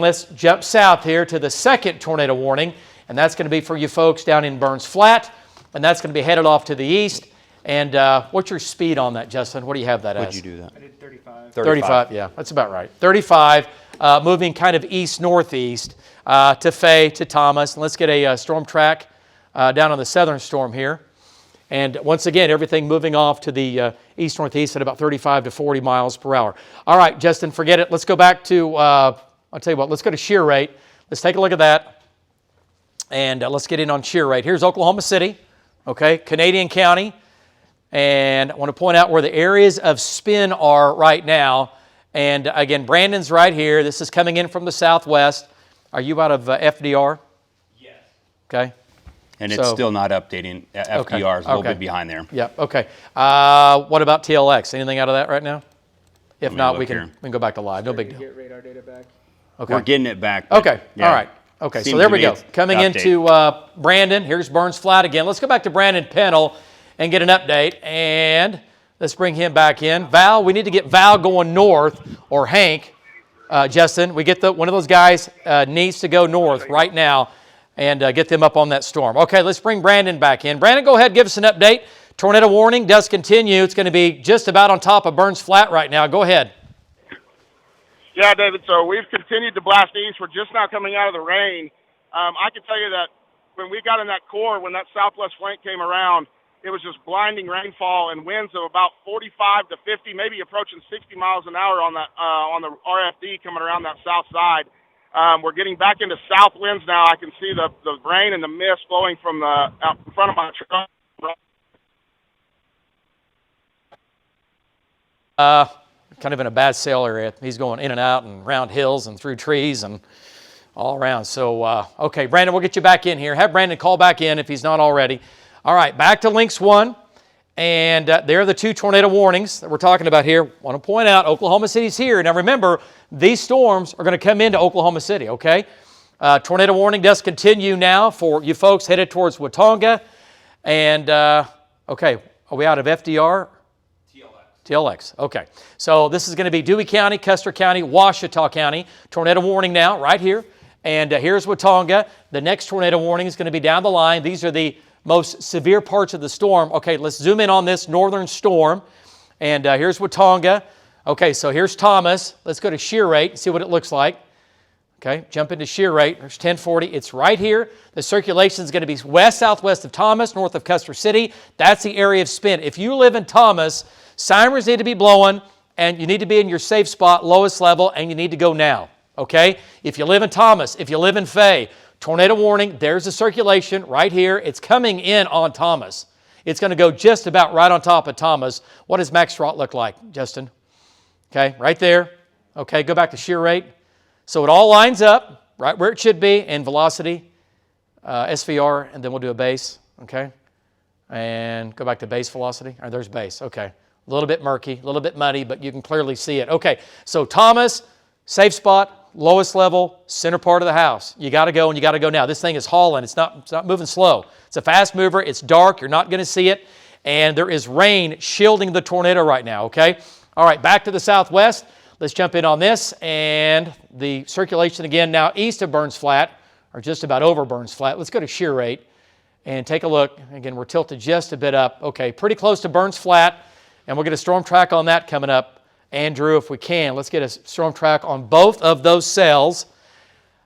Let's jump south here to the second tornado warning, and that's going to be for you folks down in Burns Flat, and that's going to be headed off to the east. And what's your speed on that, Justin? What do you have that as? What'd you do that? I did 35. 35, yeah, that's about right. 35, moving kind of east-northeast to Fay, to Thomas. And let's get a storm track down on the southern storm here. And once again, everything moving off to the east-northeast at about 35 to 40 miles per hour. All right, Justin, forget it. Let's go back to, I'll tell you what, let's go to shear rate. Let's take a look at that. And let's get in on shear rate. Here's Oklahoma City, okay, Canadian County. And I want to point out where the areas of spin are right now. And again, Brandon's right here. This is coming in from the southwest. Are you out of FDR? Yes. Okay. And it's still not updating. FDR is a little bit behind there. Yeah, okay. What about TLX? Anything out of that right now? If not, we can go back to live. No big deal. Get radar data back. Okay. We're getting it back. Okay, yeah. all right. Okay, so there we go. Coming into Brandon. Here's Burns Flat again. Let's go back to Brandon Pennell and get an update. And let's bring him back in. Val, we need to get Val going north, or Hank, Justin. We get one of those guys needs to go north right now and get them up on that storm. Okay, let's bring Brandon back in. Brandon, go ahead, give us an update. Tornado warning does continue. It's going to be just about on top of Burns Flat right now. Go ahead. Yeah, David, so we've continued to blast east. We're just now coming out of the rain. I can tell you that when we got in that core, when that southwest flank came around, it was just blinding rainfall and winds of about 45 to 50, maybe approaching 60 miles an hour on that on the RFD coming around that south side. We're getting back into south winds now. I can see the rain and the mist blowing from out in front of my truck. Kind of in a bad sail area. He's going in and out and around hills and through trees and all around. So, okay, Brandon, we'll get you back in here. Have Brandon call back in if he's not already. All right, back to Lynx 1. And there are the two tornado warnings that we're talking about here. Want to point out, Oklahoma City's here. Now remember, these storms are going to come into Oklahoma City, okay? Tornado warning does continue now for you folks headed towards Watonga. And, okay, are we out of FDR? TLX, okay. So this is going to be Dewey County, Custer County, Ouachita County. Tornado warning now, right here. And here's Watonga. The next tornado warning is going to be down the line. These are the most severe parts of the storm. Okay, let's zoom in on this northern storm. And here's Watonga. Okay, so here's Thomas. Let's go to shear rate and see what it looks like. Okay, jump into shear rate. There's 1040. It's right here. The circulation is going to be west-southwest of Thomas, north of Custer City. That's the area of spin. If you live in Thomas, sirens need to be blowing, and you need to be in your safe spot, lowest level, and you need to go now. Okay? If you live in Thomas, if you live in Fay, tornado warning, there's the circulation right here. It's coming in on Thomas. It's going to go just about right on top of Thomas. What does max rot look like, Justin? Okay, right there. Okay, go back to shear rate. So it all lines up right where it should be in velocity, SVR, and then we'll do a base, okay? And go back to base velocity. All right, there's base, okay. A little bit murky, a little bit muddy, but you can clearly see it. Okay, so Thomas, safe spot, lowest level, center part of the house. You got to go, and you got to go now. This thing is hauling. It's not moving slow. It's a fast mover. It's dark. You're not going to see it. And there is rain shielding the tornado right now, okay? All right, back to the southwest. Let's jump in on this. And the circulation again now east of Burns Flat, or just about over Burns Flat. Let's go to shear rate and take a look. Again, we're tilted just a bit up. Okay, pretty close to Burns Flat. And we'll get a storm track on that coming up. Andrew, if we can, let's get a storm track on both of those cells.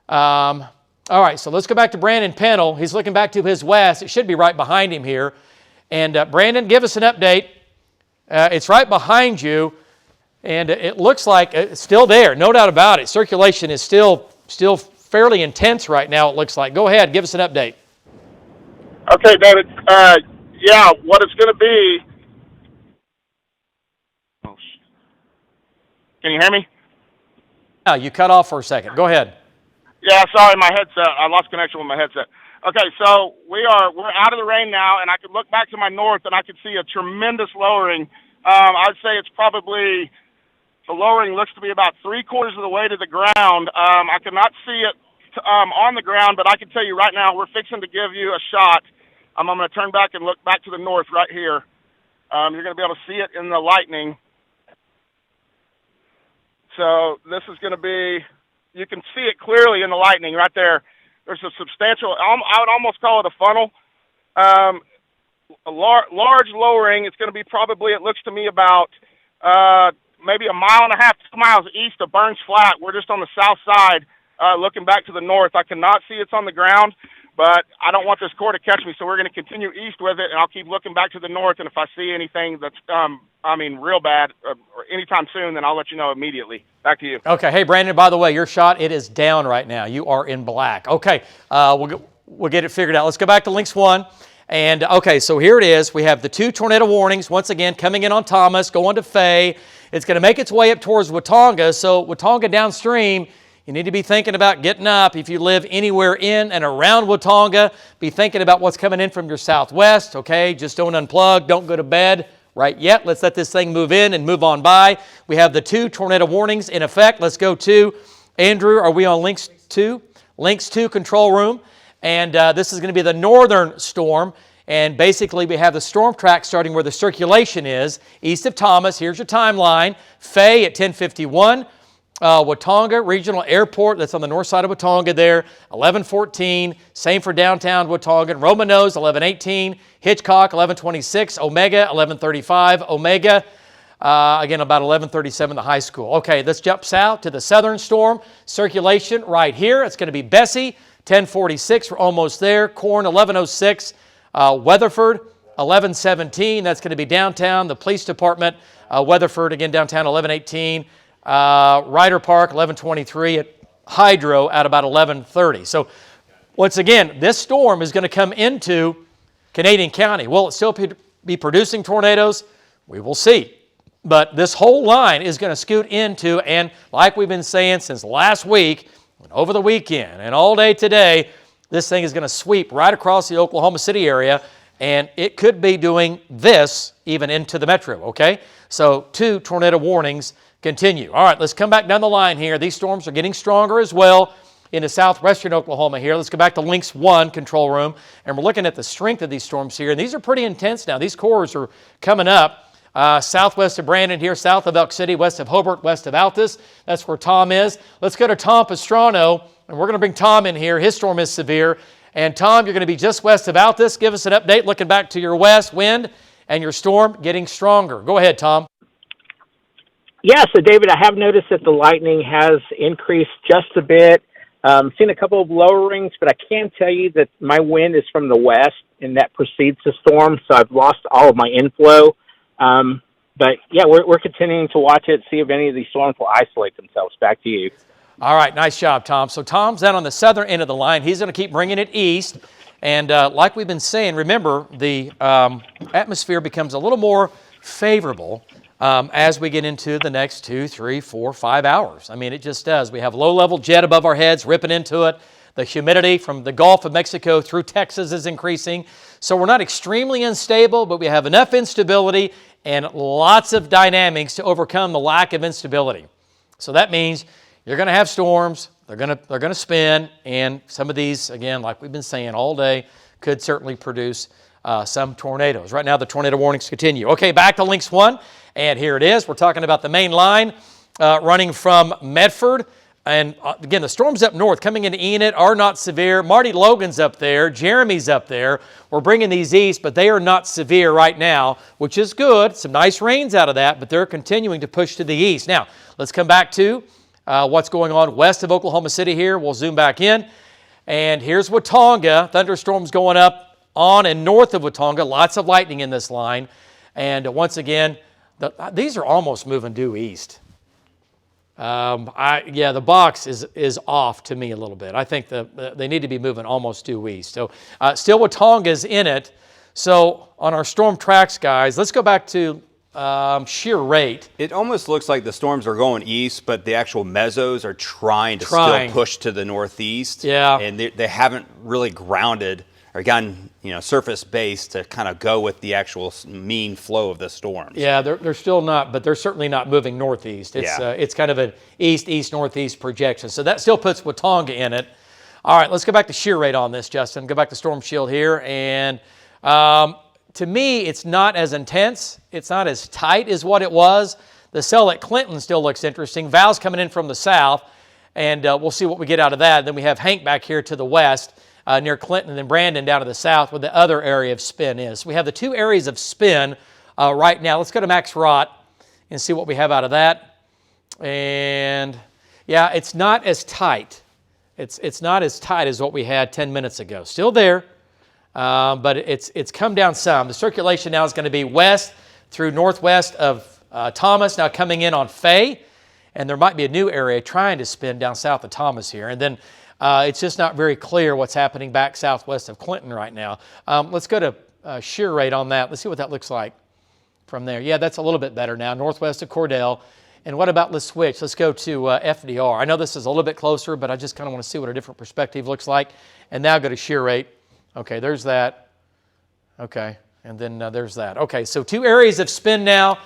All right, so let's go back to Brandon Pennell. He's looking back to his west. It should be right behind him here. And Brandon, give us an update. It's right behind you, and it looks like it's still there, no doubt about it. Circulation is still fairly intense right now, it looks like. Go ahead, give us an update. Okay, David. Yeah, what it's going to be. Can you hear me? Yeah, you cut off for a second. Go ahead. Yeah, sorry, my headset. I lost connection with my headset. Okay, so we're out of the rain now, and I could look back to my north, and I could see a tremendous lowering. I'd say it's probably, the lowering looks to be about 3/4 of the way to the ground. I cannot see it on the ground, but I can tell you right now, we're fixing to give you a shot. I'm going to turn back and look back to the north right here. You're going to be able to see it in the lightning. So this is going to be you can see it clearly in the lightning right there. There's a substantial, I would almost call it a funnel. A large lowering. It's going to be probably, it looks to me, about maybe 1.5 miles, 2 miles east of Burns Flat. We're just on the south side, looking back to the north. I cannot see it's on the ground, but I don't want this core to catch me, so we're going to continue east with it, and I'll keep looking back to the north, and if I see anything that's, real bad or anytime soon, then I'll let you know immediately. Back to you. Okay. Hey, Brandon, by the way, your shot, it is down right now. You are in black. Okay. We'll get it figured out. Let's go back to Lynx 1. And, okay, so here it is. We have the 2 tornado warnings, once again, coming in on Thomas, going to Fay. It's going to make its way up towards Watonga. So Watonga downstream, you need to be thinking about getting up. If you live anywhere in and around Watonga, be thinking about what's coming in from your southwest, okay? Just don't unplug. Don't go to bed right yet. Let's let this thing move in and move on by. We have the 2 tornado warnings in effect. Let's go to, Andrew, are we on Lynx 2? Lynx 2 control room. And this is going to be the northern storm. And basically, we have the storm track starting where the circulation is, east of Thomas. Here's your timeline. Fay at 10:51. Watonga Regional Airport, that's on the north side of Watonga there, 11:14. Same for downtown Watonga. Romanos, 11:18. Hitchcock, 11:26. Omega, 11:35. Omega, again, about 11:37, the high school. Okay, let's jump south to the southern storm. Circulation right here. It's going to be Bessie. 10:46, we're almost there. Corn, 11:06. Weatherford, 11:17. That's going to be downtown. The police department, Weatherford, again, downtown, 11:18. Ryder Park, 11:23. At Hydro at about 11:30. So, once again, this storm is going to come into Canadian County. Will it still be producing tornadoes? We will see. But this whole line is going to scoot into, and like we've been saying since last week, over the weekend and all day today, this thing is going to sweep right across the Oklahoma City area, and it could be doing this even into the metro, okay? So 2 tornado warnings continue. All right, let's come back down the line here. These storms are getting stronger as well into southwestern Oklahoma here. Let's go back to Lynx 1 control room, and we're looking at the strength of these storms here, and these are pretty intense now. These cores are coming up. Southwest of Brandon here, south of Elk City, west of Hobart, west of Altus. That's where Tom is. Let's go to Tom Pastrano, and we're going to bring Tom in here. His storm is severe. And Tom, you're going to be just west of Altus. Give us an update looking back to your west wind and your storm getting stronger. Go ahead, Tom. Yeah, so David, I have noticed that the lightning has increased just a bit. Seen a couple of lowerings, but I can tell you that my wind is from the west, and that precedes the storm, so I've lost all of my inflow. But yeah, we're continuing to watch it, see if any of these storms will isolate themselves. Back to you. All right, nice job, Tom. So Tom's out on the southern end of the line. He's going to keep bringing it east. And like we've been saying, remember, the atmosphere becomes a little more favorable as we get into the next 2, 3, 4, 5 hours. I mean, it just does. We have low-level jet above our heads ripping into it. The humidity from the Gulf of Mexico through Texas is increasing. So we're not extremely unstable, but we have enough instability and lots of dynamics to overcome the lack of instability. So that means you're going to have storms, they're going to spin, and some of these, again, like we've been saying all day, could certainly produce some tornadoes. Right now, the tornado warnings continue. Okay, back to Lynx 1, and here it is. We're talking about the main line running from Medford. And again, the storms up north coming into Enid are not severe. Marty Logan's up there. Jeremy's up there. We're bringing these east, but they are not severe right now, which is good. Some nice rains out of that, but they're continuing to push to the east. Now, let's come back to what's going on west of Oklahoma City here. We'll zoom back in. And here's Watonga. Thunderstorms going up on and north of Watonga. Lots of lightning in this line. And once again, these are almost moving due east. The box is off to me a little bit. I think they need to be moving almost due east. So still Watonga's in it. So on our storm tracks, guys, let's go back to sheer rate. It almost looks like the storms are going east, but the actual mesos are trying to still push to the northeast. Yeah. And they haven't really grounded or gotten surface base to kind of go with the actual mean flow of the storms. Yeah, they're still not, but they're certainly not moving northeast. It's kind of an east-northeast projection. So that still puts Watonga in it. All right, let's go back to shear rate on this, Justin. Go back to Storm Shield here. And to me, it's not as intense. It's not as tight as what it was. The cell at Clinton still looks interesting. Val's coming in from the south. and we'll see what we get out of that. And then we have Hank back here to the west near Clinton, and then Brandon down to the south where the other area of spin is. So we have the two areas of spin right now. Let's go to Max Rott and see what we have out of that. And yeah, it's not as tight. It's not as tight as what we had 10 minutes ago. Still there, but it's come down some. The circulation now is going to be west through northwest of Thomas, now coming in on Fay, and there might be a new area trying to spin down south of Thomas here. And then it's just not very clear what's happening back southwest of Clinton right now. Let's go to shear rate on that. Let's see what that looks like from there. Yeah, that's a little bit better now, northwest of Cordell. And what about, let's switch. Let's go to FDR. I know this is a little bit closer, but I just kind of want to see what a different perspective looks like. And now go to shear rate. Okay, there's that. Okay, and then there's that. Okay, so two areas of spin now,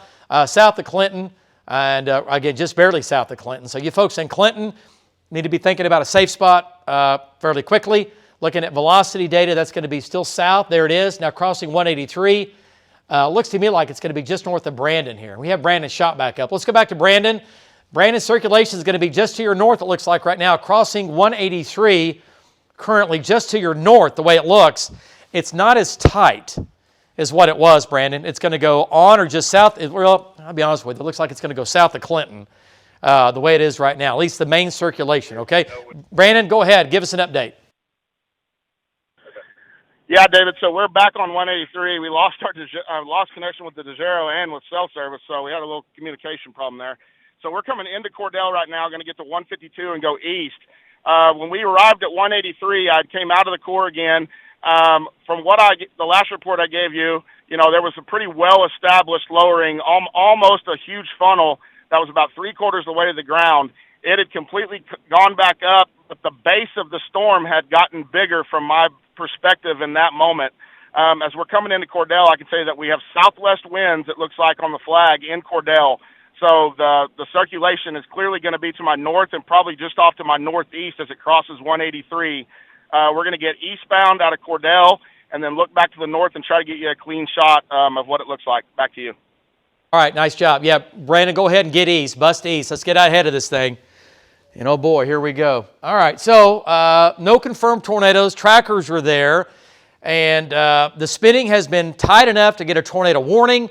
south of Clinton, and again, just barely south of Clinton. So you folks in Clinton need to be thinking about a safe spot fairly quickly. Looking at velocity data, that's going to be still south. There it is, now crossing 183. Looks to me like it's going to be just north of Brandon here. We have Brandon shot back up. Let's go back to Brandon. Brandon's circulation is going to be just to your north, it looks like right now, crossing 183, currently just to your north, the way it looks. It's not as tight as what it was, Brandon. It's going to go on or just south. Well, I'll be honest with you, it looks like it's going to go south of Clinton, the way it is right now, at least the main circulation, okay? Brandon, go ahead. Give us an update. Yeah, David. So we're back on 183. We lost lost connection with the DeGero and with cell service, so we had a little communication problem there. So we're coming into Cordell right now, going to get to 152 and go east. When we arrived at 183, I came out of the core again. From what the last report I gave you, there was a pretty well-established lowering, almost a huge funnel that was about 3/4 of the way to the ground. It had completely gone back up, but the base of the storm had gotten bigger from my perspective in that moment. As we're coming into Cordell, I can tell you that we have southwest winds, it looks like on the flag, in Cordell. So the circulation is clearly going to be to my north and probably just off to my northeast as it crosses 183. We're going to get eastbound out of Cordell and then look back to the north and try to get you a clean shot of what it looks like. Back to you. All right, nice job. Yeah, Brandon, go ahead and get east, bust east. Let's get out ahead of this thing. And oh boy, here we go. All right, so no confirmed tornadoes. Trackers were there. And the spinning has been tight enough to get a tornado warning.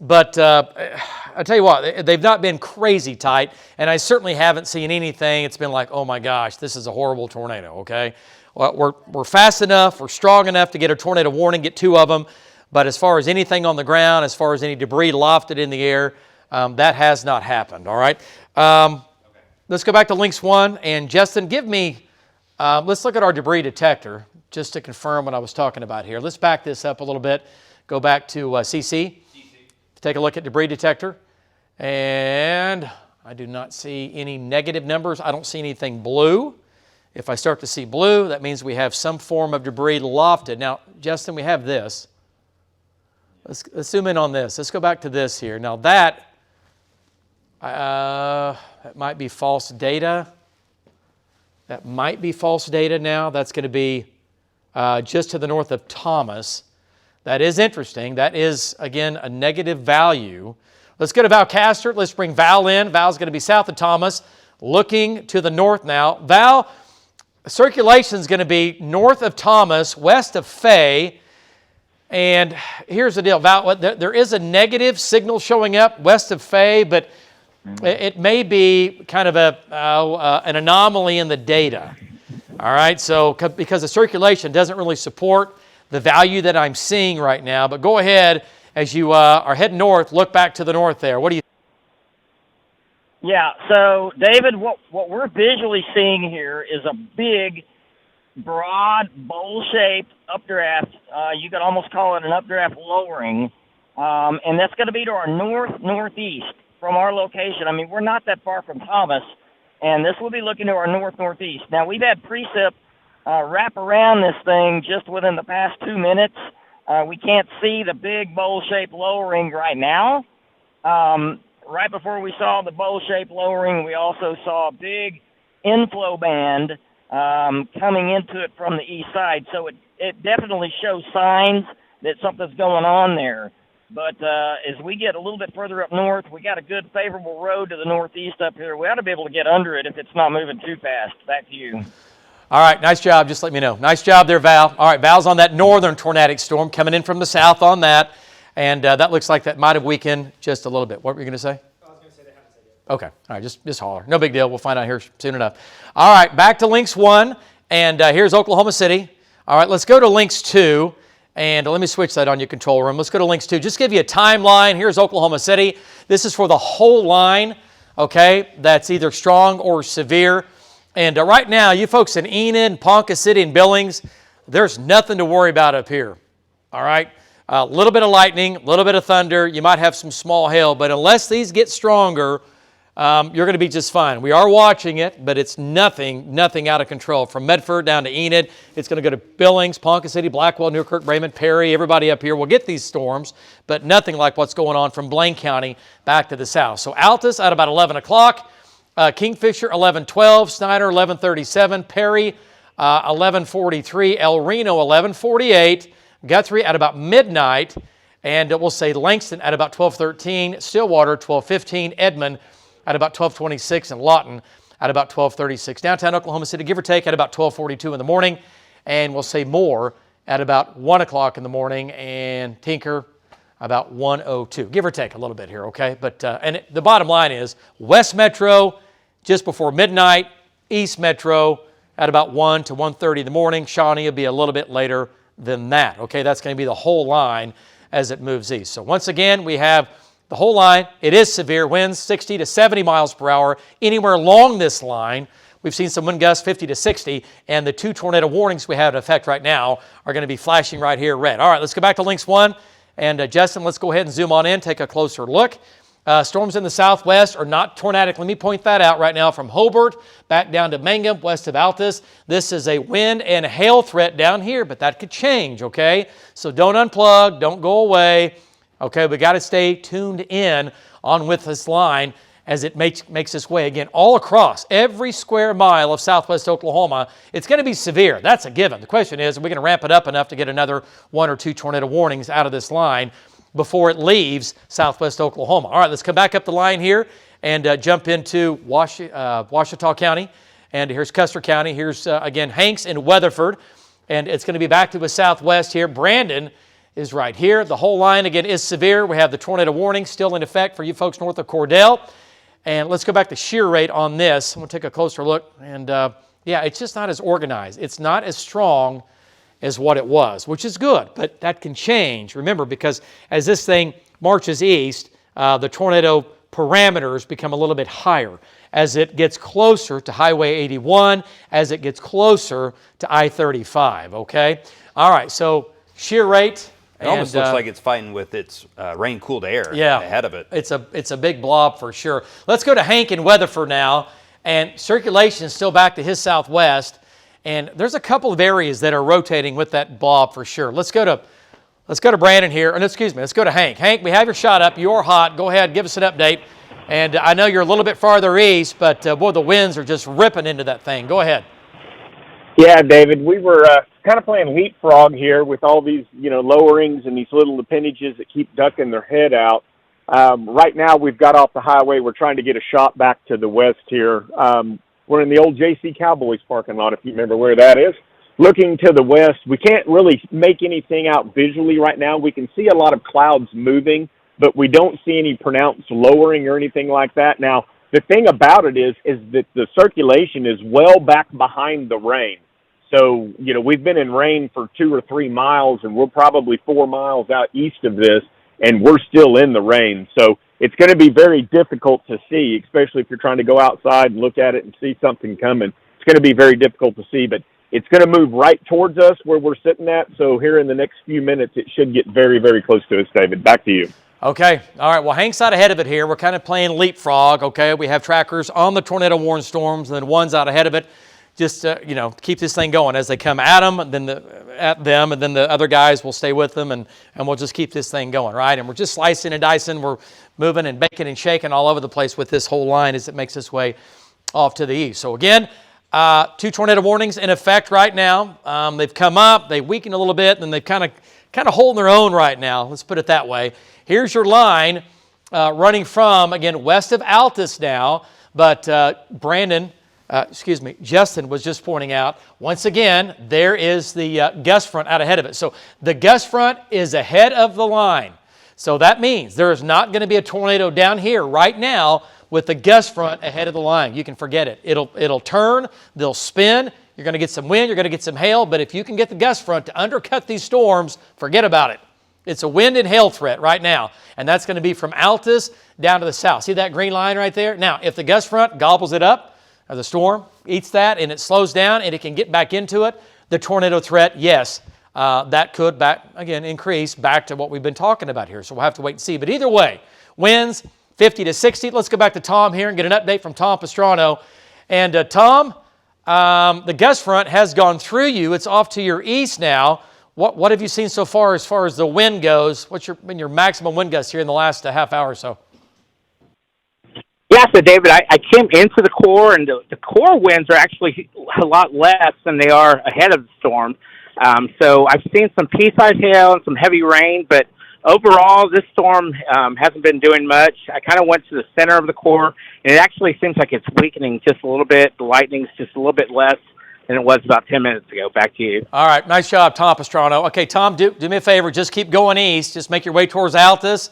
But I'll tell you what, they've not been crazy tight. And I certainly haven't seen anything. It's been like, oh my gosh, this is a horrible tornado, okay? Well, we're fast enough, we're strong enough to get a tornado warning, get two of them. But as far as anything on the ground, as far as any debris lofted in the air, that has not happened, all right? Let's go back to Lynx 1. And Justin, give me, let's look at our debris detector just to confirm what I was talking about here. Let's back this up a little bit. Go back to CC. Take a look at debris detector. And I do not see any negative numbers. I don't see anything blue. If I start to see blue, that means we have some form of debris lofted. Now, Justin, we have this. Let's zoom in on this. Let's go back to this here. Now that might be false data. That might be false data now. That's going to be just to the north of Thomas. That is interesting. That is, again, a negative value. Let's go to Val Castor. Let's bring Val in. Val's going to be south of Thomas, looking to the north now. Val, circulation is going to be north of Thomas, west of Fay. And here's the deal, Val, there is a negative signal showing up west of Fay, but it may be kind of an anomaly in the data. All right, so because the circulation doesn't really support the value that I'm seeing right now. But go ahead, as you are heading north, look back to the north there. What do you? Yeah, so David, what we're visually seeing here is a big, broad, bowl-shaped updraft. You could almost call it an updraft lowering, and that's going to be to our northeast from our location. I mean, we're not that far from Thomas, and this will be looking to our northeast. Now, we've had precip wrap around this thing just within the past 2 minutes. We can't see the big bowl-shaped lowering right now. Right before we saw the bowl-shaped lowering, we also saw a big inflow band coming into it from the east side. So it definitely shows signs that something's going on there. But as we get a little bit further up north, we got a good favorable road to the northeast up here. We ought to be able to get under it if it's not moving too fast. Back to you. All right, nice job. Just let me know. Nice job there, Val. All right, Val's on that northern tornadic storm coming in from the south on that. And that looks like that might have weakened just a little bit. What were you going to say? I was going to say they haven't said yet. Okay. All right, just holler. No big deal. We'll find out here soon enough. All right, back to Links 1. And here's Oklahoma City. All right, let's go to Links 2. And let me switch that on your control room. Let's go to Links 2. Just give you a timeline. Here's Oklahoma City. This is for the whole line, okay, that's either strong or severe. And right now, you folks in Enid, Ponca City, and Billings, there's nothing to worry about up here, all right? A little bit of lightning, a little bit of thunder. You might have some small hail, but unless these get stronger, you're going to be just fine. We are watching it, but it's nothing out of control. From Medford down to Enid, it's going to go to Billings, Ponca City, Blackwell, Newkirk, Brayman, Perry. Everybody up here will get these storms, but nothing like what's going on from Blaine County back to the south. So Altus at about 11 o'clock, Kingfisher 11:12, Snyder 11:37, Perry 11:43, El Reno 11:48, Guthrie at about midnight, and we'll say Langston at about 12:13, Stillwater 12:15, Edmond at about 12:26, and Lawton at about 12:36. Downtown Oklahoma City, give or take, at about 12:42 in the morning, and we'll say Moore at about 1 o'clock in the morning, and Tinker about 1:02, give or take a little bit here, okay? But the bottom line is West Metro just before midnight, East Metro at about 1 to 1:30 in the morning. Shawnee will be a little bit later than that, okay? That's going to be the whole line as it moves east. So once again, we have the whole line. It is severe winds, 60 to 70 miles per hour anywhere along this line. We've seen some wind gusts 50 to 60, and the 2 tornado warnings we have in effect right now are going to be flashing right here red. All right, let's go back to Links 1. And Justin, let's go ahead and zoom on in, take a closer look. Storms in the southwest are not tornadic. Let me point that out right now from Hobart back down to Mangum, west of Altus. This is a wind and hail threat down here, but that could change, okay? So don't unplug, don't go away. Okay, we got to stay tuned in on with this line as it makes its way again all across every square mile of southwest Oklahoma. It's going to be severe. That's a given. The question is, are we going to ramp it up enough to get another 1 or 2 tornado warnings out of this line before it leaves southwest Oklahoma? All right, let's come back up the line here and jump into Ouachita County. And here's Custer County. Here's, again, Hanks and Weatherford. And it's going to be back to the southwest here. Brandon is right here. The whole line, again, is severe. We have the tornado warning still in effect for you folks north of Cordell. And let's go back to shear rate on this. I'm going to take a closer look. And, yeah, it's just not as organized. It's not as strong as what it was, which is good. But that can change, remember, because as this thing marches east, the tornado parameters become a little bit higher as it gets closer to Highway 81, as it gets closer to I-35, okay? All right, so shear rate. It almost looks like it's fighting with its rain-cooled air ahead of it. It's a big blob for sure. Let's go to Hank in Weatherford now, and circulation is still back to his southwest, and there's a couple of areas that are rotating with that blob for sure. Let's go to Brandon here, and excuse me, let's go to Hank. Hank, we have your shot up. You're hot. Go ahead, give us an update. And I know you're a little bit farther east, but boy, the winds are just ripping into that thing. Go ahead. Yeah, David, we were kind of playing leapfrog here with all these, lowerings and these little appendages that keep ducking their head out. Right now, we've got off the highway. We're trying to get a shot back to the west here. We're in the old JC Cowboys parking lot, if you remember where that is. Looking to the west, we can't really make anything out visually right now. We can see a lot of clouds moving, but we don't see any pronounced lowering or anything like that. Now, the thing about it is that the circulation is well back behind the rain. So, we've been in rain for 2 or 3 miles, and we're probably 4 miles out east of this, and we're still in the rain. So it's going to be very difficult to see, especially if you're trying to go outside and look at it and see something coming. It's going to be very difficult to see, but it's going to move right towards us where we're sitting at. So here in the next few minutes, it should get very, very close to us, David. Back to you. Okay. All right. Well, Hank's out ahead of it here. We're kind of playing leapfrog, okay? We have trackers on the tornado warning storms, and then one's out ahead of it. Just, keep this thing going. As they come at them, and then the other guys will stay with them, and we'll just keep this thing going, right? And we're just slicing and dicing. We're moving and baking and shaking all over the place with this whole line as it makes its way off to the east. So again, 2 tornado warnings in effect right now. They've come up, they weakened a little bit, and then they've kind of kind of holding their own right now. Let's put it that way. Here's your line running from, again, west of Altus now, but Justin was just pointing out, once again, there is the gust front out ahead of it. So the gust front is ahead of the line. So that means there is not going to be a tornado down here right now with the gust front ahead of the line. You can forget it. It'll turn, they'll spin, you're going to get some wind, you're going to get some hail, but if you can get the gust front to undercut these storms, forget about it. It's a wind and hail threat right now, and that's going to be from Altus down to the south. See that green line right there? Now, if the gust front gobbles it up, or the storm eats that and it slows down and it can get back into it, the tornado threat, yes, that could increase back to what we've been talking about here. So we'll have to wait and see. But either way, winds 50 to 60. Let's go back to Tom here and get an update from Tom Pastrano. And Tom, the gust front has gone through you. It's off to your east now. What have you seen so far as the wind goes? What's your maximum wind gust here in the last half hour or so? Yeah, so David, I came into the core, and the core winds are actually a lot less than they are ahead of the storm. So I've seen some pea-sized hail and some heavy rain, but overall, this storm hasn't been doing much. I kind of went to the center of the core, and it actually seems like it's weakening just a little bit. The lightning's just a little bit less than it was about 10 minutes ago. Back to you. All right, nice job, Tom Pastrano. Okay, Tom, do me a favor. Just keep going east. Just make your way towards Altus.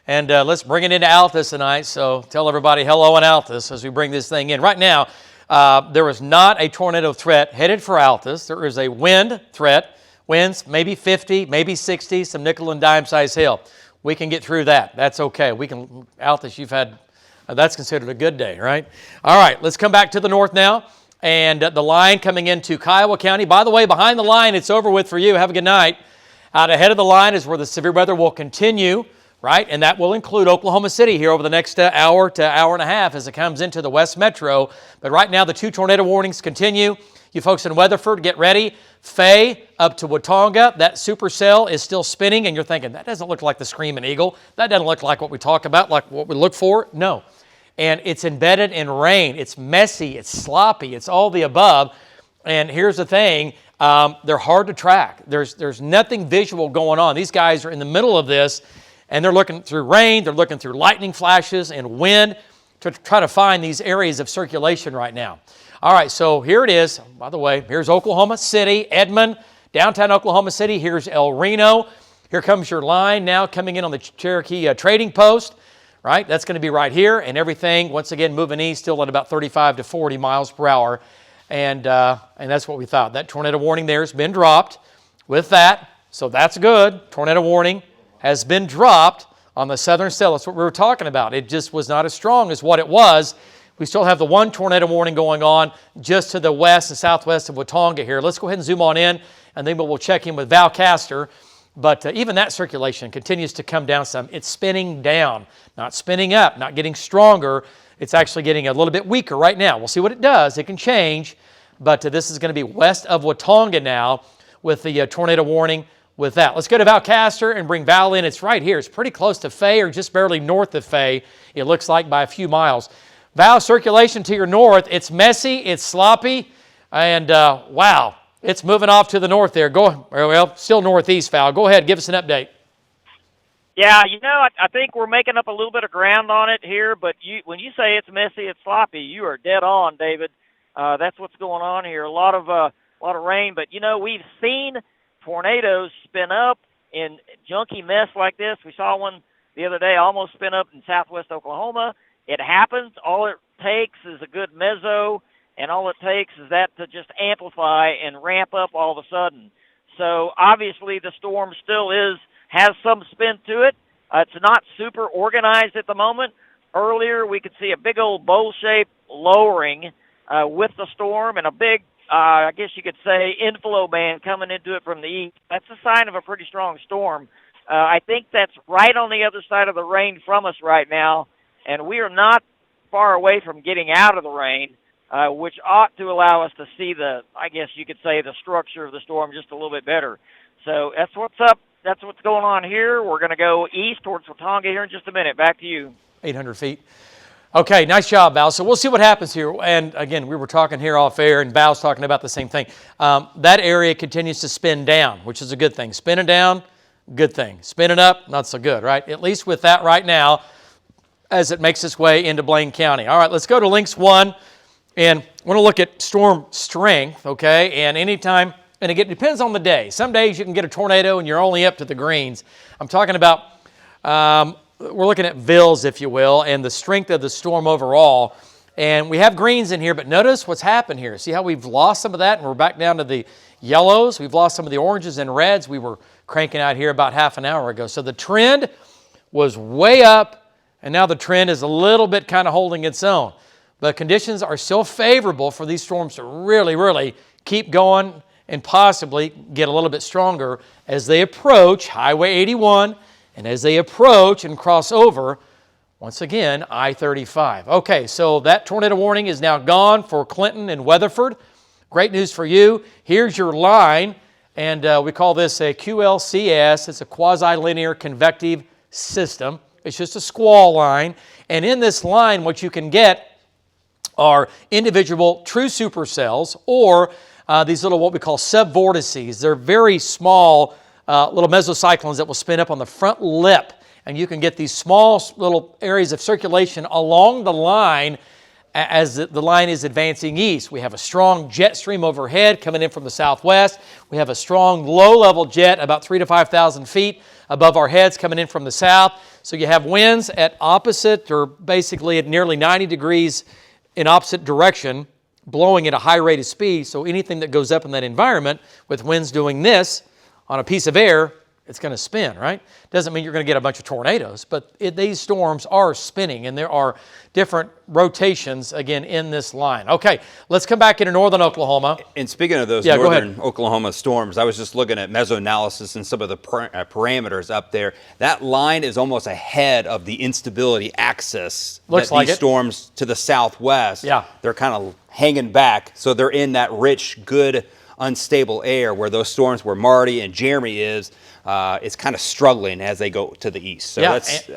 And let's bring it into Altus tonight. So tell everybody hello in Altus as we bring this thing in. Right now, there is not a tornado threat headed for Altus. There is a wind threat. Winds maybe 50, maybe 60, some nickel and dime size hail. We can get through that. That's okay. Altus, you've had, that's considered a good day, right? All right, let's come back to the north now. And the line coming into Kiowa County. By the way, behind the line, it's over with for you. Have a good night. Out ahead of the line is where the severe weather will continue. Right, and that will include Oklahoma City here over the next hour to hour and a half as it comes into the West Metro. But right now, the 2 tornado warnings continue. You folks in Weatherford, get ready. Faye up to Watonga. That supercell is still spinning, and you're thinking, that doesn't look like the Screaming Eagle. That doesn't look like what we talk about, like what we look for. No. And it's embedded in rain. It's messy. It's sloppy. It's all the above. And here's the thing. They're hard to track. There's nothing visual going on. These guys are in the middle of this, and they're looking through rain, they're looking through lightning flashes and wind to try to find these areas of circulation right now. All right, so here it is. By the way, here's Oklahoma City, Edmond, downtown Oklahoma City. Here's El Reno. Here comes your line now coming in on the Cherokee trading post, right? That's going to be right here, and everything, once again, moving east, still at about 35 to 40 miles per hour. And that's what we thought. That tornado warning there has been dropped with that, so that's good. Tornado warning has been dropped on the southern cell. That's what we were talking about. It just was not as strong as what it was. We still have the 1 tornado warning going on just to the west and southwest of Watonga here. Let's go ahead and zoom on in, and then we'll check in with Val Castor. But even that circulation continues to come down some. It's spinning down, not spinning up, not getting stronger. It's actually getting a little bit weaker right now. We'll see what it does. It can change, but this is going to be west of Watonga now with the tornado warning. With that, let's go to Val Castor and bring Val in. It's right here. It's pretty close to Faye, or just barely north of Faye, it looks like, by a few miles. Val, circulation to your north. It's messy, it's sloppy, and wow, it's moving off to the north there. Still northeast, Val. Go ahead, give us an update. Yeah, I think we're making up a little bit of ground on it here, but when you say it's messy, it's sloppy, you are dead on, David. That's what's going on here. A lot of rain, but we've seen tornadoes spin up in junky mess like this. We saw one the other day almost spin up in southwest Oklahoma. It happens. All it takes is a good mezzo, and all it takes is that to just amplify and ramp up all of a sudden. So obviously the storm still has some spin to it. It's not super organized at the moment. Earlier we could see a big old bowl-shaped lowering with the storm and a big, I guess you could say, inflow band coming into it from the east. That's a sign of a pretty strong storm. I think that's right on the other side of the rain from us right now, and we are not far away from getting out of the rain, which ought to allow us to see the structure of the storm just a little bit better. So that's what's up. That's what's going on here. We're going to go east towards Watonga here in just a minute. Back to you. 800 feet. Okay, nice job, Val. So we'll see what happens here. And again, we were talking here off air, and Val's talking about the same thing. That area continues to spin down, which is a good thing. Spinning down, good thing. Spinning up, not so good, right? At least with that right now as it makes its way into Blaine County. All right, let's go to links 1, and I want to look at storm strength, okay? And anytime, and again, it depends on the day. Some days you can get a tornado and you're only up to the greens. I'm talking about, we're looking at VILs, if you will, and the strength of the storm overall. And we have greens in here, but notice what's happened here. See how we've lost some of that and we're back down to the yellows? We've lost some of the oranges and reds we were cranking out here about half an hour ago. So the trend was way up, and now the trend is a little bit kind of holding its own. But conditions are still favorable for these storms to really, really keep going and possibly get a little bit stronger as they approach Highway 81 and as they approach and cross over, once again, I-35. Okay, so that tornado warning is now gone for Clinton and Weatherford. Great news for you. Here's your line, and we call this a QLCS. It's a quasi-linear convective system. It's just a squall line, and in this line, what you can get are individual true supercells or these little what we call subvortices. They're very small little mesocyclones that will spin up on the front lip, and you can get these small little areas of circulation along the line as the line is advancing east. We have a strong jet stream overhead coming in from the southwest. We have a strong low-level jet about 3,000 to 5,000 feet above our heads coming in from the south. So you have winds at opposite or basically at nearly 90 degrees in opposite direction, blowing at a high rate of speed. So anything that goes up in that environment with winds doing this on a piece of air, it's going to spin, right? Doesn't mean you're going to get a bunch of tornadoes, but these storms are spinning, and there are different rotations, again, in this line. Okay, let's come back into northern Oklahoma. And speaking of those northern Oklahoma storms, I was just looking at mesoanalysis and some of the parameters up there. That line is almost ahead of the instability axis. Looks like these storms to the southwest, they're kind of hanging back, so they're in that rich, good, unstable air where those storms where Marty and Jeremy is. It's kind of struggling as they go to the east. So that's,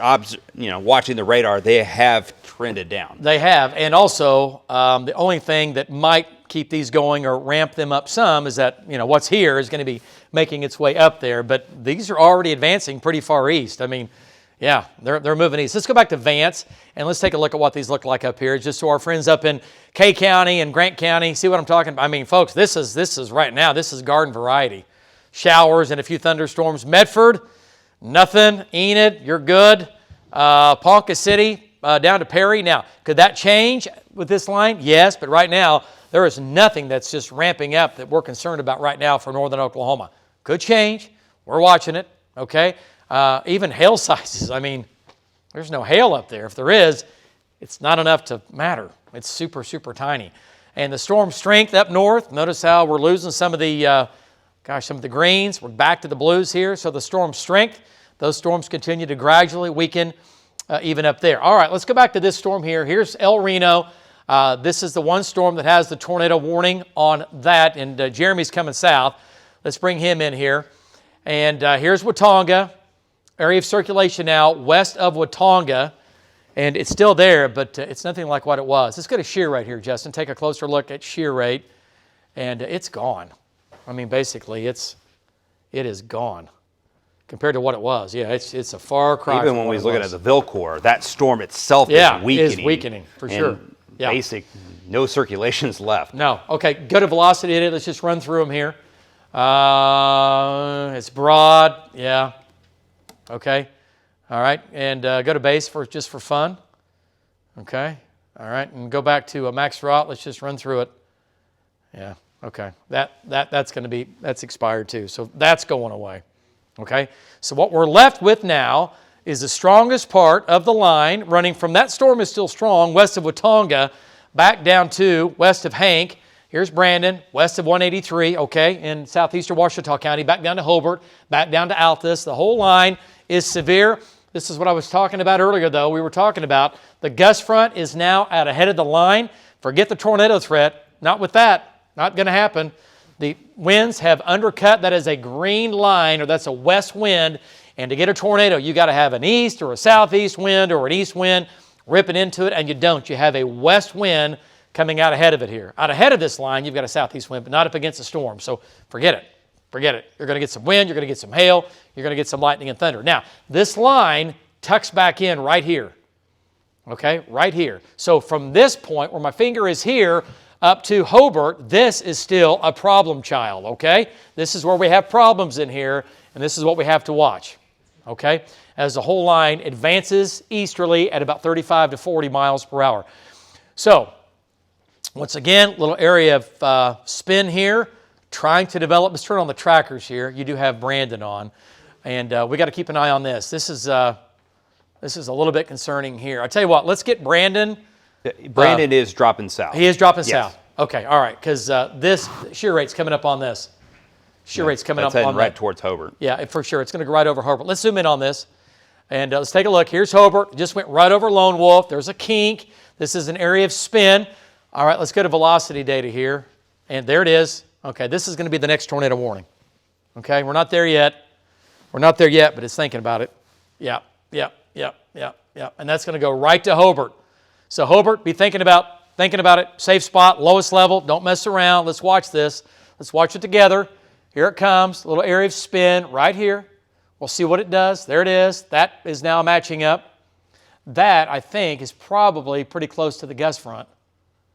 watching the radar, they have trended down. They have, and also the only thing that might keep these going or ramp them up some is that, what's here is going to be making its way up there, but these are already advancing pretty far east. I mean, yeah, they're moving east. Let's go back to Vance, and let's take a look at what these look like up here, just so our friends up in Kay County and Grant County see what I'm talking about. I mean, folks, this is right now, this is garden variety. Showers and a few thunderstorms. Medford, nothing. Enid, you're good. Ponca City, down to Perry. Now, could that change with this line? Yes, but right now, there is nothing that's just ramping up that we're concerned about right now for northern Oklahoma. Could change. We're watching it, okay? Even hail sizes. I mean, there's no hail up there. If there is, it's not enough to matter. It's super, super tiny. And the storm strength up north, notice how we're losing some of the some of the greens. We're back to the blues here. So the storm strength, those storms continue to gradually weaken even up there. All right, let's go back to this storm here. Here's El Reno. This is the one storm that has the tornado warning on that, and Jeremy's coming south. Let's bring him in here. And here's Watonga. Area of circulation now west of Watonga. And it's still there, but it's nothing like what it was. Let's go to shear rate here, Justin. Take a closer look at shear rate. And it's gone. I mean, basically, it is gone compared to what it was. Yeah, it's a far cry. Even when we was looking at the Vilcor, that storm itself is weakening. It is weakening, for sure. Yeah. Basic, no circulations left. No. Okay, go to velocity. Let's just run through them here. It's broad. Yeah. Okay. All right, and go to base just for fun. Okay. All right, and go back to max rot. Let's just run through it. Yeah. Okay, that's expired too, so that's going away. Okay, so what we're left with now is the strongest part of the line running from that storm is still strong west of Watonga back down to west of Hank. Here's Brandon, west of 183, okay, in southeastern Ouachita County, back down to Hobart, back down to Altus. The whole line is severe. This is what I was talking about earlier, though. We were talking about the gust front is now out ahead of the line. Forget the tornado threat, not with that. Not going to happen. The winds have undercut. That is a green line, or that's a west wind. And to get a tornado, you got to have an east or a southeast wind or an east wind ripping into it, and you don't. You have a west wind coming out ahead of it here. Out ahead of this line, you've got a southeast wind, but not up against a storm. So forget it. Forget it. You're going to get some wind, you're going to get some hail, you're going to get some lightning and thunder. Now, this line tucks back in right here, okay, right here. So from this point where my finger is here up to Hobart, this is still a problem child, okay? This is where we have problems in here, and this is what we have to watch, okay? As the whole line advances easterly at about 35 to 40 miles per hour. So, once again, little area of spin here, trying to develop. Let's turn on the trackers here. You do have Brandon on, and we got to keep an eye on this. This is a little bit concerning here. I tell you what, let's get Brandon. Brandon is dropping south. He is dropping south. Okay, all right, because this shear rate's coming up on this. Shear rate's coming up on right towards Hobart. Yeah, for sure. It's going to go right over Hobart. Let's zoom in on this, and let's take a look. Here's Hobart. Just went right over Lone Wolf. There's a kink. This is an area of spin. All right, let's go to velocity data here, and there it is. Okay, this is going to be the next tornado warning. Okay, we're not there yet. We're not there yet, but it's thinking about it. Yeah, and that's going to go right to Hobart. So Hobart, be thinking about it. Safe spot, lowest level. Don't mess around. Let's watch this. Let's watch it together. Here it comes, a little area of spin right here. We'll see what it does. There it is. That is now matching up. That, I think, is probably pretty close to the gust front,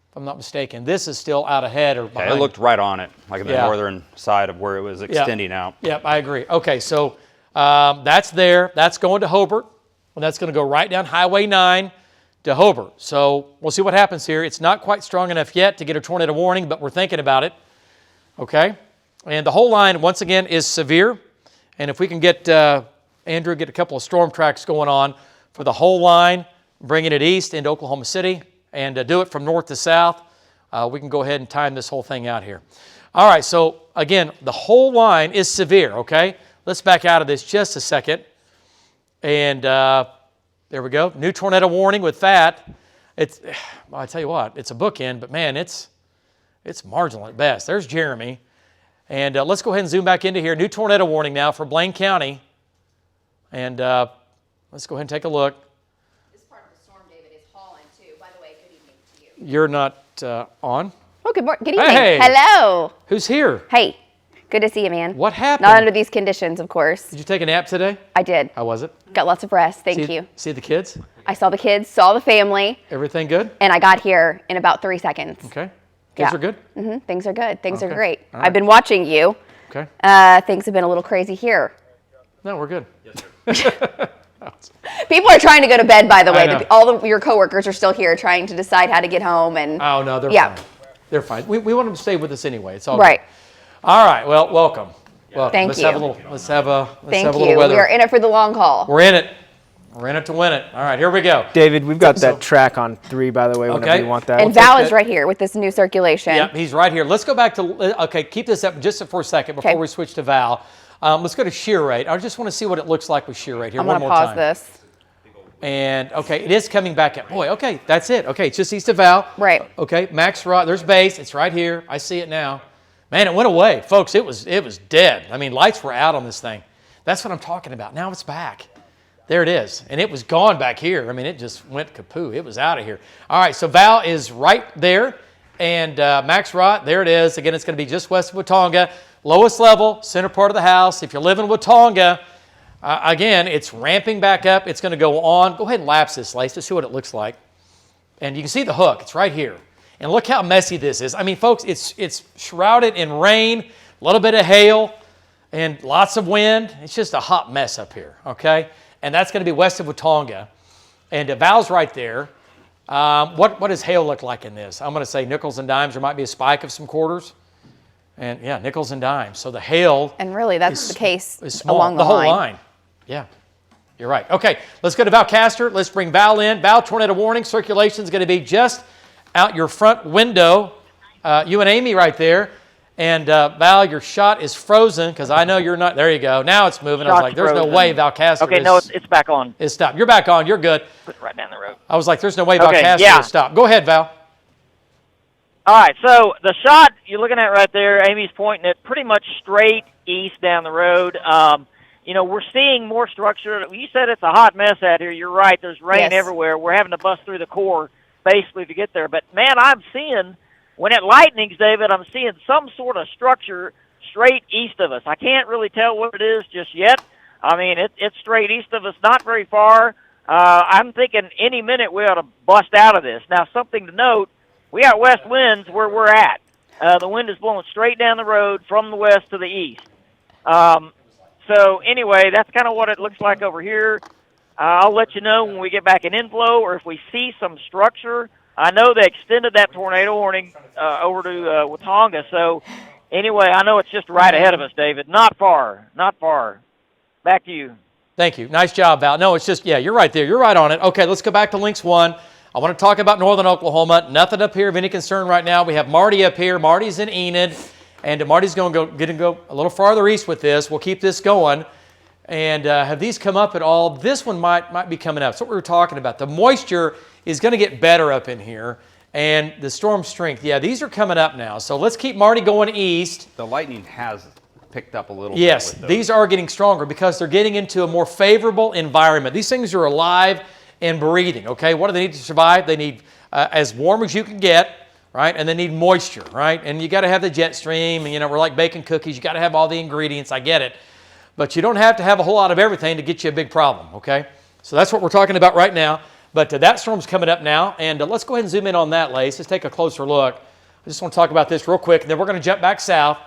if I'm not mistaken. This is still out ahead or behind. It looked right on it, like in the northern side of where it was extending out. Yep, I agree. Okay, so that's there. That's going to Hobart. And that's going to go right down Highway 9 to Hobart. So we'll see what happens here. It's not quite strong enough yet to get a tornado warning, but we're thinking about it. Okay? And the whole line, once again, is severe. And if we can get, Andrew, get a couple of storm tracks going on for the whole line, bringing it east into Oklahoma City, and do it from north to south, we can go ahead and time this whole thing out here. All right, so again, the whole line is severe, okay? Let's back out of this just a second. And there we go. New tornado warning with that. Well, I tell you what, it's a bookend, but man, it's marginal at best. There's Jeremy. And let's go ahead and zoom back into here. New tornado warning now for Blaine County. And let's go ahead and take a look. This part of the storm, David, is hauling too. By the way, good evening to you. You're not on? Oh, good morning. Good evening. Hey. Hello. Who's here? Hey. Good to see you, man. What happened? Not under these conditions, of course. Did you take a nap today? I did. How was it? Got lots of rest. Thank you. See the kids? I saw the kids, saw the family. Everything good? And I got here in about 3 seconds. Okay. Kids are good? Mm-hmm. Things are good. Things are great. Right. I've been watching you. Okay. Things have been a little crazy here. No, we're good. Yes, sir. People are trying to go to bed, by the way. know. All your coworkers are still here trying to decide how to get home. And Oh, no, they're fine. They're fine. We want them to stay with us anyway. It's all right. good. All right. Well, welcome. Welcome. Thank let's you. Have a little, let's have a Thank little you. weather. We are in it for the long haul. We're in it. We're in it to win it. All right, here we go. David, we've got that track on 3, by the way, whenever you want that. And Val is right here with this new circulation. Yeah, he's right here. Let's go back to, okay, keep this up just for a second before we switch to Val. Let's go to shear rate. I just want to see what it looks like with shear rate here one more time. I'm going to pause this. And, okay, it is coming back up. Boy, okay, that's it. Okay, it's just east of Val. Right. Okay, max rod, there's base. It's right here. I see it now. Man, it went away. Folks, it was dead. I mean, lights were out on this thing. That's what I'm talking about. Now it's back. There it is. And it was gone back here. I mean, it just went kapoo. It was out of here. All right, so Val is right there. And max rod, there it is. Again, it's going to be just west of Watonga. Lowest level, center part of the house. If you live in Watonga, again, it's ramping back up. It's going to go on. Go ahead and lapse this, Lace, to see what it looks like. And you can see the hook. It's right here. And look how messy this is. I mean, folks, it's shrouded in rain, a little bit of hail, and lots of wind. It's just a hot mess up here, okay? And that's going to be west of Watonga. And Val's right there. What does hail look like in this? I'm going to say nickels and dimes. There might be a spike of some quarters. And, yeah, nickels and dimes. So the hail And really, that's the case along the whole line. Yeah, you're right. Okay, let's go to Val Castor. Let's bring Val in. Val, tornado warning. Circulation is going to be just out your front window. You and Amy right there. And Val, your shot is frozen because I know you're not. There you go. Now it's moving. I was like, there's no way Val Castor Okay, no, it's back on. is stopped. You're back on. You're good. Put it right down the road. I was like, there's no way Val Okay, Castor yeah. is stopped. Go ahead, Val. All right, so the shot you're looking at right there, Amy's pointing it pretty much straight east down the road. You know, we're seeing more structure. You said it's a hot mess out here. You're right. There's rain everywhere. We're having to bust through the core basically to get there. But, man, I'm seeing, when it lightnings, David, I'm seeing some sort of structure straight east of us. I can't really tell what it is just yet. I mean, it's straight east of us, not very far. I'm thinking any minute we ought to bust out of this. Now, something to note, we got west winds where we're at. The wind is blowing straight down the road from the west to the east. So anyway, that's kind of what it looks like over here. I'll let you know when we get back in inflow or if we see some structure. I know they extended that tornado warning over to Watonga. So anyway, I know it's just right ahead of us, David. Not far. Not far. Back to you. Thank you. Nice job, Val. No, it's just, yeah, you're right there. You're right on it. Okay, let's go back to Lynx 1. I want to talk about northern Oklahoma. Nothing up here of any concern right now. We have Marty up here. Marty's in Enid. And Marty's going to go a little farther east with this. We'll keep this going. And have these come up at all? This one might be coming up. That's what we were talking about. The moisture is going to get better up in here. And the storm strength, yeah, these are coming up now. So let's keep Marty going east. The lightning has picked up a little yes, bit. Yes, these are getting stronger because they're getting into a more favorable environment. These things are alive and breathing, okay? What do they need to survive? They need as warm as you can get, right? And they need moisture, right? And you got to have the jet stream. And, we're like baking cookies. You got to have all the ingredients. I get it. But you don't have to have a whole lot of everything to get you a big problem, okay? So that's what we're talking about right now. But that storm's coming up now. And let's go ahead and zoom in on that, Lace. Let's take a closer look. I just want to talk about this real quick. And then we're going to jump back south.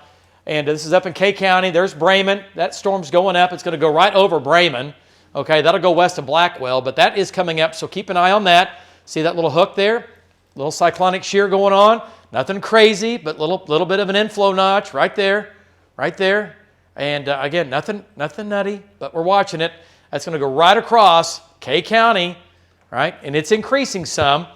And this is up in K County. There's Bremen. That storm's going up. It's going to go right over Bremen. Okay, that'll go west of Blackwell. But that is coming up, so keep an eye on that. See that little hook there? Little cyclonic shear going on. Nothing crazy, but little bit of an inflow notch right there. Right there. And again, nothing nutty, but we're watching it. That's going to go right across K County, right? And it's increasing some,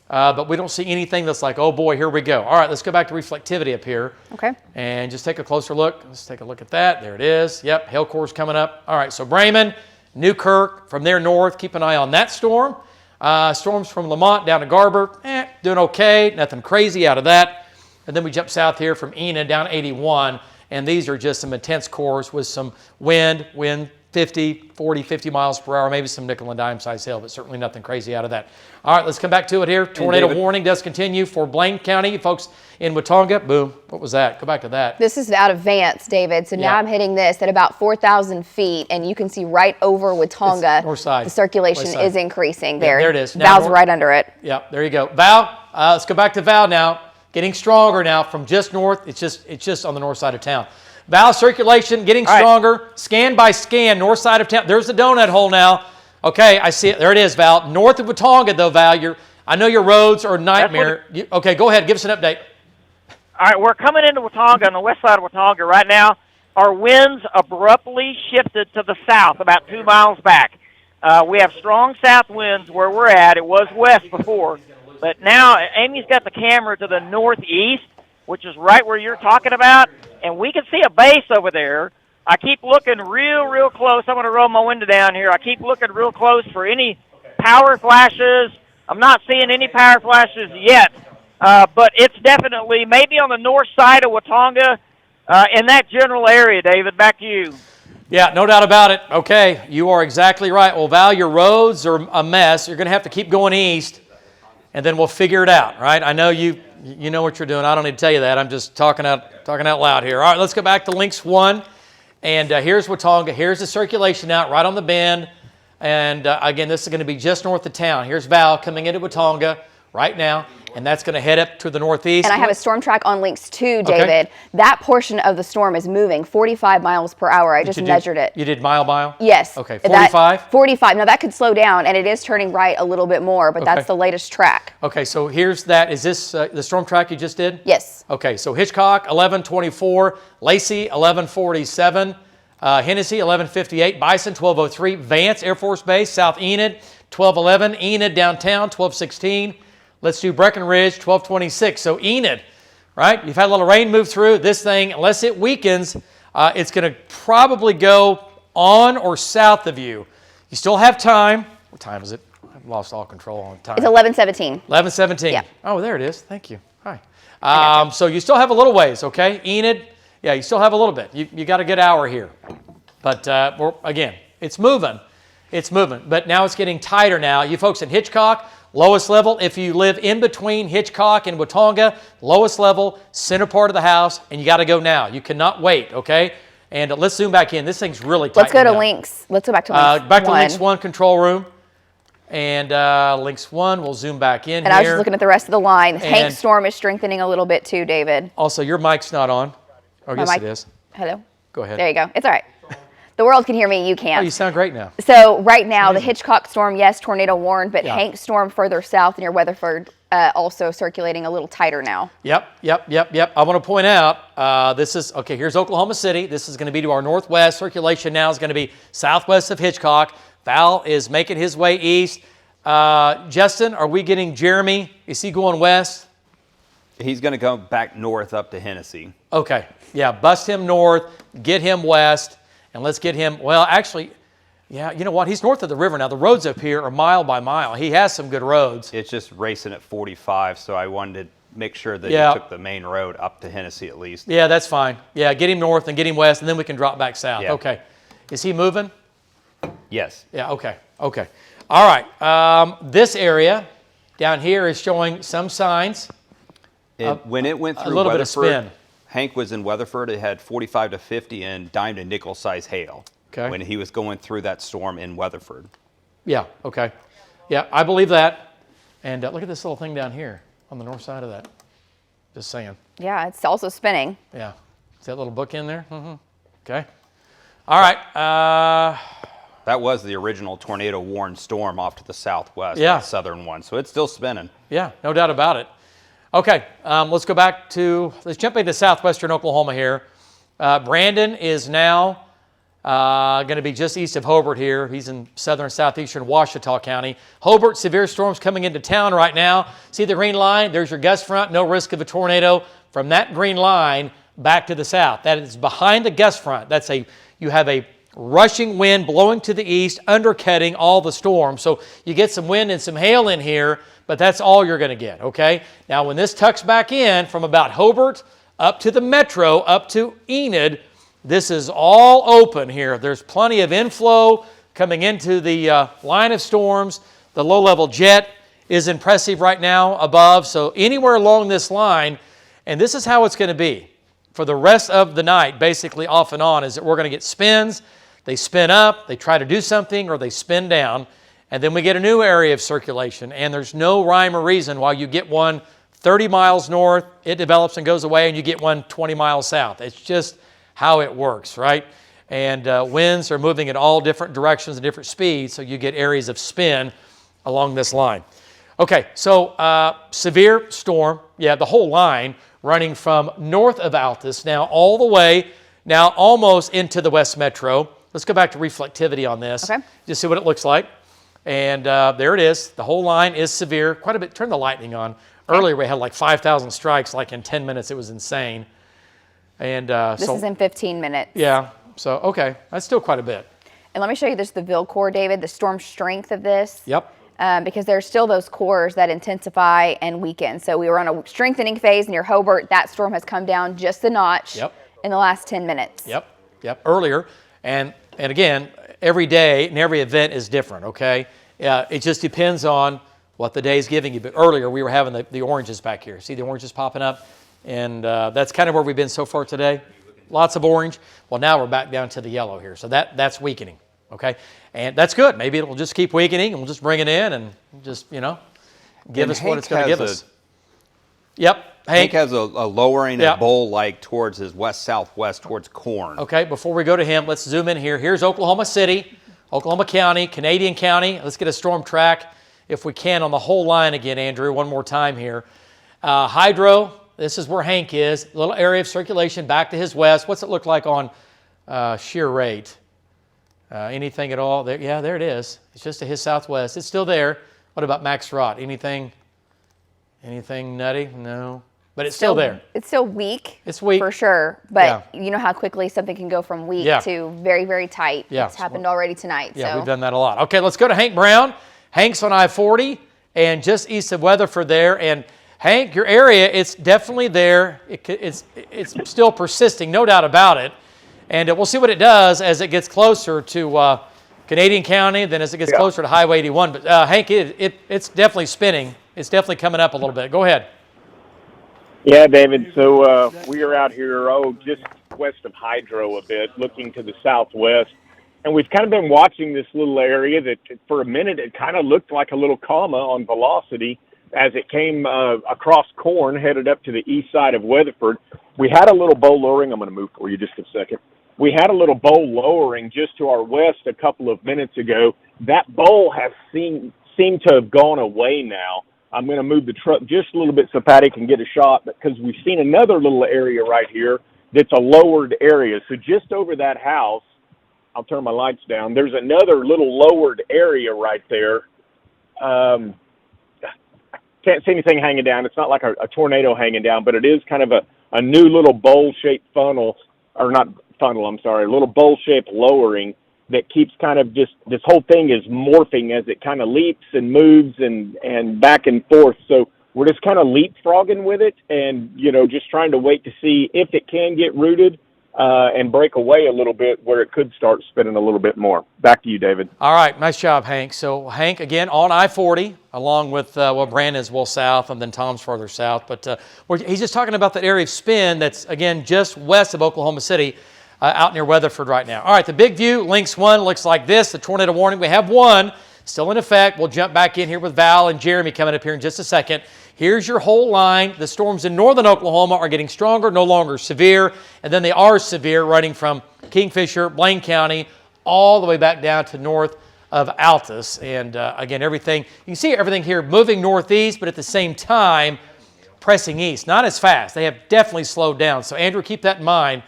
but we don't see anything that's like, oh boy, here we go. All right, let's go back to reflectivity up here. Okay. And just take a closer look. Let's take a look at that. There it is. Yep, hail core's coming up. All right, so Bremen, Newkirk, from there north, keep an eye on that storm. Storms from Lamont down to Garber, doing okay. Nothing crazy out of that. And then we jump south here from Enid down 81. And these are just some intense cores with some wind 50, 40, 50 miles per hour, maybe some nickel and dime size hail, but certainly nothing crazy out of that. All right, let's come back to it here. Tornado warning does continue for Blaine County. Folks in Watonga, boom. What was that? Go back to that. This is out of Vance, David. So now I'm hitting this at about 4,000 feet, and you can see right over Watonga. North side. The circulation is increasing there. Yeah, there it is. Val's right under it. Yep, there you go. Val, let's go back to Val now. Getting stronger now from just north. It's just on the north side of town. Val, circulation getting stronger. Scan by scan, north side of town. There's the donut hole now. Okay, I see it. There it is, Val. North of Watonga, though, Val. I know your roads are a nightmare. Okay, go ahead. Give us an update. All right, we're coming into Watonga on the west side of Watonga right now. Our winds abruptly shifted to the south, about 2 miles back. We have strong south winds where we're at. It was west before, but now Amy's got the camera to the northeast, which is right where you're talking about, and we can see a base over there. I keep looking real close. I'm going to roll my window down here. I keep looking real close for any power flashes. I'm not seeing any power flashes yet, but it's definitely maybe on the north side of Watonga, in that general area, David. Back to you. Yeah, no doubt about it. Okay, you are exactly right. Well, Val, your roads are a mess. You're going to have to keep going east, and then we'll figure it out, right? I know you know what you're doing. I don't need to tell you that. I'm just talking out loud here. All right, let's go back to Lynx 1. And here's Watonga. Here's the circulation out right on the bend. And again, this is going to be just north of town. Here's Val coming into Watonga right now. And that's going to head up to the northeast. And I have a storm track on Lynx 2, David. Okay. That portion of the storm is moving 45 miles per hour. I just measured it. You did mile? Yes. Okay, 45? 45. Now, that could slow down, and it is turning right a little bit more, but that's the latest track. Okay, so here's that. Is this the storm track you just did? Yes. Okay, so Hitchcock, 1124. Lacey, 1147. Hennessy, 1158. Bison, 1203. Vance Air Force Base, South Enid, 1211. Enid, downtown, 1216. Let's do Breckenridge, 1226. So Enid, right? You've had a little rain move through. This thing, unless it weakens, it's going to probably go on or south of you. You still have time. What time is it? I've lost all control on time. It's 11:17. 11:17. Yeah. Oh, there it is. Thank you. Hi. So you still have a little ways, okay? Enid, yeah, you still have a little bit. You got a good hour here. But again, it's moving. It's moving. But now it's getting tighter now. You folks in Hitchcock, Lowest level, if you live in between Hitchcock and Watonga, lowest level, center part of the house, and you got to go now. You cannot wait, okay? And let's zoom back in. This thing's really tight. Let's go to links. Let's go back to links back to links 1 control room. And links 1, we'll zoom back in and here. I was just looking at the rest of the line. Hank's storm is strengthening a little bit too, David. Also, your mic's not on. Oh, yes, it is. Hello? Go ahead. There you go. It's all right. The world can hear me. You can't. Oh, you sound great now. So right now, the Hitchcock storm, yes, tornado warned, but Hank's storm further south near Weatherford also circulating a little tighter now. Yep. I want to point out, this is, okay, here's Oklahoma City. This is going to be to our northwest. Circulation now is going to be southwest of Hitchcock. Val is making his way east. Justin, are we getting Jeremy? Is he going west? He's going to go back north up to Hennessy. Okay. Yeah, bust him north, get him west, and let's get him, well, actually, yeah, you know what? He's north of the river now. The roads up here are mile by mile. He has some good roads. It's just racing at 45, so I wanted to make sure that he took the main road up to Hennessy at least. Yeah, that's fine. Yeah, get him north and get him west, and then we can drop back south. Yeah. Okay. Is he moving? Yes. Yeah, okay. All right. This area down here is showing some signs. When it went through a little bit of spin. Hank was in Weatherford. It had 45 to 50 and dime to nickel size hail. Okay. When he was going through that storm in Weatherford. Yeah, okay. Yeah, I believe that. And look at this little thing down here on the north side of that. Just saying. Yeah, it's also spinning. Yeah. Is that little book in there? Okay. All right. That was the original tornado warned storm off to the southwest, Yeah. the southern one. So it's still spinning. Yeah, no doubt about it. Okay, let's go back to, let's jump into southwestern Oklahoma here. Brandon is now going to be just east of Hobart here. He's in southern southeastern Ouachita County. Hobart, severe storms coming into town right now. See the green line? There's your gust front, no risk of a tornado. From that green line back to the south. That is behind the gust front. You have a rushing wind blowing to the east, undercutting all the storm. So you get some wind and some hail in here, but that's all you're going to get, okay? Now, when this tucks back in from about Hobart up to the metro, up to Enid, this is all open here. There's plenty of inflow coming into the line of storms. The low-level jet is impressive right now above. So anywhere along this line, and this is how it's going to be for the rest of the night, basically off and on, is that we're going to get spins. They spin up, they try to do something, or they spin down. And then we get a new area of circulation, and there's no rhyme or reason why you get one 30 miles north, it develops and goes away, and you get one 20 miles south. It's just how it works, right? And winds are moving in all different directions and different speeds, so you get areas of spin along this line. Okay, so severe storm, the whole line running from north of Altus now all the way, now almost into the West Metro. Let's go back to reflectivity on this. Okay. Just see what it looks like. And there it is. The whole line is severe. Quite a bit. Turn the lightning on. Earlier we had like 5,000 strikes like in 10 minutes. It was insane. And this is in 15 minutes. Yeah. So, okay. That's still quite a bit. And let me show you this, the Vilcor, David, the storm strength of this. Yep. Because there's still those cores that intensify and weaken. So we were on a strengthening phase near Hobart. That storm has come down just a notch in the last 10 minutes. Yep. Earlier. And again, every day and every event is different, okay? It just depends on what the day is giving you. But earlier, we were having the oranges back here. See the oranges popping up? And that's kind of where we've been so far today. Lots of orange. Well, now we're back down to the yellow here. So that's weakening, okay? And that's good. Maybe it will just keep weakening, and we'll just bring it in and just, give us what it's going to give us. Yep. Hank has a lowering a bowl like towards his west-southwest towards Corn. Okay, before we go to him, let's zoom in here. Here's Oklahoma City, Oklahoma County, Canadian County. Let's get a storm track if we can on the whole line again, Andrew, one more time here. Hydro, this is where Hank is. Little area of circulation back to his west. What's it look like on shear rate? Anything at all? There, yeah, there it is. It's just to his southwest. It's still there. What about Max Rot? Anything nutty? No. But it's still there. It's still weak. It's weak. For sure. But you know how quickly something can go from weak to very, very tight. Yeah. It's happened already tonight. Yeah, we've done that a lot. Okay, let's go to Hank Brown. Hank's on I-40 and just east of Weatherford there. And Hank, your area, it's definitely there. It's still persisting, no doubt about it. And we'll see what it does as it gets closer to Canadian County, then as it gets closer to Highway 81. But Hank, it's definitely spinning. It's definitely coming up a little bit. Go ahead. Yeah, David. So we are out here, just west of Hydro a bit, looking to the southwest. And we've kind of been watching this little area that for a minute it kind of looked like a little comma on velocity as it came across Corn, headed up to the east side of Weatherford. We had a little bow lowering. I'm going to move for you just a second. We had a little bow lowering just to our west a couple of minutes ago. That bowl has seemed to have gone away now. I'm going to move the truck just a little bit so Patty can get a shot, because we've seen another little area right here that's a lowered area. So just over that house, I'll turn my lights down, there's another little lowered area right there. Can't see anything hanging down. It's not like a tornado hanging down, but it is kind of a new little bowl-shaped funnel, or not funnel, I'm sorry, a little bowl-shaped lowering that keeps kind of just, this whole thing is morphing as it kind of leaps and moves and back and forth. So we're just kind of leapfrogging with it and, just trying to wait to see if it can get rooted and break away a little bit where it could start spinning a little bit more. Back to you, David. All right, nice job, Hank. So Hank, again, on I-40, along with Brandon is well south, and then Tom's farther south. But he's just talking about that area of spin that's, again, just west of Oklahoma City, out near Weatherford right now. All right, the big view, Lynx 1 looks like this. The tornado warning, we have one still in effect. We'll jump back in here with Val and Jeremy coming up here in just a second. Here's your whole line. The storms in northern Oklahoma are getting stronger, no longer severe, and then they are severe, running from Kingfisher, Blaine County, all the way back down to north of Altus. And again, everything, you can see everything here moving northeast, but at the same time, pressing east. Not as fast. They have definitely slowed down. So Andrew, keep that in mind.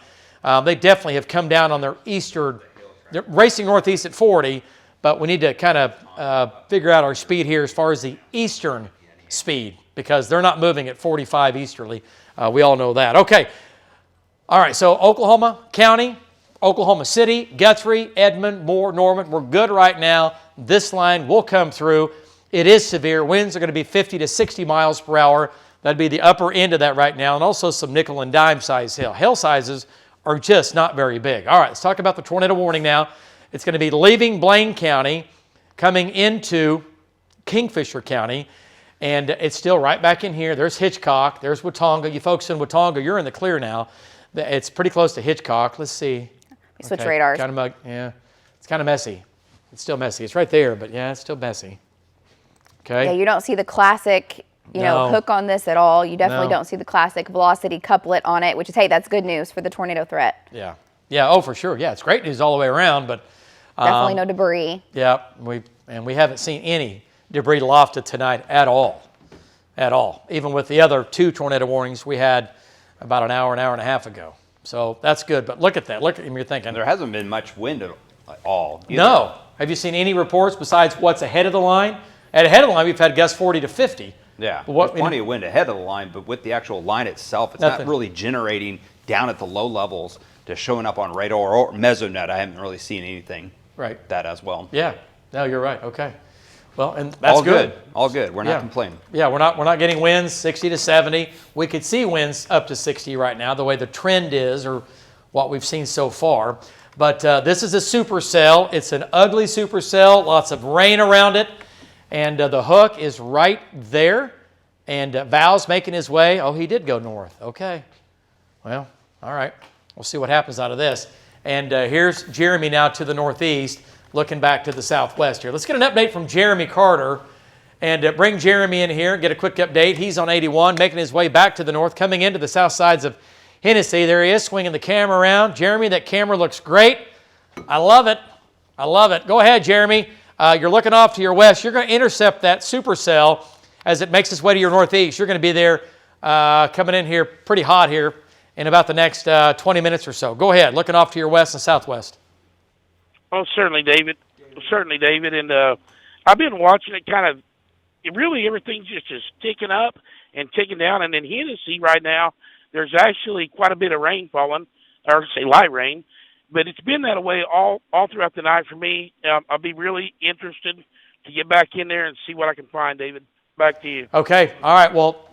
They definitely have come down on their eastern, they're racing northeast at 40, but we need to kind of figure out our speed here as far as the eastern speed, because they're not moving at 45 easterly. We all know that. Okay. All right, so Oklahoma County, Oklahoma City, Guthrie, Edmond, Moore, Norman, we're good right now. This line will come through. It is severe. Winds are going to be 50 to 60 miles per hour. That'd be the upper end of that right now, and also some nickel and dime size hail. Hail sizes are just not very big. All right, let's talk about the tornado warning now. It's going to be leaving Blaine County, coming into Kingfisher County, and it's still right back in here. There's Hitchcock. There's Watonga. You folks in Watonga, you're in the clear now. It's pretty close to Hitchcock. Let's see. Switch radars. Kind of, yeah, it's kind of messy. It's still messy. It's right there, but yeah, it's still messy. Okay. Yeah, you don't see the classic hook on this at all. You definitely don't see the classic velocity couplet on it, which is, hey, that's good news for the tornado threat. Yeah. Yeah, oh, for sure. Yeah, it's great news all the way around, but definitely no debris. Yeah, we haven't seen any debris lofted tonight at all. At all. Even with the other two tornado warnings we had about an hour and a half ago. So that's good, but look at that. Look at him, you're thinking. There hasn't been much wind at all. Either. No. Have you seen any reports besides what's ahead of the line? At ahead of the line, we've had gusts 40 to 50. Yeah, there's plenty of wind ahead of the line, but with the actual line itself, it's not really generating down at the low levels to showing up on radar or mesonet. I haven't really seen anything that as well. Yeah, no, you're right. Okay. Well, and that's all good. All good. We're not complaining. Yeah, we're not getting winds 60 to 70. We could see winds up to 60 right now, the way the trend is, or what we've seen so far. But this is a supercell. It's an ugly supercell. Lots of rain around it. And the hook is right there, and Val's making his way. Oh, he did go north. Okay. Well, all right. We'll see what happens out of this. And here's Jeremy now to the northeast, looking back to the southwest here. Let's get an update from Jeremy Carter and bring Jeremy in here and get a quick update. He's on 81, making his way back to the north, coming into the south sides of Hennessy. There he is, swinging the camera around. Jeremy, that camera looks great. I love it. I love it. Go ahead, Jeremy. You're looking off to your west. You're going to intercept that supercell as it makes its way to your northeast. You're going to be there coming in here pretty hot here in about the next 20 minutes or so. Go ahead, looking off to your west and southwest. Oh, certainly, David. Certainly, David. And I've been watching it really everything's just ticking up and ticking down. And in Hennessy right now, there's actually quite a bit of rain falling, or say light rain. But it's been that way all throughout the night for me. I'll be really interested to get back in there and see what I can find, David. Back to you. Okay. All right. Well,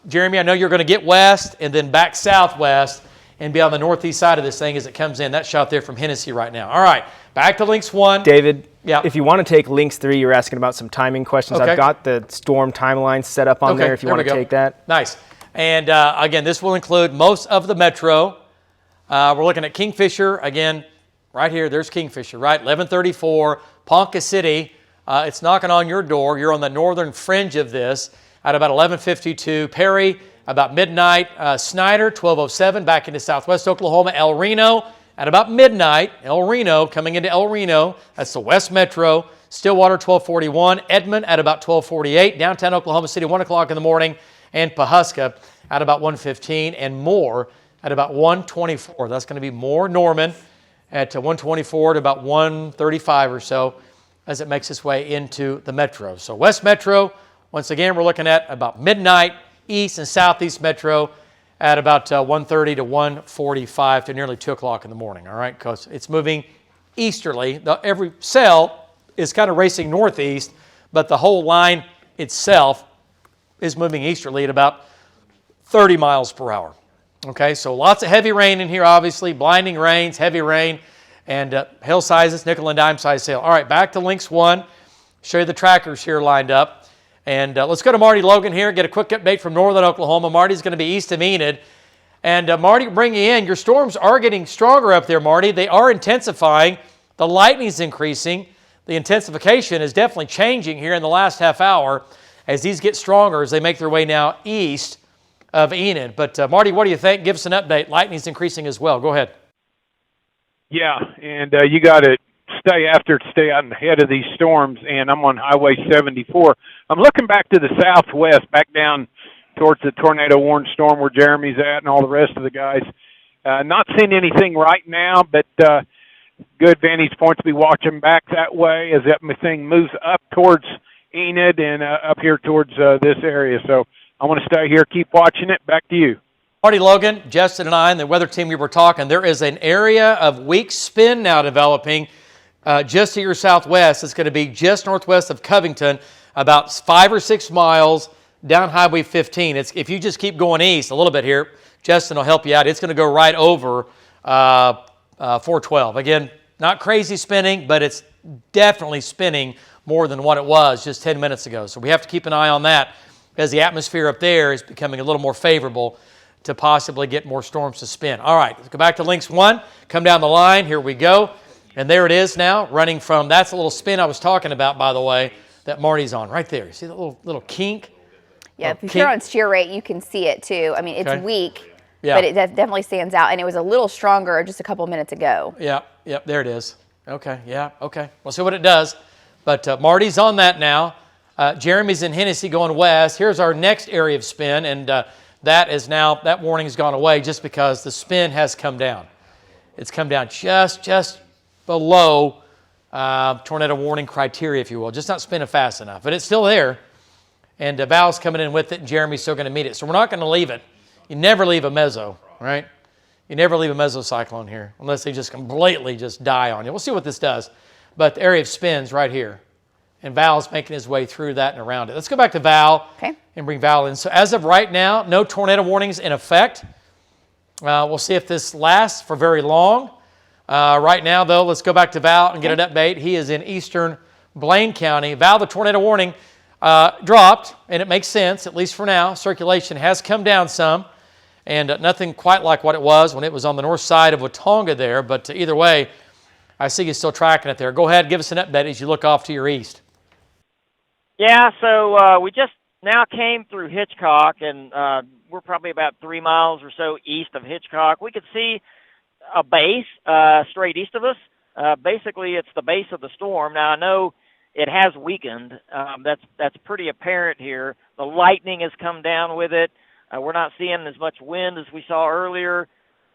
Jeremy, I know you're going to get west and then back southwest. and be on the northeast side of this thing as it comes in. That shot there from Hennessy right now. All right, back to Lynx 1. David, yeah. If you want to take Lynx 3, you're asking about some timing questions. Okay. I've got the storm timeline set up on there if you want to take that. Nice. And again, this will include most of the metro. We're looking at Kingfisher. Again, right here, there's Kingfisher, right? 1134, Ponca City. It's knocking on your door. You're on the northern fringe of this at about 1152. Perry, about midnight. Snyder, 1207, back into southwest Oklahoma. El Reno, at about midnight. El Reno, coming into El Reno. That's the west metro. Stillwater, 1241. Edmond at about 1248. Downtown Oklahoma City, 1 o'clock in the morning. And Pawhuska at about 1:15, and Moore at about 1:24. That's going to be Moore Norman at 1:24 to about 1:35 or so as it makes its way into the metro. So West Metro, once again, we're looking at about midnight. East and Southeast Metro at about 1:30 to 1:45 to nearly 2 o'clock in the morning, all right, because it's moving easterly. Every cell is kind of racing northeast, but the whole line itself is moving easterly at about 30 miles per hour. Okay, so lots of heavy rain in here, obviously, blinding rains, heavy rain, and hail sizes, nickel and dime size hail. All right, back to Lynx 1. Show you the trackers here lined up. And let's go to Marty Logan here, get a quick update from northern Oklahoma. Marty's going to be east of Enid. And Marty, bring you in. Your storms are getting stronger up there, Marty. They are intensifying. The lightning's increasing. The intensification is definitely changing here in the last half hour as these get stronger as they make their way now east of Enid. But Marty, what do you think? Give us an update. Lightning's increasing as well. Go ahead. Yeah, and you got to stay out ahead of these storms, and I'm on Highway 74. I'm looking back to the southwest, back down towards the tornado-warned storm where Jeremy's at and all the rest of the guys. Not seeing anything right now, but good vantage point to be watching back that way as that thing moves up towards Enid and up here towards this area. So I want to stay here, keep watching it. Back to you. Marty Logan, Justin, and I, and the weather team, we were talking. There is an area of weak spin now developing just to your southwest. It's going to be just northwest of Covington, about 5 or 6 miles down Highway 15. If you just keep going east a little bit here, Justin will help you out. It's going to go right over 412. Again, not crazy spinning, but it's definitely spinning more than what it was just 10 minutes ago. So we have to keep an eye on that as the atmosphere up there is becoming a little more favorable to possibly get more storms to spin. All right, let's go back to Lynx 1. Come down the line. Here we go. And there it is now, running from, that's a little spin I was talking about, by the way, that Marty's on right there. You see that little kink? Yeah, if you're on shear rate, you can see it too. I mean, it's weak, yeah, but it definitely stands out. And it was a little stronger just a couple minutes ago. Yeah, there it is. Okay, yeah, okay. We'll see what it does. But Marty's on that now. Jeremy's in Hennessy going west. Here's our next area of spin, and that warning has gone away just because the spin has come down. It's come down just below tornado warning criteria, if you will. Just not spinning fast enough, but it's still there. And Val's coming in with it, and Jeremy's still going to meet it. So we're not going to leave it. You never leave a meso, right? You never leave a mesocyclone here unless they just completely just die on you. We'll see what this does. But the area of spin's right here. And Val's making his way through that and around it. Let's go back to Val and bring Val in. So as of right now, no tornado warnings in effect. We'll see if this lasts for very long. Right now, though, let's go back to Val and get an update. He is in eastern Blaine County. Val, the tornado warning dropped, and it makes sense, at least for now. Circulation has come down some, and nothing quite like what it was when it was on the north side of Watonga there. But either way, I see you still tracking it there. Go ahead, give us an update as you look off to your east. Yeah, so we just now came through Hitchcock, and we're probably about 3 miles or so east of Hitchcock. We could see a base straight east of us. Basically, it's the base of the storm. Now, I know it has weakened. That's pretty apparent here. The lightning has come down with it. We're not seeing as much wind as we saw earlier.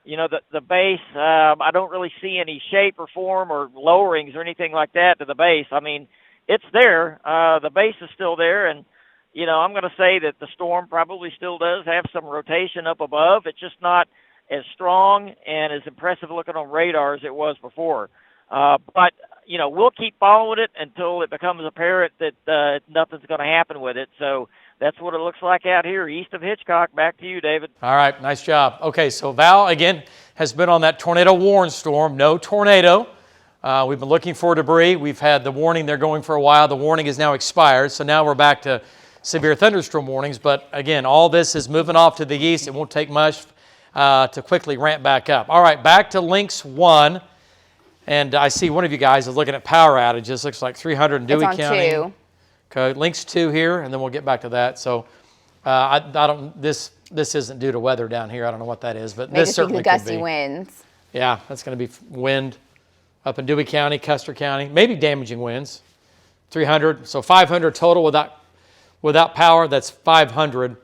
You know, the base, I don't really see any shape or form or lowerings or anything like that to the base. I mean, it's there. The base is still there, and, you know, I'm going to say that the storm probably still does have some rotation up above. It's just not as strong and as impressive looking on radar as it was before. But, you know, we'll keep following it until it becomes apparent that nothing's going to happen with it. So that's what it looks like out here east of Hitchcock. Back to you, David. All right, nice job. Okay, so Val, again, has been on that tornado warn storm. No tornado. We've been looking for debris. We've had the warning there going for a while. The warning is now expired, so now we're back to severe thunderstorm warnings. But again, all this is moving off to the east. It won't take much to quickly ramp back up. All right, back to Lynx 1. And I see one of you guys is looking at power outages. Looks like 300 in Dewey County. It's on 2. Okay, Lynx 2 here, and then we'll get back to that. So I don't. This isn't due to weather down here. I don't know what that is, but Maybe this certainly the could gusty be. winds. Yeah, that's going to be wind up in Dewey County, Custer County. Maybe damaging winds. 300. So 500 total without power. That's 500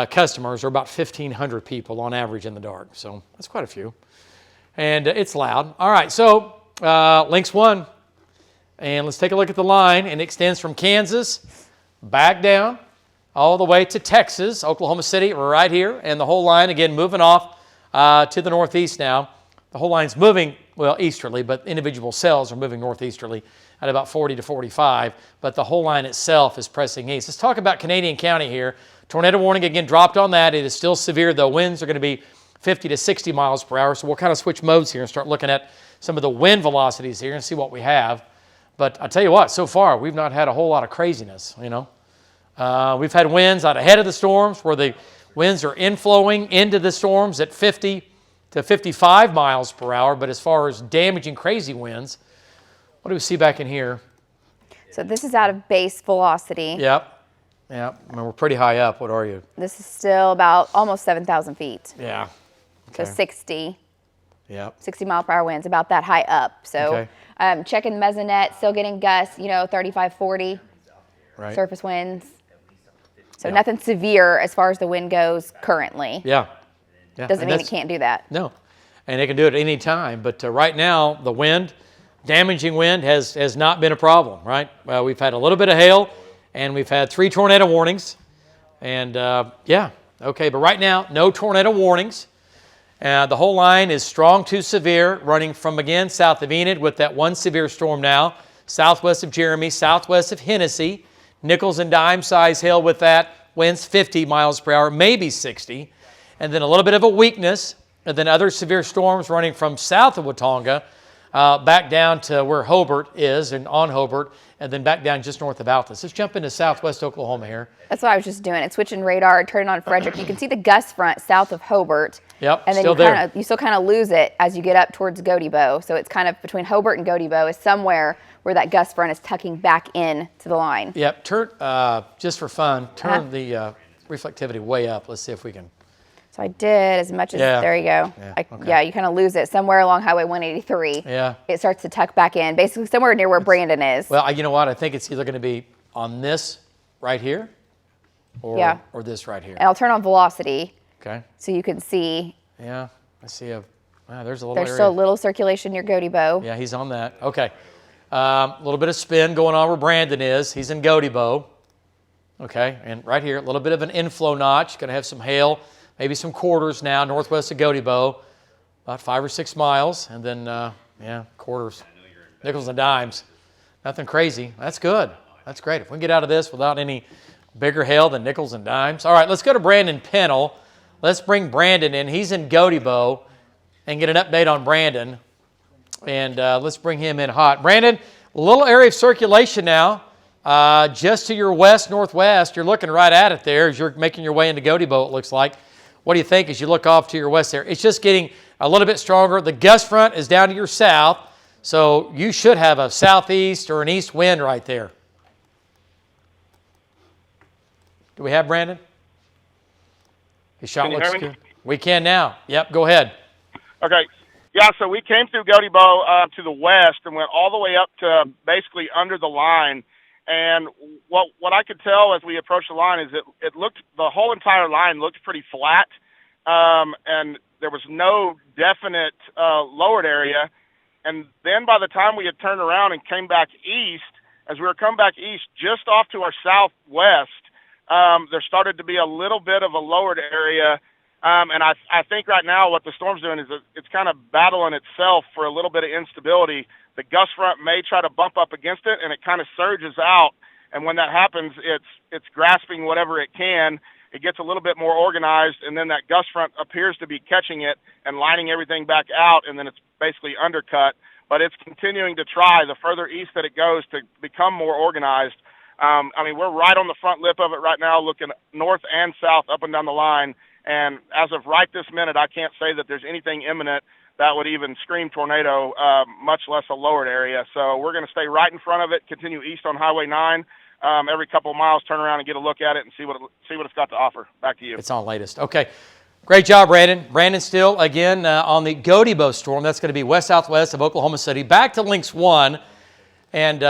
customers, or about 1,500 people on average in the dark. So that's quite a few. And it's loud. All right, so Lynx 1. And let's take a look at the line. And it extends from Kansas back down all the way to Texas, Oklahoma City, right here. And the whole line, again, moving off to the northeast now. The whole line's moving, well, easterly, but individual cells are moving northeasterly at about 40 to 45. But the whole line itself is pressing east. Let's talk about Canadian County here. Tornado warning, again, dropped on that. It is still severe, though. Winds are going to be 50 to 60 miles per hour. So we'll kind of switch modes here and start looking at some of the wind velocities here and see what we have. But I tell you what, so far we've not had a whole lot of craziness, you know. We've had winds out ahead of the storms where the winds are inflowing into the storms at 50 to 55 miles per hour. But as far as damaging crazy winds, what do we see back in here? So this is out of base velocity. Yep. I mean, we're pretty high up. What are you? This is still about almost 7,000 feet. Yeah. Okay. So 60. Yep. 60 mile per hour winds, about that high up. So checking the mesonet, still getting gusts, 35, 40 surface winds. So nothing severe as far as the wind goes currently. Yeah. Doesn't mean it can't do that. No. And it can do it at any time. But right now, the wind, damaging wind, has not been a problem, right? We've had a little bit of hail, and we've had 3 tornado warnings. And but right now, no tornado warnings. The whole line is strong to severe, running from, again, south of Enid with that one severe storm now, southwest of Jeremy, southwest of Hennessy, nickels and dime size hail with that, winds 50 miles per hour, maybe 60, and then a little bit of a weakness, and then other severe storms running from south of Watonga back down to where Hobart is, and on Hobart, and then back down just north of Altus. Let's jump into southwest Oklahoma here. That's what I was just doing. It's switching radar, turning on Frederick. You can see the gust front south of Hobart. Yep, and then still you still kind of lose it as you get up towards Godebo. So it's kind of between Hobart and Godebo is somewhere where that gust front is tucking back in to the line. Yep, just for fun, turn the reflectivity way up. Let's see if we can. So I did as much as, there you go. You kind of lose it somewhere along Highway 183. Yeah. It starts to tuck back in, basically somewhere near where Brandon is. Well, you know what? I think it's either going to be on this right here or this right here. And I'll turn on velocity. Okay. So you can see. Yeah, I see there's a little There's still a little circulation near Godebo. Yeah, he's on that. Okay. A little bit of spin going on where Brandon is. He's in Godebo. Okay, and right here, a little bit of an inflow notch. Going to have some hail, maybe some quarters now, northwest of Godebo, about 5 or 6 miles. And then, quarters, nickels and dimes. Nothing crazy. That's good. That's great. If we can get out of this without any bigger hail than nickels and dimes. All right, let's go to Brandon Pennell. Let's bring Brandon in. He's in Godebo and get an update on Brandon. And let's bring him in hot. Brandon, a little area of circulation now. Just to your west-northwest. You're looking right at it there as you're making your way into Godebo, it looks like. What do you think as you look off to your west there? It's just getting a little bit stronger. The gust front is down to your south, so you should have a southeast or an east wind right there. Do we have Brandon? His shot looks good. We can now. Yep, go ahead. Okay. Yeah, so we came through Godebo to the west and went all the way up to basically under the line. And what I could tell as we approached the line is it looked, the whole entire line looked pretty flat, and there was no definite lowered area. And then by the time we had turned around and came back east, as we were coming back east, just off to our southwest, there started to be a little bit of a lowered area. And I think right now what the storm's doing is it's kind of battling itself for a little bit of instability. The gust front may try to bump up against it, and it kind of surges out. And when that happens, it's grasping whatever it can. It gets a little bit more organized, and then that gust front appears to be catching it and lining everything back out, and then it's basically undercut. But it's continuing to try the further east that it goes to become more organized. I mean, we're right on the front lip of it right now, looking north and south up and down the line. And as of right this minute, I can't say that there's anything imminent that would even scream tornado, much less a lowered area. So we're going to stay right in front of it, continue east on Highway 9. Every couple of miles, turn around and get a look at it and see what it's got to offer. Back to you. It's on latest. Okay. Great job, Brandon. Brandon Steele, again, on the Godibo storm. That's going to be west-southwest of Oklahoma City. Back to Lynx 1. And,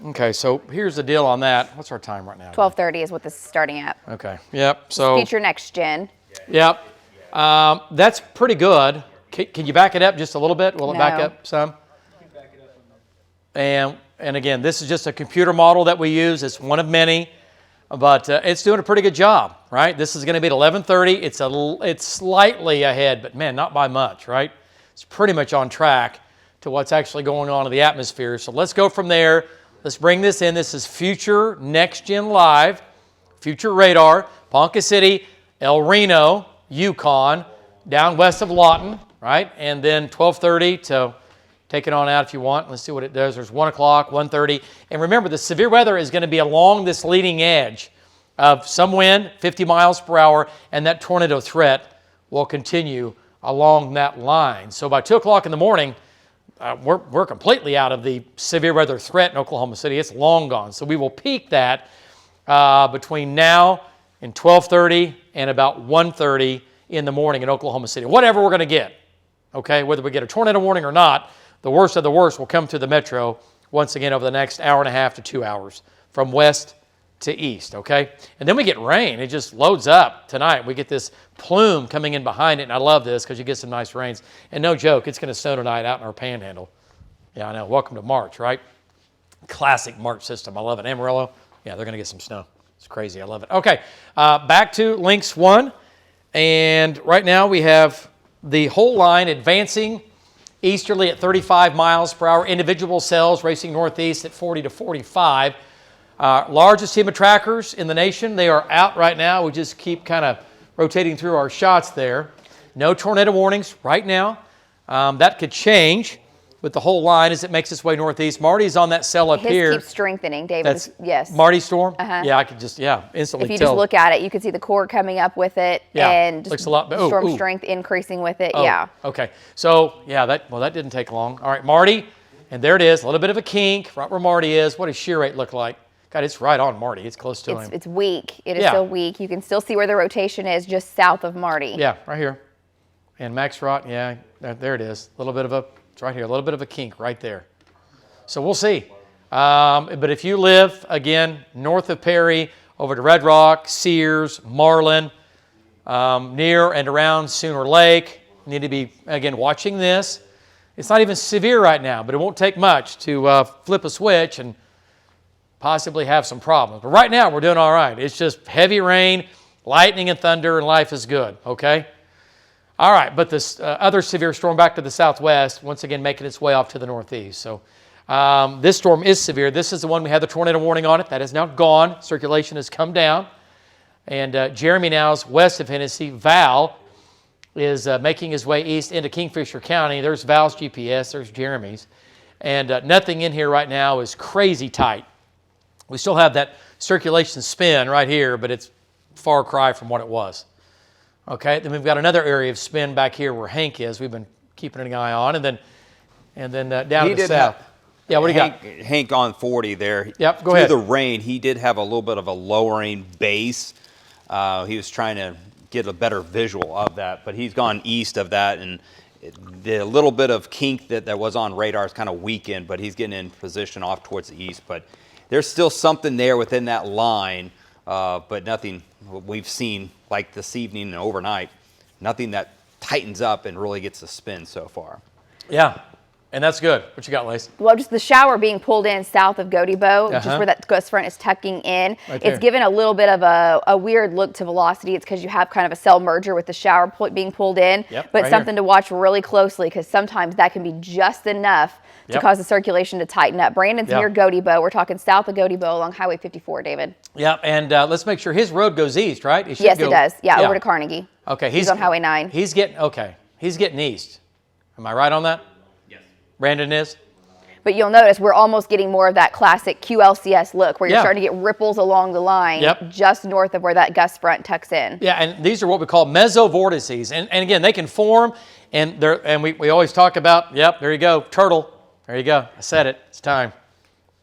okay, so here's the deal on that. What's our time right now? 12:30 is what this is starting at. Okay. Yep. So Future next gen. Yep. That's pretty good. Can you back it up just a little bit? Will it back up some? And again, this is just a computer model that we use. It's one of many. But it's doing a pretty good job, right? This is going to be at 11:30. It's slightly ahead, but man, not by much, right? It's pretty much on track to what's actually going on in the atmosphere. So let's go from there. Let's bring this in. This is Future Next Gen Live, Future Radar, Ponca City, El Reno, Yukon, down west of Lawton, right? And then 12:30 to take it on out if you want. Let's see what it does. There's 1 o'clock, 1:30. And remember, the severe weather is going to be along this leading edge of some wind, 50 miles per hour, and that tornado threat will continue along that line. So by 2 o'clock in the morning, we're completely out of the severe weather threat in Oklahoma City. It's long gone. So we will peak that between now and 12:30 and about 1:30 in the morning in Oklahoma City. Whatever we're going to get, okay, whether we get a tornado warning or not, the worst of the worst will come through the metro once again over the next hour and a half to 2 hours from west to east, okay? And then we get rain. It just loads up tonight. We get this plume coming in behind it, and I love this because you get some nice rains. And no joke, it's going to snow tonight out in our panhandle. Yeah, I know. Welcome to March, right? Classic March system. I love it. Amarillo, yeah, they're going to get some snow. It's crazy. I love it. Okay, back to Lynx 1. And right now we have the whole line advancing easterly at 35 miles per hour. Individual cells racing northeast at 40 to 45. Largest team of trackers in the nation. They are out right now. We just keep kind of rotating through our shots there. No tornado warnings right now. That could change with the whole line as it makes its way northeast. Marty's on that cell up here. His keeps strengthening, David. That's Marty's storm? Yeah, I could just, instantly tell. If you just look at it, you can see the core coming up with it and looks a lot, storm strength increasing with it, Okay, so that didn't take long. All right, Marty, and there it is, a little bit of a kink right where Marty is. What does shear rate look like? God, it's right on Marty. It's close to him. It's weak. It is still weak. You can still see where the rotation is just south of Marty. Yeah, right here. And Max Rot, there it is. A little bit of it's right here, a little bit of a kink right there. So we'll see. But if you live, again, north of Perry, over to Red Rock, Sears, Marlin, near and around Sooner Lake, you need to be, again, watching this. It's not even severe right now, but it won't take much to flip a switch and possibly have some problems. But right now, we're doing all right. It's just heavy rain, lightning and thunder, and life is good, okay? All right, but this other severe storm back to the southwest, once again making its way off to the northeast. So this storm is severe. This is the one we had the tornado warning on it. That is now gone. Circulation has come down. And Jeremy now is west of Hennessy. Val is making his way east into Kingfisher County. There's Val's GPS. There's Jeremy's. And nothing in here right now is crazy tight. We still have that circulation spin right here, but it's far cry from what it was. Okay, then we've got another area of spin back here where Hank is. We've been keeping an eye on, and then down to the south. Yeah, what do you got? Hank on 40 there. Yep, go ahead. Through the rain, he did have a little bit of a lowering base. He was trying to get a better visual of that, but he's gone east of that, and the little bit of kink that was on radar is kind of weakened, but he's getting in position off towards the east. But there's still something there within that line, but nothing we've seen like this evening and overnight, nothing that tightens up and really gets a spin so far. Yeah. And that's good. What you got, Lace? Well, just the shower being pulled in south of Gotebo, just where that gust front is tucking in. Right it's given a little bit of a weird look to velocity. It's because you have kind of a cell merger with the shower being pulled in. Yep, but right something to watch really closely because sometimes that can be just enough to cause the circulation to tighten up. Brandon's near Gotebo. We're talking south of Gotebo along Highway 54, David. Yeah, and let's make sure his road goes east, right? Yes, it does. Yeah, over to Carnegie. Okay, he's on Highway 9. He's getting east. Am I right on that? Brandon is? But you'll notice we're almost getting more of that classic QLCS look where you're starting to get ripples along the line just north of where that gust front tucks in. Yeah, and these are what we call mesovortices. And again, they can form, and we always talk about, there you go, turtle. There you go. I said it. It's time.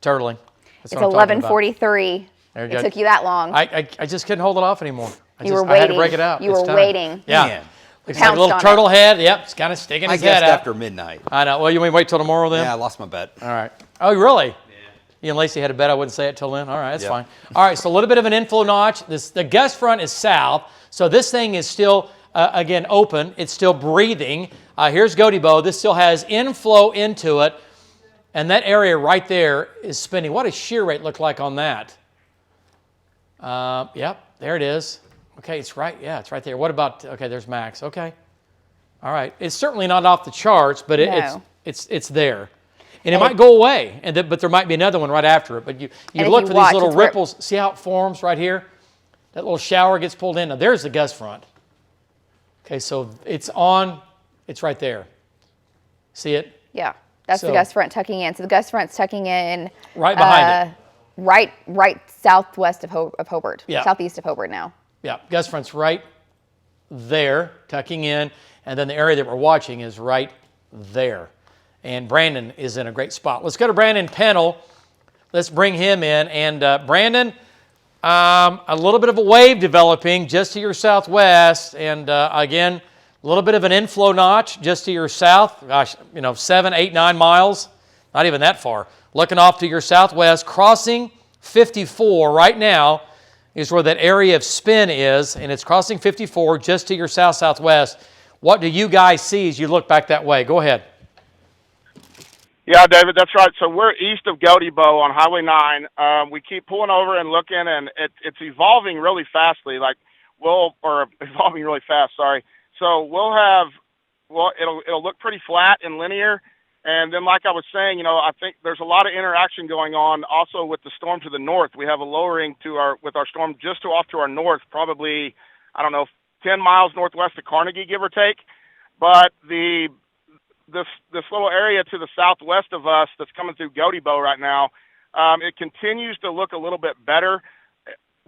Turtling. It's 11:43. It took you that long. I just couldn't hold it off anymore. You were waiting. I had to break it out. You were waiting. Yeah. Man. Looks like a little turtle head. Yep, it's kind of sticking his head out. after midnight. I know. Well, you want to wait till tomorrow then? Yeah, I lost my bet. All right. Oh, really? Yeah. You and Lacey had a bet I wouldn't say it till then? All right, that's fine. All right, so a little bit of an inflow notch. The gust front is south, so this thing is still, again, open. It's still breathing. Here's Gotebo. This still has inflow into it, and that area right there is spinning. What does shear rate look like on that? Yep, there it is. Okay, it's right. Yeah, it's right there. What about? Okay, there's max. Okay, all right. It's certainly not off the charts, but it's there, and it might go away. But there might be another one right after it. But you look for these little ripples. See how it forms right here? That little shower gets pulled in. Now there's the gust front. Okay, so it's on. It's right there. See it? Yeah, that's the gust front tucking in. So the gust front's tucking in right behind it. Right southwest of Hobart. Yeah. Southeast of Hobart now. Yeah, gust front's right there, tucking in, and then the area that we're watching is right there. And Brandon is in a great spot. Let's go to Brandon Pennell. Let's bring him in. And Brandon, a little bit of a wave developing just to your southwest, and again, a little bit of an inflow notch just to your south. Gosh, 7, 8, 9 miles, not even that far. Looking off to your southwest, crossing 54 right now is where that area of spin is, and it's crossing 54 just to your south-southwest. What do you guys see as you look back that way? Go ahead. Yeah, David, that's right. So we're east of Gotebo on Highway 9. We keep pulling over and looking, and it's evolving really fastly. Evolving really fast, sorry. So it'll look pretty flat and linear. And then, like I was saying, I think there's a lot of interaction going on also with the storm to the north. We have a lowering with our storm just off to our north, probably, 10 miles northwest of Carnegie, give or take. But this little area to the southwest of us that's coming through Gotebo right now, it continues to look a little bit better.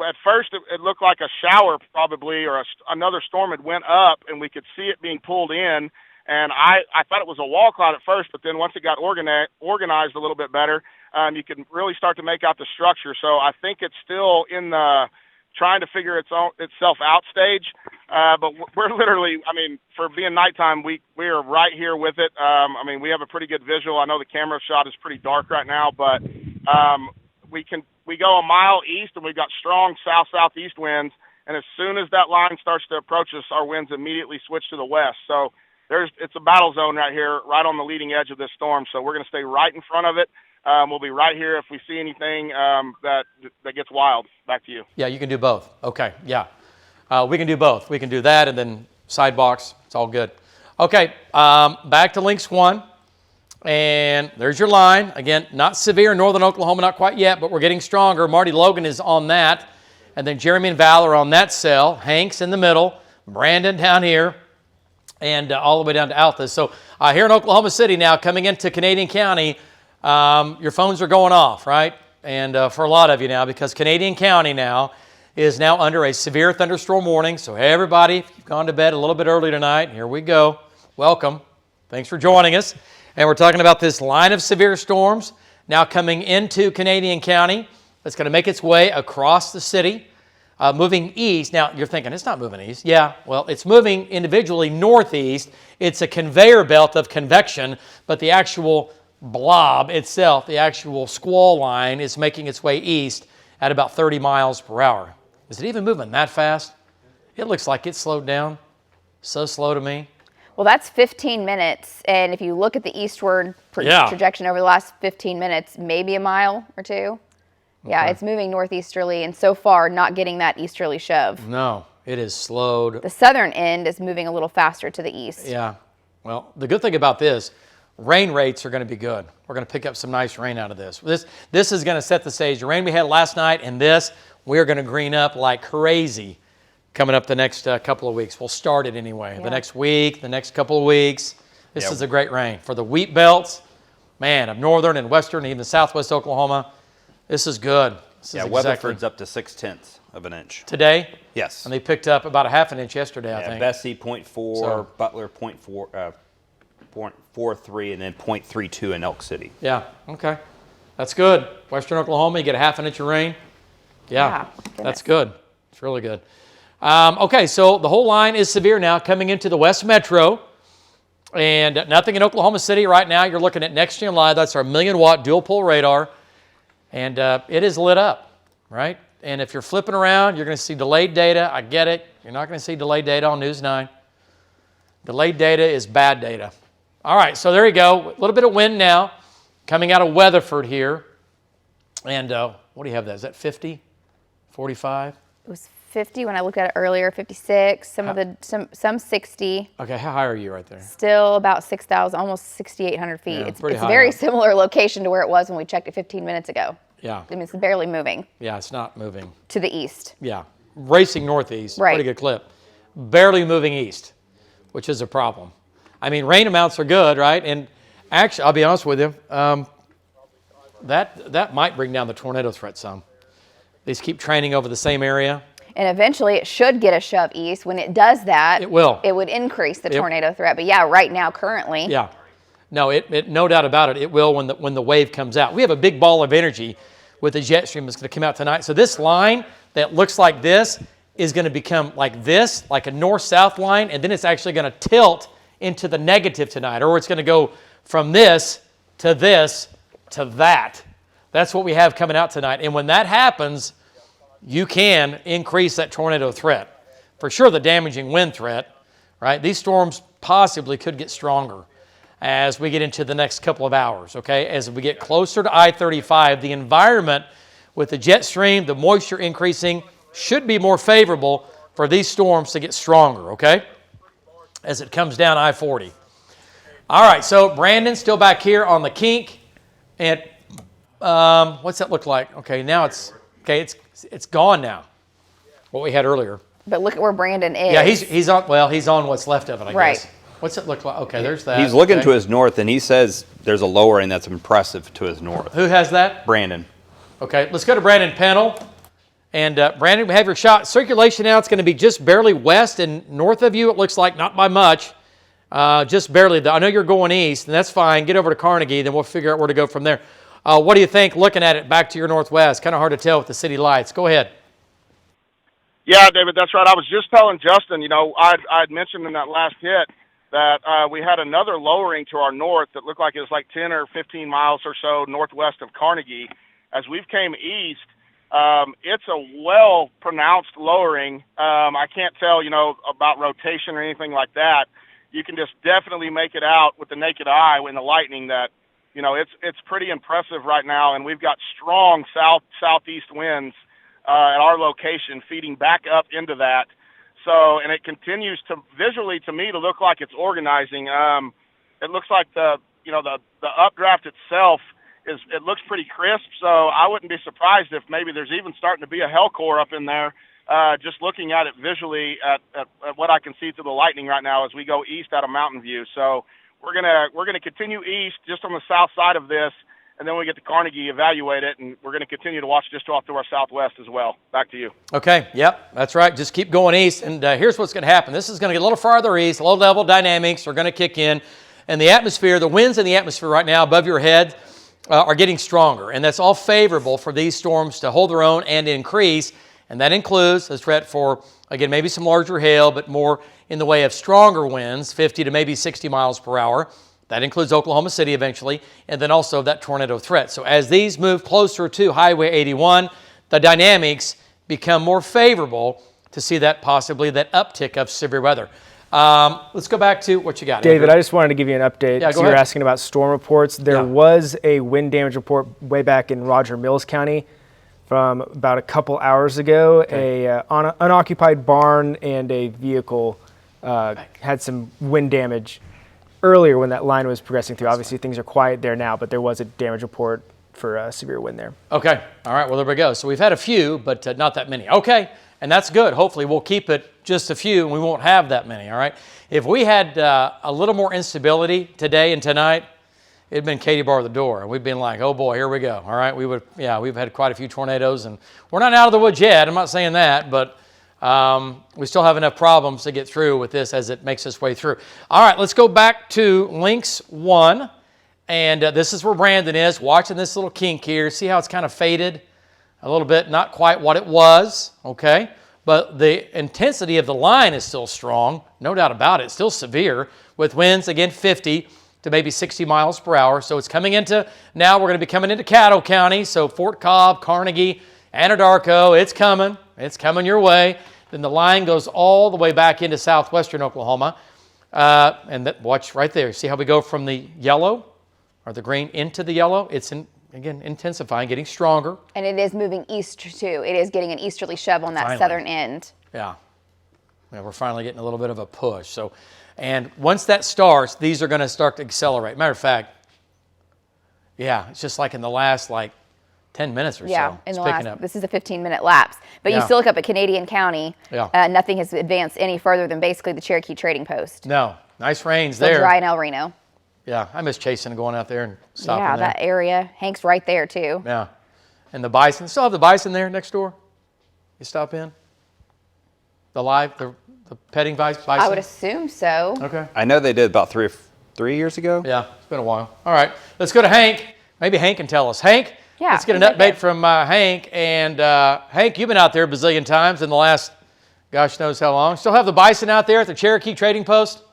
At first, it looked like a shower probably, or another storm had went up, and we could see it being pulled in. And I thought it was a wall cloud at first, but then once it got organized a little bit better, you can really start to make out the structure. So I think it's still in the trying to figure itself out stage. But we're literally, for being nighttime, we are right here with it. We have a pretty good visual. I know the camera shot is pretty dark right now, but we go a mile east, and we've got strong south-southeast winds. And as soon as that line starts to approach us, our winds immediately switch to the west. So it's a battle zone right here, right on the leading edge of this storm. So we're going to stay right in front of it. We'll be right here if we see anything that gets wild. Back to you. Yeah, you can do both. Okay, yeah. We can do both. We can do that and then side box. It's all good. Okay, back to Lynx 1. And there's your line. Again, not severe in northern Oklahoma, not quite yet, but we're getting stronger. Marty Logan is on that. And then Jeremy and Val are on that cell. Hank's in the middle. Brandon down here. And all the way down to Alta. So here in Oklahoma City now, coming into Canadian County, your phones are going off, right? And for a lot of you now, because Canadian County now is now under a severe thunderstorm warning. So everybody, if you've gone to bed a little bit early tonight, here we go. Welcome. Thanks for joining us. And we're talking about this line of severe storms now coming into Canadian County. It's going to make its way across the city. Moving east. Now, you're thinking, it's not moving east. Yeah, well, it's moving individually northeast. It's a conveyor belt of convection, but the actual blob itself, the actual squall line, is making its way east at about 30 miles per hour. Is it even moving that fast? It looks like it's slowed down. So slow to me. Well, that's 15 minutes. And if you look at the eastward projection over the last 15 minutes, maybe a mile or two. Yeah, it's moving northeasterly, and so far not getting that easterly shove. No, it is slowed. The southern end is moving a little faster to the east. Yeah. Well, the good thing about this, rain rates are going to be good. We're going to pick up some nice rain out of this. This is going to set the stage. The rain we had last night and this, we're going to green up like crazy coming up the next couple of weeks. We'll start it anyway. Yeah. The next week, the next couple of weeks. This is a great rain. For the wheat belts, man, of northern and western, even southwest Oklahoma, this is good. Weatherford's up to 0.6 of an inch. Today? Yes. And they picked up about a half an inch yesterday, I think. Bessie 0.4, Butler 0.43, and then 0.32 in Elk City. Yeah, okay. That's good. Western Oklahoma, you get a half an inch of rain. Yeah, that's good. It's really good. Okay, so the whole line is severe now coming into the West Metro. And nothing in Oklahoma City right now. You're looking at NextGen Live. That's our 1,000,000-watt dual-pole radar. And it is lit up, right? And if you're flipping around, you're going to see delayed data. I get it. You're not going to see delayed data on News 9. Delayed data is bad data. All right, so there you go. A little bit of wind now coming out of Weatherford here. And what do you have there? Is that 50, 45? It was 50 when I looked at it earlier, 56, some 60. Okay, how high are you right there? Still about 6,000, almost 6,800 feet. Yeah, it's a very similar location to where it was when we checked it 15 minutes ago. Yeah. I mean, it's barely moving. Yeah, it's not moving. To the east. Yeah, racing northeast, right. Pretty good clip. Barely moving east, which is a problem. I mean, rain amounts are good, right? And actually, I'll be honest with you, that might bring down the tornado threat some. These keep training over the same area. And eventually it should get a shove east. When it does that, it will. It would increase the tornado threat. But yeah, right now, currently. Yeah. No, it no doubt about it. It will when the wave comes out. We have a big ball of energy with the jet stream that's going to come out tonight. So this line that looks like this is going to become like this, like a north-south line, and then it's actually going to tilt into the negative tonight, or it's going to go from this to that. That's what we have coming out tonight. And when that happens, you can increase that tornado threat. For sure, the damaging wind threat, right? These storms possibly could get stronger as we get into the next couple of hours, okay? As we get closer to I-35, the environment with the jet stream, the moisture increasing, should be more favorable for these storms to get stronger, okay? As it comes down I-40. All right, so Brandon's still back here on the kink. And what's that look like? Okay, now it's gone now, what we had earlier. But look at where Brandon is. Yeah, he's on what's left of it, I guess. What's it look like? Okay, there's that. He's looking to his north, and he says there's a lowering that's impressive to his north. Who has that? Brandon. Okay, let's go to Brandon Pennell. And Brandon, we have your shot. Circulation now, it's going to be just barely west and north of you, it looks like, not by much. Just barely. I know you're going east, and that's fine. Get over to Carnegie, then we'll figure out where to go from there. What do you think looking at it back to your northwest? Kind of hard to tell with the city lights. Go ahead. Yeah, David, that's right. I was just telling Justin, I'd mentioned in that last hit that we had another lowering to our north that looked like it was like 10 or 15 miles or so northwest of Carnegie. As we've came east, it's a well-pronounced lowering. I can't tell, about rotation or anything like that. You can just definitely make it out with the naked eye in the lightning that, it's pretty impressive right now, and we've got strong southeast winds at our location feeding back up into that. So, and it continues to visually to me to look like it's organizing. It looks like the updraft itself it looks pretty crisp. So I wouldn't be surprised if maybe there's even starting to be a hell core up in there. Just looking at it visually at what I can see through the lightning right now as we go east out of Mountain View. So we're gonna continue east just on the south side of this, and then when we get to Carnegie, evaluate it, and we're going to continue to watch just off to our southwest as well. Back to you. Okay, yep, that's right. Just keep going east, and here's what's going to happen. This is going to get a little farther east. Low-level dynamics are going to kick in, and the atmosphere, the winds in the atmosphere right now above your head are getting stronger, and that's all favorable for these storms to hold their own and increase, and that includes the threat for, again, maybe some larger hail, but more in the way of stronger winds, 50 to maybe 60 miles per hour. That includes Oklahoma City eventually, and then also that tornado threat. So as these move closer to Highway 81, the dynamics become more favorable to see that possibly that uptick of severe weather. Let's go back to what you got, David. Andrew. I just wanted to give you an update. Yeah, So you were asking about storm reports. There was a wind damage report way back in Roger Mills County from about a couple hours ago. An unoccupied barn and a vehicle had some wind damage earlier when that line was progressing through. Obviously, things are quiet there now, but there was a damage report for severe wind there. Okay. All right. Well, there we go. So we've had a few, but not that many. Okay. And that's good. Hopefully, we'll keep it just a few, and we won't have that many. All right. If we had a little more instability today and tonight, it'd been Katie bar the door, and we'd been like, oh boy, here we go. All right. We've had quite a few tornadoes, and we're not out of the woods yet. I'm not saying that, but we still have enough problems to get through with this as it makes its way through. All right. Let's go back to Lynx 1. And this is where Brandon is, watching this little kink here. See how it's kind of faded a little bit, not quite what it was, okay? But the intensity of the line is still strong, no doubt about it, still severe, with winds, again, 50 to maybe 60 miles per hour. So it's coming into, now we're going to be coming into Caddo County, so Fort Cobb, Carnegie, Anadarko, it's coming your way. Then the line goes all the way back into southwestern Oklahoma. And watch right there, see how we go from the yellow or the green into the yellow? It's, again, intensifying, getting stronger. And it is moving east, too. It is getting an easterly shove on that southern end. Yeah. We're finally getting a little bit of a push. So, and once that starts, these are going to start to accelerate. Matter of fact, it's just like in the last, 10 minutes or so. Yeah, this is a 15-minute lapse. But you still look up at Canadian County, nothing has advanced any further than basically the Cherokee Trading Post. No. Nice rains still there. Dry in El Reno. Yeah, I miss chasing and going out there and stopping there. Yeah, that area. Hank's right there, too. Yeah. And the bison. Still have the bison there next door? You stop in? The petting bison? I would assume so. Okay. I know they did about 3 years ago. Yeah, it's been a while. All right, let's go to Hank. Maybe Hank can tell us. Hank, let's get an update from Hank. And Hank, you've been out there a bazillion times in the last, gosh knows how long. Still have the bison out there at the Cherokee Trading Post?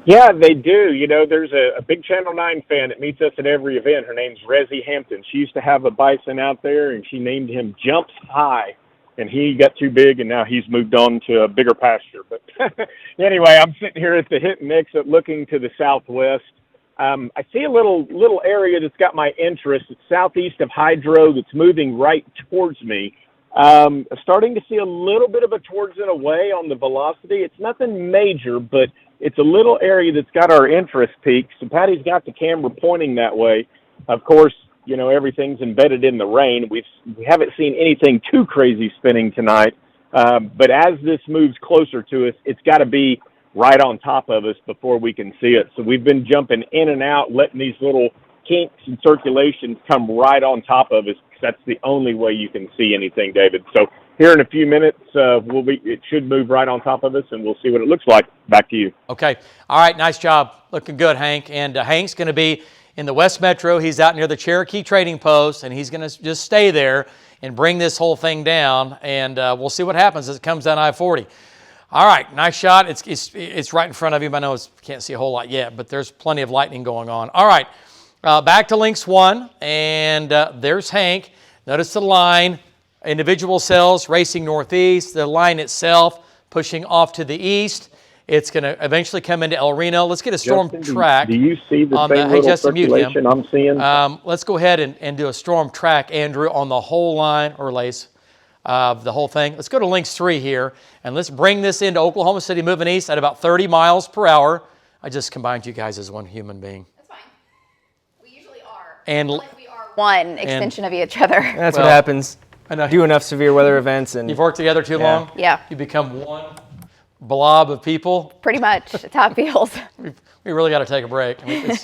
Yeah, they do. You know, there's a big Channel 9 fan that meets us at every event. Her name's Rezzy Hampton. She used to have a bison out there, and she named him Jumps High. And he got too big, and now he's moved on to a bigger pasture. But anyway, I'm sitting here at the hit and exit looking to the southwest. I see a little area that's got my interest. It's southeast of Hydro that's moving right towards me. Starting to see a little bit of a towards and away on the velocity. It's nothing major, but it's a little area that's got our interest peaked. So Patty's got the camera pointing that way. Of course, you know, everything's embedded in the rain. We haven't seen anything too crazy spinning tonight. But as this moves closer to us, it's got to be right on top of us before we can see it. So we've been jumping in and out, letting these little kinks and circulations come right on top of us. That's the only way you can see anything, David. So here in a few minutes, it should move right on top of us, and we'll see what it looks like. Back to you. Okay. All right. Nice job. Looking good, Hank. And Hank's going to be in the West Metro. He's out near the Cherokee Trading Post, and he's going to just stay there and bring this whole thing down. And we'll see what happens as it comes down I-40. All right. Nice shot. It's right in front of you. I know you can't see a whole lot yet, but there's plenty of lightning going on. All right. Back to Lynx 1, and there's Hank. Notice the line, individual cells racing northeast, the line itself pushing off to the east. It's going to eventually come into El Reno. Let's get a storm track. Do you see the same little circulation I'm seeing? Let's go ahead and do a storm track, Andrew, on the whole line, or Lace, the whole thing. Let's go to Lynx 3 here, and let's bring this into Oklahoma City, moving east at about 30 miles per hour. I just combined you guys as one human being. And like we are one extension of each other. That's what happens. I know. Do enough severe weather events, and you've worked together too long. Yeah. You become one blob of people. Pretty much. That's how it feels. We really got to take a break. I mean,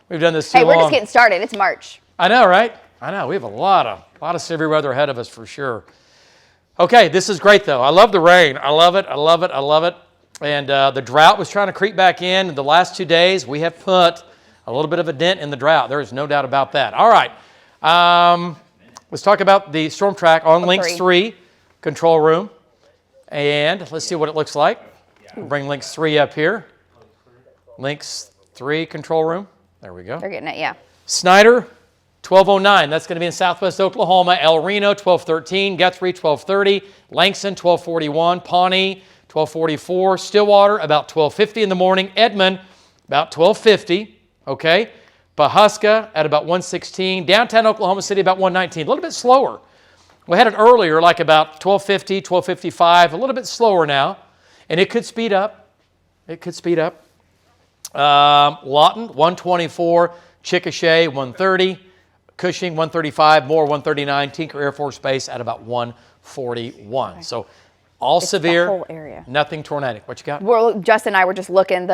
we've done this too long. Hey, we're just getting started. It's March. I know, right? I know. We have a lot of severe weather ahead of us for sure. Okay, this is great though. I love the rain. I love it. I love it. I love it. And the drought was trying to creep back in. The last 2 days, we have put a little bit of a dent in the drought. There is no doubt about that. All right. Let's talk about the storm track on Lynx 3 control room. And let's see what it looks like. We'll bring Lynx 3 up here. Lynx 3 control room. There we go. They're getting it, yeah. Snyder, 1209. That's going to be in southwest Oklahoma. El Reno, 1213. Guthrie, 1230. Langston, 1241. Pawnee, 1244. Stillwater, about 1250 in the morning. Edmond, about 1250, okay? Pahuska at about 116. Downtown Oklahoma City, about 119. A little bit slower. We had it earlier, like about 1250, 1255. A little bit slower now. And it could speed up. It could speed up. Lawton, 124. Chickasha, 130. Cushing, 135. Moore, 139. Tinker Air Force Base at about 141. Okay. So all it's severe, the whole area. Nothing tornadic. What you got? Well, Justin and I were just looking.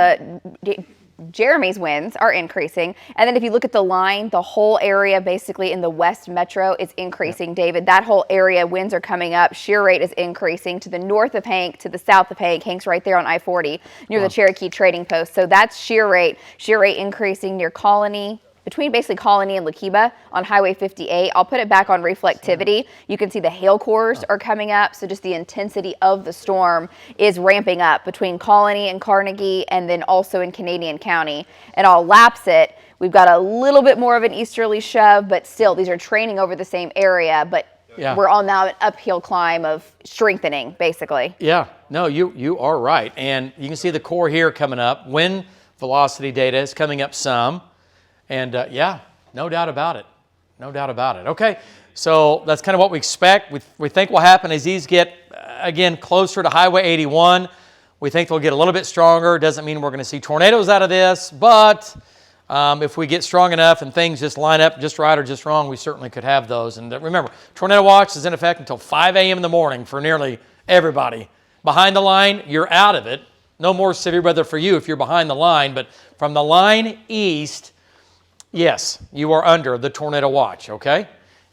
Jeremy's winds are increasing. And then if you look at the line, the whole area basically in the West Metro is increasing, yep. David. That whole area, winds are coming up. Shear rate is increasing to the north of Hank, to the south of Hank. Hank's right there on I-40 near the Cherokee Trading Post. So that's shear rate. Shear rate increasing near Colony, between basically Colony and Lakiba on Highway 58. I'll put it back on reflectivity. You can see the hail cores are coming up. So just the intensity of the storm is ramping up between Colony and Carnegie and then also in Canadian County. And I'll lapse it. We've got a little bit more of an easterly shove, but still these are training over the same area. But we're on now an uphill climb of strengthening, basically. Yeah, no, you are right. And you can see the core here coming up. Wind velocity data is coming up some. And yeah, no doubt about it. No doubt about it. Okay, so that's kind of what we expect. We think will happen as these get, again, closer to Highway 81. We think they'll get a little bit stronger. Doesn't mean we're going to see tornadoes out of this, but if we get strong enough and things just line up just right or just wrong, we certainly could have those. And remember, tornado watch is in effect until 5 a.m. in the morning for nearly everybody. Behind the line, you're out of it. No more severe weather for you if you're behind the line, but from the line east, yes, you are under the tornado watch, okay?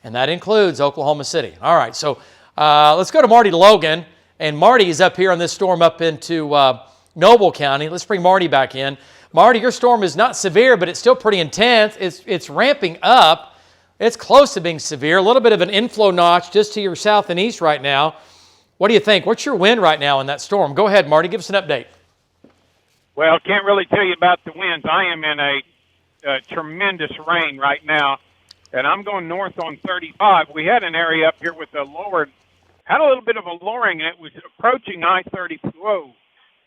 And that includes Oklahoma City. All right, so let's go to Marty Logan. And Marty is up here on this storm up into Noble County. Let's bring Marty back in. Marty, your storm is not severe, but it's still pretty intense. It's ramping up. It's close to being severe. A little bit of an inflow notch just to your south and east right now. What do you think? What's your wind right now in that storm? Go ahead, Marty. Give us an update. Well, can't really tell you about the winds. I am in a tremendous rain right now, and I'm going north on 35. We had an area up here with a had a little bit of a lowering, and it was approaching I-30. Whoa,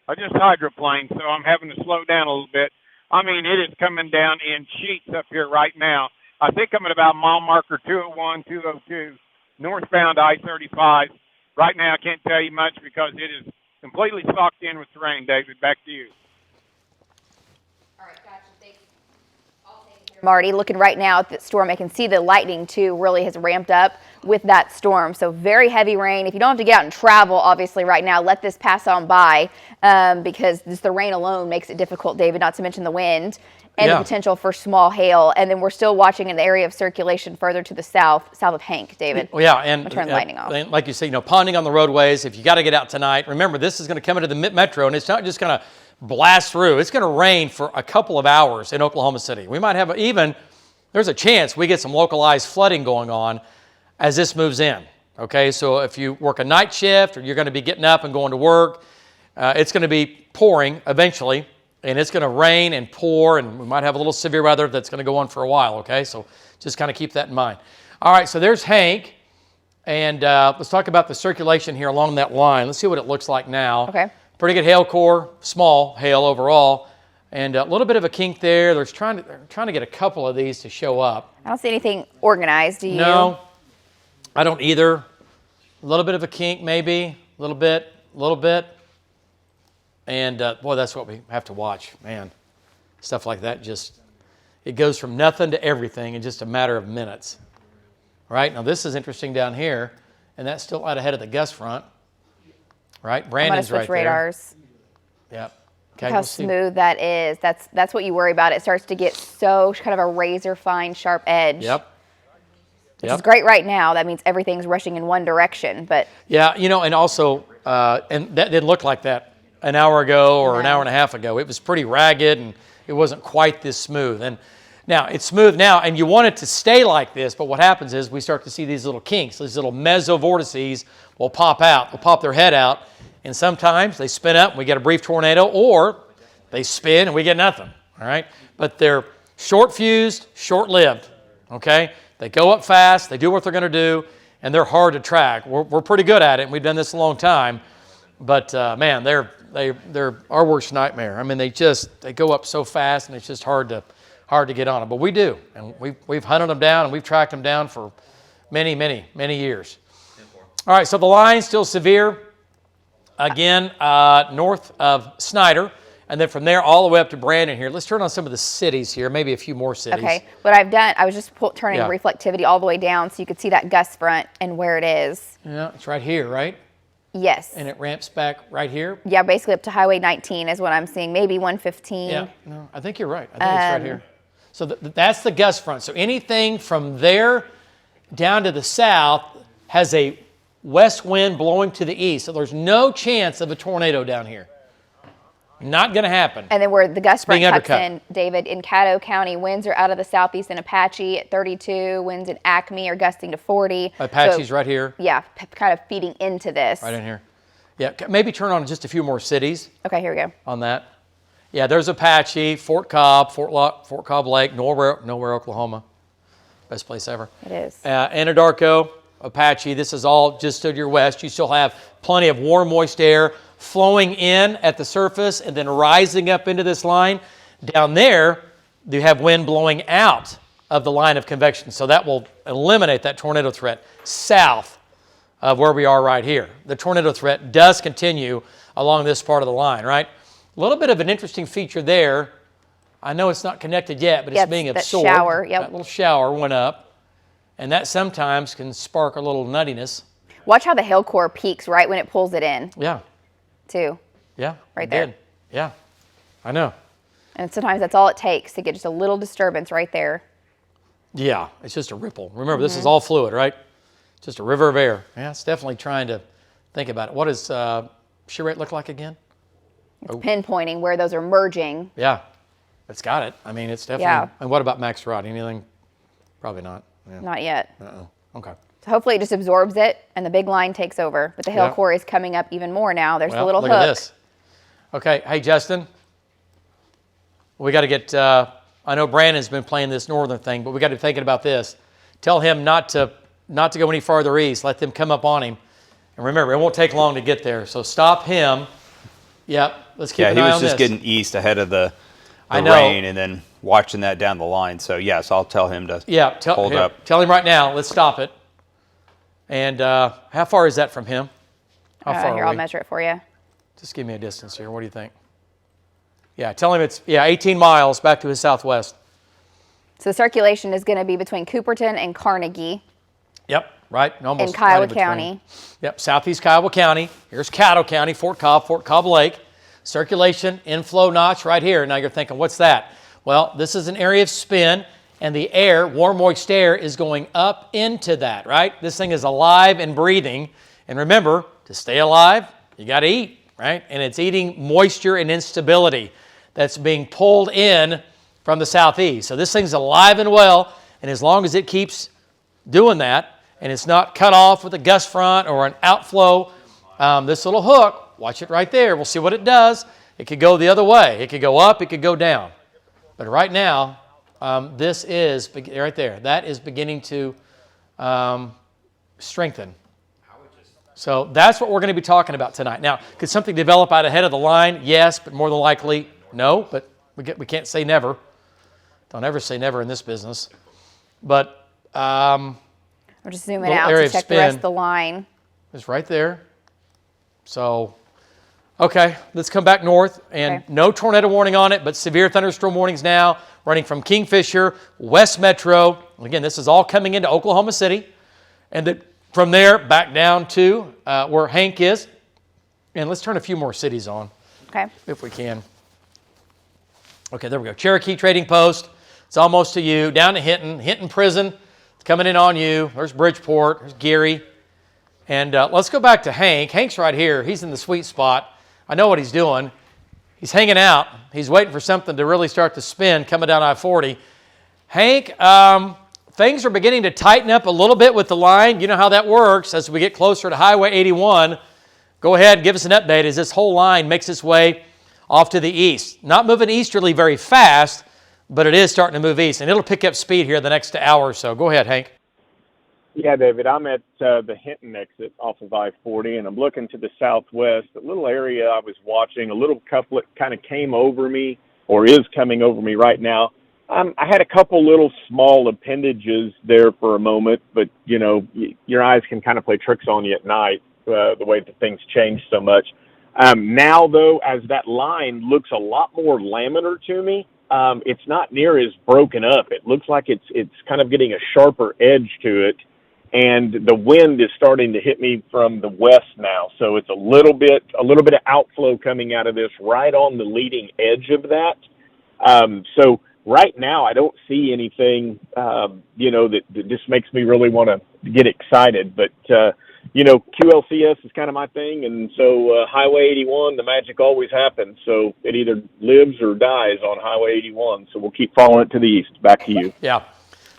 I just hydroplaned, so I'm having to slow down a little bit. I mean, it is coming down in sheets up here right now. I think I'm at about mile marker 201, 202, northbound I-35. Right now, I can't tell you much because it is completely socked in with the rain. David, back to you. Marty, looking right now at the storm, I can see the lightning too really has ramped up with that storm. So very heavy rain. If you don't have to get out and travel, obviously right now, let this pass on by because just the rain alone makes it difficult, David, not to mention the wind and the potential for small hail. And then we're still watching an area of circulation further to the south of Hank, David. Well, yeah, and turn the lightning off. And like you say, ponding on the roadways. If you got to get out tonight, remember this is going to come into the metro, and it's not just going to blast through. It's going to rain for a couple of hours in Oklahoma City. We might have there's a chance we get some localized flooding going on as this moves in. Okay, so if you work a night shift or you're going to be getting up and going to work, it's going to be pouring eventually, and it's going to rain and pour, and we might have a little severe weather that's going to go on for a while. Okay, so just kind of keep that in mind. All right, so there's Hank, and let's talk about the circulation here along that line. Let's see what it looks like now. Okay. Pretty good hail core, small hail overall, and a little bit of a kink there. They're trying to get a couple of these to show up. I don't see anything organized, do you? No, I don't either. A little bit of a kink maybe, a little bit. And boy, that's what we have to watch, man. Stuff like that it goes from nothing to everything in just a matter of minutes. Right, now this is interesting down here, and that's still out ahead of the gust front. Right, Brandon's right there. radars. Yep. Okay, how smooth that is. That's what you worry about. It starts to get so kind of a razor fine, sharp edge. Yep. Which is great right now. That means everything's rushing in one direction. But yeah, and also, and that didn't look like that an hour ago or an hour and a half ago. It was pretty ragged and it wasn't quite this smooth. And now it's smooth now, and you want it to stay like this. But what happens is we start to see these little kinks, these little mesovortices will pop out. They'll pop their head out. And sometimes they spin up and we get a brief tornado, or they spin and we get nothing, all right? But they're short-fused, short-lived, okay? They go up fast, they do what they're going to do, and they're hard to track. We're pretty good at it, and we've done this a long time. But man, they're our worst nightmare. I mean, they go up so fast, and it's just hard to get on them. But we do, and we've hunted them down, and we've tracked them down for many years. All right, so the line's still severe. Again, north of Snyder, and then from there all the way up to Brandon here. Let's turn on some of the cities here, maybe a few more cities. Okay, what I've done, I was just turning reflectivity all the way down so you could see that gust front and where it is. Yeah, it's right here, right? Yes. And it ramps back right here? Yeah, basically up to Highway 19 is what I'm seeing, maybe 115. Yeah, no, I think you're right. I think it's right here. So that's the gust front. So anything from there down to the south has a west wind blowing to the east. So there's no chance of a tornado down here. Not going to happen. And then where the gust front cuts in, David, in Caddo County, winds are out of the southeast in Apache at 32. Winds in Acme are gusting to 40. Apache's right here. Yeah, kind of feeding into this. Right in here. Yeah, maybe turn on just a few more cities. Okay, here we go. On that. Yeah, there's Apache, Fort Cobb, Fort Cobb Lake, Nowhere, Oklahoma. Best place ever. It is. Anadarko, Apache, this is all just to your west. You still have plenty of warm, moist air flowing in at the surface and then rising up into this line. Down there, you have wind blowing out of the line of convection. So that will eliminate that tornado threat south of where we are right here. The tornado threat does continue along this part of the line, right? A little bit of an interesting feature there. I know it's not connected yet, but it's being absorbed. That shower, yep. That little shower went up, and that sometimes can spark a little nuttiness. Watch how the hail core peaks right when it pulls it in. Yeah. Too. Yeah. Right there. Did. Yeah. I know. And sometimes that's all it takes to get just a little disturbance right there. Yeah. It's just a ripple. Remember, this is all fluid, right? Just a river of air. Yeah, it's definitely trying to think about it. What does shear rate look like again? It's pinpointing where those are merging. Yeah. It's got it. I mean, it's definitely. Yeah. And what about max rod? Anything? Probably not. Yeah. Not yet. Uh-oh. Okay. So hopefully it just absorbs it and the big line takes over. But the hail core is coming up even more now. There's the little hook. Look at this. Okay. Hey, Justin. We got to get, I know Brandon's been playing this northern thing, but we got to be thinking about this. Tell him not to go any farther east. Let them come up on him. And remember, it won't take long to get there. So stop him. Yep. Let's keep an eye on this. Yeah, he was just getting east ahead of the rain and then watching that down the line. So, yes, I'll tell him to hold up. Tell him right now. Let's stop it. And how far is that from him? How far here, I'll measure it for you. Just give me a distance here. What do you think? Yeah, tell him it's 18 miles back to his southwest. So the circulation is going to be between Cooperton and Carnegie. Yep, right. Almost in Kiowa County. Yep, southeast Kiowa County. Here's Caddo County, Fort Cobb Lake. Circulation, inflow notch right here. Now you're thinking, what's that? Well, this is an area of spin, and the air, warm, moist air, is going up into that, right? This thing is alive and breathing. And remember, to stay alive, you got to eat, right? And it's eating moisture and instability that's being pulled in from the southeast. So this thing's alive and well, and as long as it keeps doing that, and it's not cut off with a gust front or an outflow, this little hook, watch it right there. We'll see what it does. It could go the other way. It could go up. It could go down. But right now, this is right there. That is beginning to strengthen. So that's what we're going to be talking about tonight. Now, could something develop out ahead of the line? Yes, but more than likely, no. But we can't say never. Don't ever say never in this business. But we're just zooming out to check the rest of the line. It's right there. So, okay, let's come back north. And no tornado warning on it, but severe thunderstorm warnings now running from Kingfisher, West Metro. Again, this is all coming into Oklahoma City. And from there, back down to where Hank is. And let's turn a few more cities on. Okay. If we can. Okay, there we go. Cherokee Trading Post. It's almost to you. Down to Hinton. Hinton Prison. It's coming in on you. There's Bridgeport. There's Geary. And let's go back to Hank. Hank's right here. He's in the sweet spot. I know what he's doing. He's hanging out. He's waiting for something to really start to spin coming down I-40. Hank, things are beginning to tighten up a little bit with the line. You know how that works as we get closer to Highway 81. Go ahead and give us an update as this whole line makes its way off to the east. Not moving easterly very fast, but it is starting to move east, and it'll pick up speed here the next hour or so. Go ahead, Hank. Yeah, David, I'm at the Hinton exit off of I-40, and I'm looking to the southwest. The little area I was watching, a little couplet kind of came over me, or is coming over me right now. I had a couple little small appendages there for a moment, but, you know, your eyes can kind of play tricks on you at night, the way that things change so much. Now, though, as that line looks a lot more laminar to me, it's not near as broken up. It looks like it's kind of getting a sharper edge to it. And the wind is starting to hit me from the west now, so it's a little bit of outflow coming out of this right on the leading edge of that. So right now, I don't see anything, that just makes me really want to get excited. But QLCS is kind of my thing, and so Highway 81, the magic always happens. So it either lives or dies on Highway 81. So we'll keep following it to the east. Back to you. Yeah.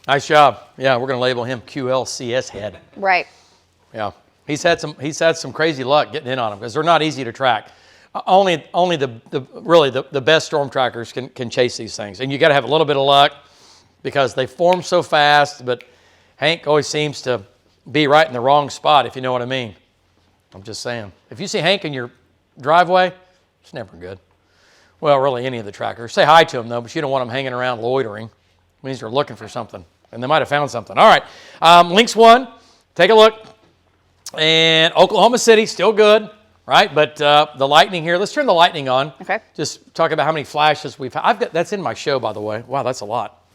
Nice job. Yeah, we're going to label him QLCS head. Right. Yeah, he's had some crazy luck getting in on them because they're not easy to track. Only the best storm trackers can chase these things, and you got to have a little bit of luck because they form so fast. But Hank always seems to be right in the wrong spot, if you know what I mean. I'm just saying. If you see Hank in your driveway, it's never good. Well, really, any of the trackers. Say hi to them though, but you don't want them hanging around loitering. It means they're looking for something. And they might have found something. All right, Lynx 1, take a look. And Oklahoma City, still good, right? But the lightning here, let's turn the lightning on. Okay. Just talk about how many flashes we've had. That's in my show, by the way. Wow, that's a lot.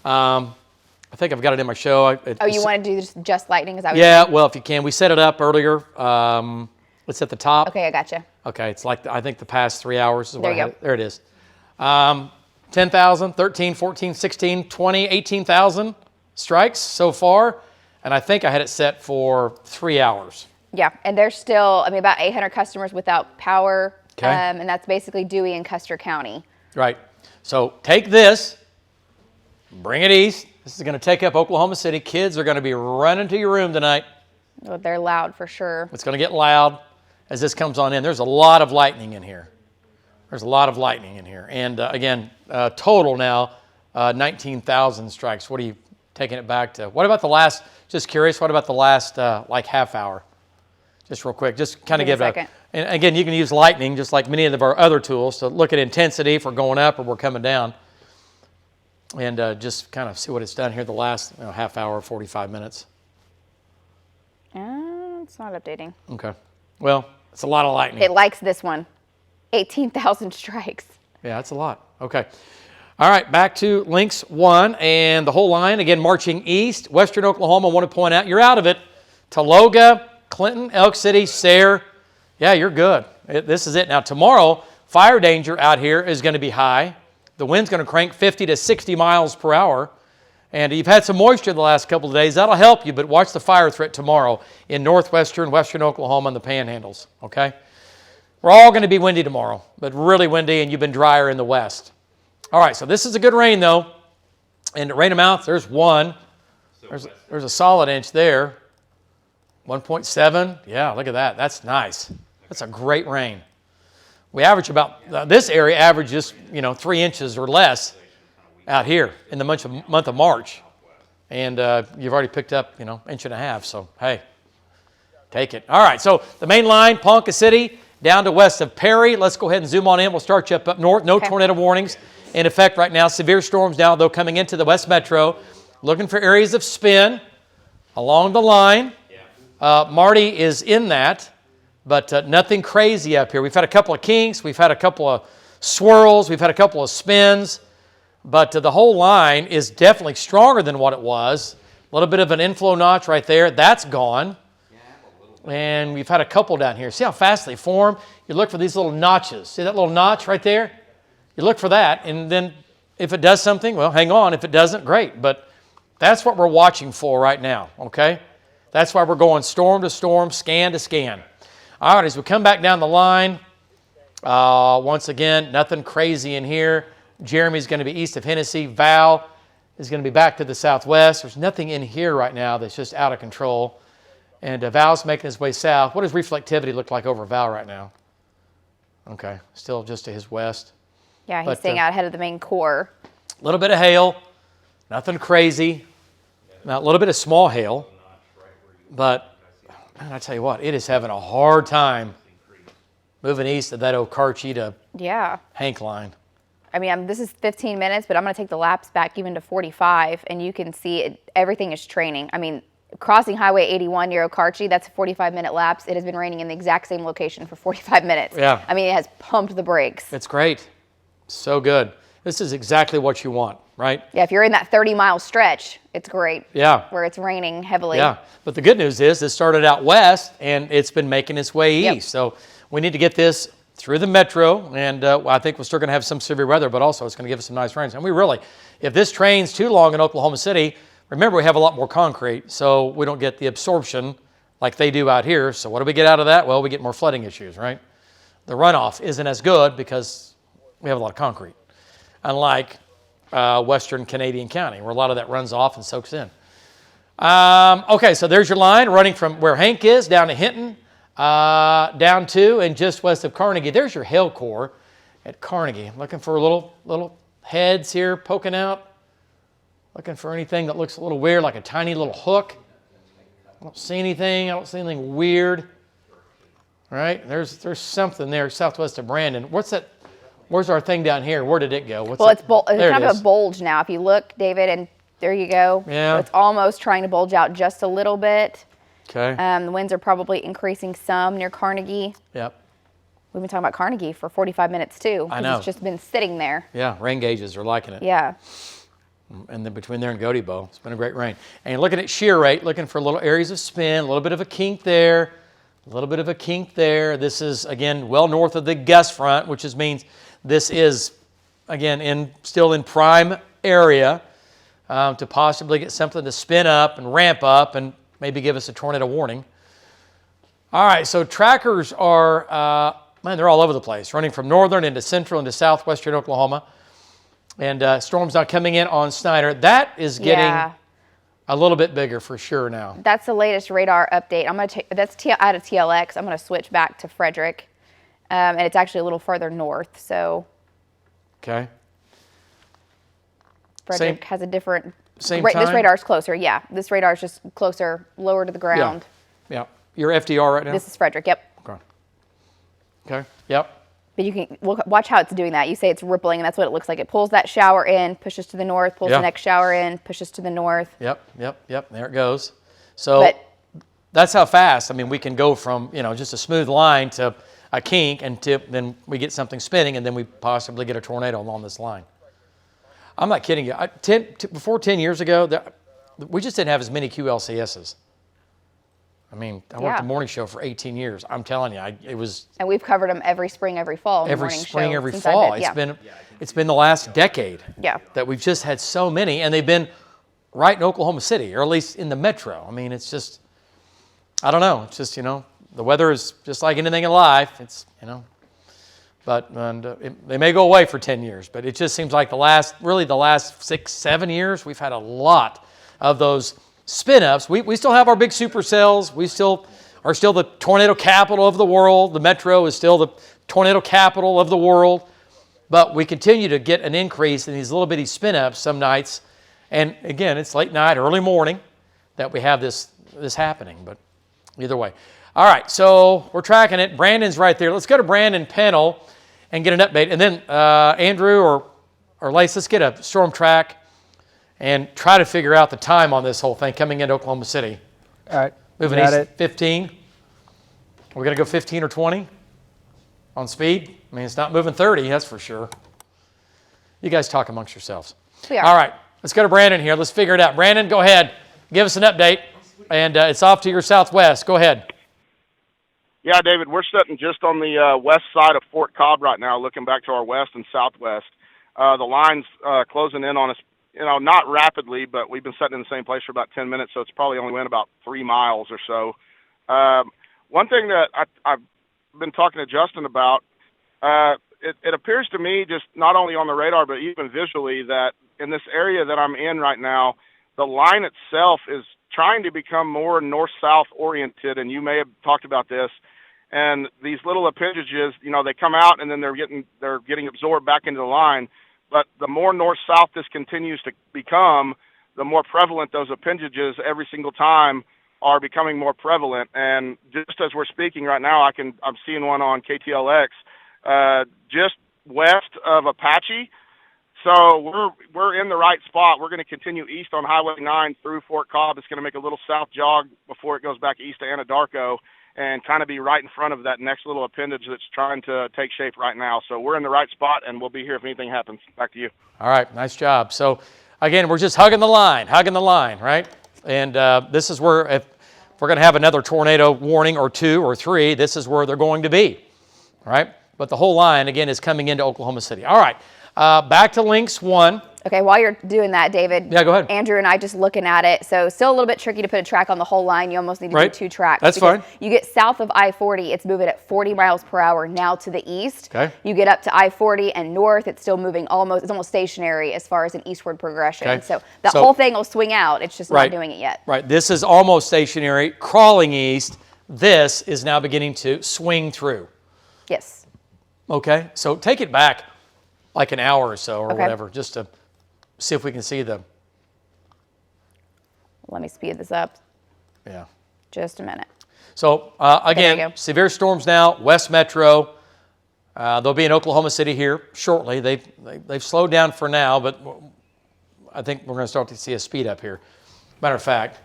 I think I've got it in my show. You want to do just lightning? Is that what yeah, you're saying? well, if you can. We set it up earlier. It's at the top. Okay, I gotcha. Okay, it's like, I think the past 3 hours. Is there you go. There it is. 10,000, 13, 14, 16, 20, 18,000 strikes so far. And I think I had it set for 3 hours. Yeah, and there's still, about 800 customers without power. Okay. And that's basically Dewey and Custer County. Right. So take this, bring it east. This is going to take up Oklahoma City. Kids are going to be running to your room tonight. Oh, they're loud for sure. It's going to get loud as this comes on in. There's a lot of lightning in here. There's a lot of lightning in here. And again, total now, 19,000 strikes. What are you taking it back to? What about the last, just curious, what about the last half hour? Just real quick, just kind of give it a, and again, you can use lightning just like many of our other tools to look at intensity if we're going up or we're coming down. And just kind of see what it's done here the last half hour, 45 minutes. It's not updating. Okay. Well, it's a lot of lightning. It likes this one. 18,000 strikes. Yeah, that's a lot. Okay. All right, back to Lynx 1 and the whole line. Again, marching east. Western Oklahoma, I want to point out, you're out of it. Taloga, Clinton, Elk City, Sayre. Yeah, you're good. This is it. Now, tomorrow, fire danger out here is going to be high. The wind's going to crank 50 to 60 miles per hour. And you've had some moisture the last couple of days. That'll help you, but watch the fire threat tomorrow in northwestern, western Oklahoma and the panhandles, okay? We're all going to be windy tomorrow, but really windy, and you've been drier in the west. All right, so this is a good rain, though. And the rain amount, there's one. There's a solid inch there. 1.7. Yeah, look at that. That's nice. That's a great rain. We average about, this area averages, 3 inches or less out here in the month of March. And you've already picked up, inch and a half. So, hey, take it. All right, so the main line, Ponca City, down to west of Perry. Let's go ahead and zoom on in. We'll start you up north. No tornado warnings in effect right now. Severe storms now, though, coming into the West Metro. Looking for areas of spin along the line. Marty is in that, but nothing crazy up here. We've had a couple of kinks. We've had a couple of swirls. We've had a couple of spins. But the whole line is definitely stronger than what it was. A little bit of an inflow notch right there. That's gone. And we've had a couple down here. See how fast they form? You look for these little notches. See that little notch right there? You look for that, and then if it does something, well, hang on. If it doesn't, great. But that's what we're watching for right now, okay? That's why we're going storm to storm, scan to scan. All right, as we come back down the line, once again, nothing crazy in here. Jeremy's going to be east of Hennessy. Val is going to be back to the southwest. There's nothing in here right now that's just out of control. And Val's making his way south. What does reflectivity look like over Val right now? Okay, still just to his west. Yeah, he's staying out ahead of the main core. A little bit of hail, nothing crazy. Now, a little bit of small hail. But, man, I tell you what, it is having a hard time moving east of that Okarche to Hank line. I mean, this is 15 minutes, but I'm going to take the laps back even to 45, and you can see everything is training. I mean, crossing Highway 81 near Okarche, that's 45-minute laps. It has been raining in the exact same location for 45 minutes. Yeah. I mean, it has pumped the brakes. It's great. So good. This is exactly what you want, right? Yeah, if you're in that 30-mile stretch, it's great. Yeah. Where it's raining heavily. Yeah, but the good news is it started out west, and it's been making its way east. So we need to get this through the metro, and I think we're still going to have some severe weather, but also it's going to give us some nice rains. And we really, if this trains too long in Oklahoma City, remember we have a lot more concrete, so we don't get the absorption like they do out here. So what do we get out of that? Well, we get more flooding issues, right? The runoff isn't as good because we have a lot of concrete, unlike Western Canadian County, where a lot of that runs off and soaks in. Okay, so there's your line running from where Hank is down to Hinton, down to and just west of Carnegie. There's your hail core at Carnegie. Looking for little heads here poking out. Looking for anything that looks a little weird, like a tiny little hook. I don't see anything. I don't see anything weird. All right, there's something there southwest of Brandon. What's that? Where's our thing down here? Where did it go? Well, it's kind of a bulge now. If you look, David, and there you go. Yeah. So it's almost trying to bulge out just a little bit. Okay. The winds are probably increasing some near Carnegie. Yep. We've been talking about Carnegie for 45 minutes too. I know. It's just been sitting there. Yeah, rain gauges are liking it. Yeah. And then between there and Godebo, it's been a great rain. And you're looking at shear rate, looking for little areas of spin, a little bit of a kink there, a little bit of a kink there. This is, again, well north of the gust front, which means this is, again, still in prime area to possibly get something to spin up and ramp up and maybe give us a tornado warning. All right, so trackers are, man, they're all over the place, running from northern into central into southwestern Oklahoma. And storms now coming in on Snyder. That is getting a little bit bigger for sure now. That's the latest radar update. I'm going to take that's out of TLX. I'm going to switch back to Frederick, and it's actually a little further north. So, okay. Frederick has a different. Same time? This radar's closer. Yeah, this radar's just closer, lower to the ground. Yeah. Your FDR right now. This is Frederick. Yep. Okay. Okay. Yep. But you can watch how it's doing that. You say it's rippling, and that's what it looks like. It pulls that shower in, pushes to the north, pulls the next shower in, pushes to the north. Yep. There it goes. So that's how fast. I mean, we can go from just a smooth line to a kink, and then we get something spinning, and then we possibly get a tornado along this line. I'm not kidding you. Before 10 years ago, we just didn't have as many QLCSs. I mean, I worked the morning show for 18 years. I'm telling you, it was. And we've covered them every spring, every fall. Every spring, every fall. It's been the last decade. Yeah. That we've just had so many, and they've been right in Oklahoma City, or at least in the metro. I mean, it's just, I don't know. It's just the weather is just like anything in life. It's but they may go away for 10 years, but it just seems like the last 6-7 years we've had a lot of those spin-ups. We still have our big supercells. We still are the tornado capital of the world. The metro is still the tornado capital of the world. But we continue to get an increase in these little bitty spin-ups some nights. And again, it's late night, early morning that we have this happening. But either way. All right, so we're tracking it. Brandon's right there. Let's go to Brandon Pennell and get an update. And then Andrew or Lace, let's get a storm track and try to figure out the time on this whole thing coming into Oklahoma City. All right. Moving east 15. We're going to go 15 or 20 on speed. I mean, it's not moving 30, that's for sure. You guys talk amongst yourselves. We are. All right, let's go to Brandon here. Let's figure it out. Brandon, go ahead. Give us an update. And it's off to your southwest. Go ahead. Yeah, David, we're sitting just on the west side of Fort Cobb right now, looking back to our west and southwest. The line's closing in on us. Not rapidly, but we've been sitting in the same place for about 10 minutes, so it's probably only went about 3 miles or so. One thing that I've been talking to Justin about, it appears to me, just not only on the radar, but even visually, that in this area that I'm in right now, the line itself is trying to become more north-south oriented, and you may have talked about this. And these little appendages, they come out and then they're getting absorbed back into the line. But the more north-south this continues to become, the more prevalent those appendages every single time are becoming more prevalent. And just as we're speaking right now, I'm seeing one on KTLX, just west of Apache. So we're in the right spot. We're going to continue east on Highway 9 through Fort Cobb. It's going to make a little south jog before it goes back east to Anadarko and kind of be right in front of that next little appendage that's trying to take shape right now. So we're in the right spot, and we'll be here if anything happens. Back to you. All right, nice job. So, again, we're just hugging the line, right? And this is where, if we're going to have another tornado warning or 2 or 3, this is where they're going to be, right? But the whole line, again, is coming into Oklahoma City. All right, back to Lynx 1. Okay, while you're doing that, David. Yeah, go ahead. Andrew and I just looking at it. So still a little bit tricky to put a track on the whole line. You almost need to do 2 tracks. That's fine. You get south of I-40, it's moving at 40 miles per hour now to the east. Okay. You get up to I-40 and north, it's still moving it's almost stationary as far as an eastward progression. Okay. So the whole thing will swing out. It's just not doing it yet. Right. This is almost stationary, crawling east. This is now beginning to swing through. Yes. Okay. So take it back like an hour or so or whatever, just to see if we can see them. Let me speed this up. Yeah. Just a minute. So, again, severe storms now, West Metro. They'll be in Oklahoma City here shortly. They've slowed down for now, but I think we're going to start to see a speed up here. Matter of fact,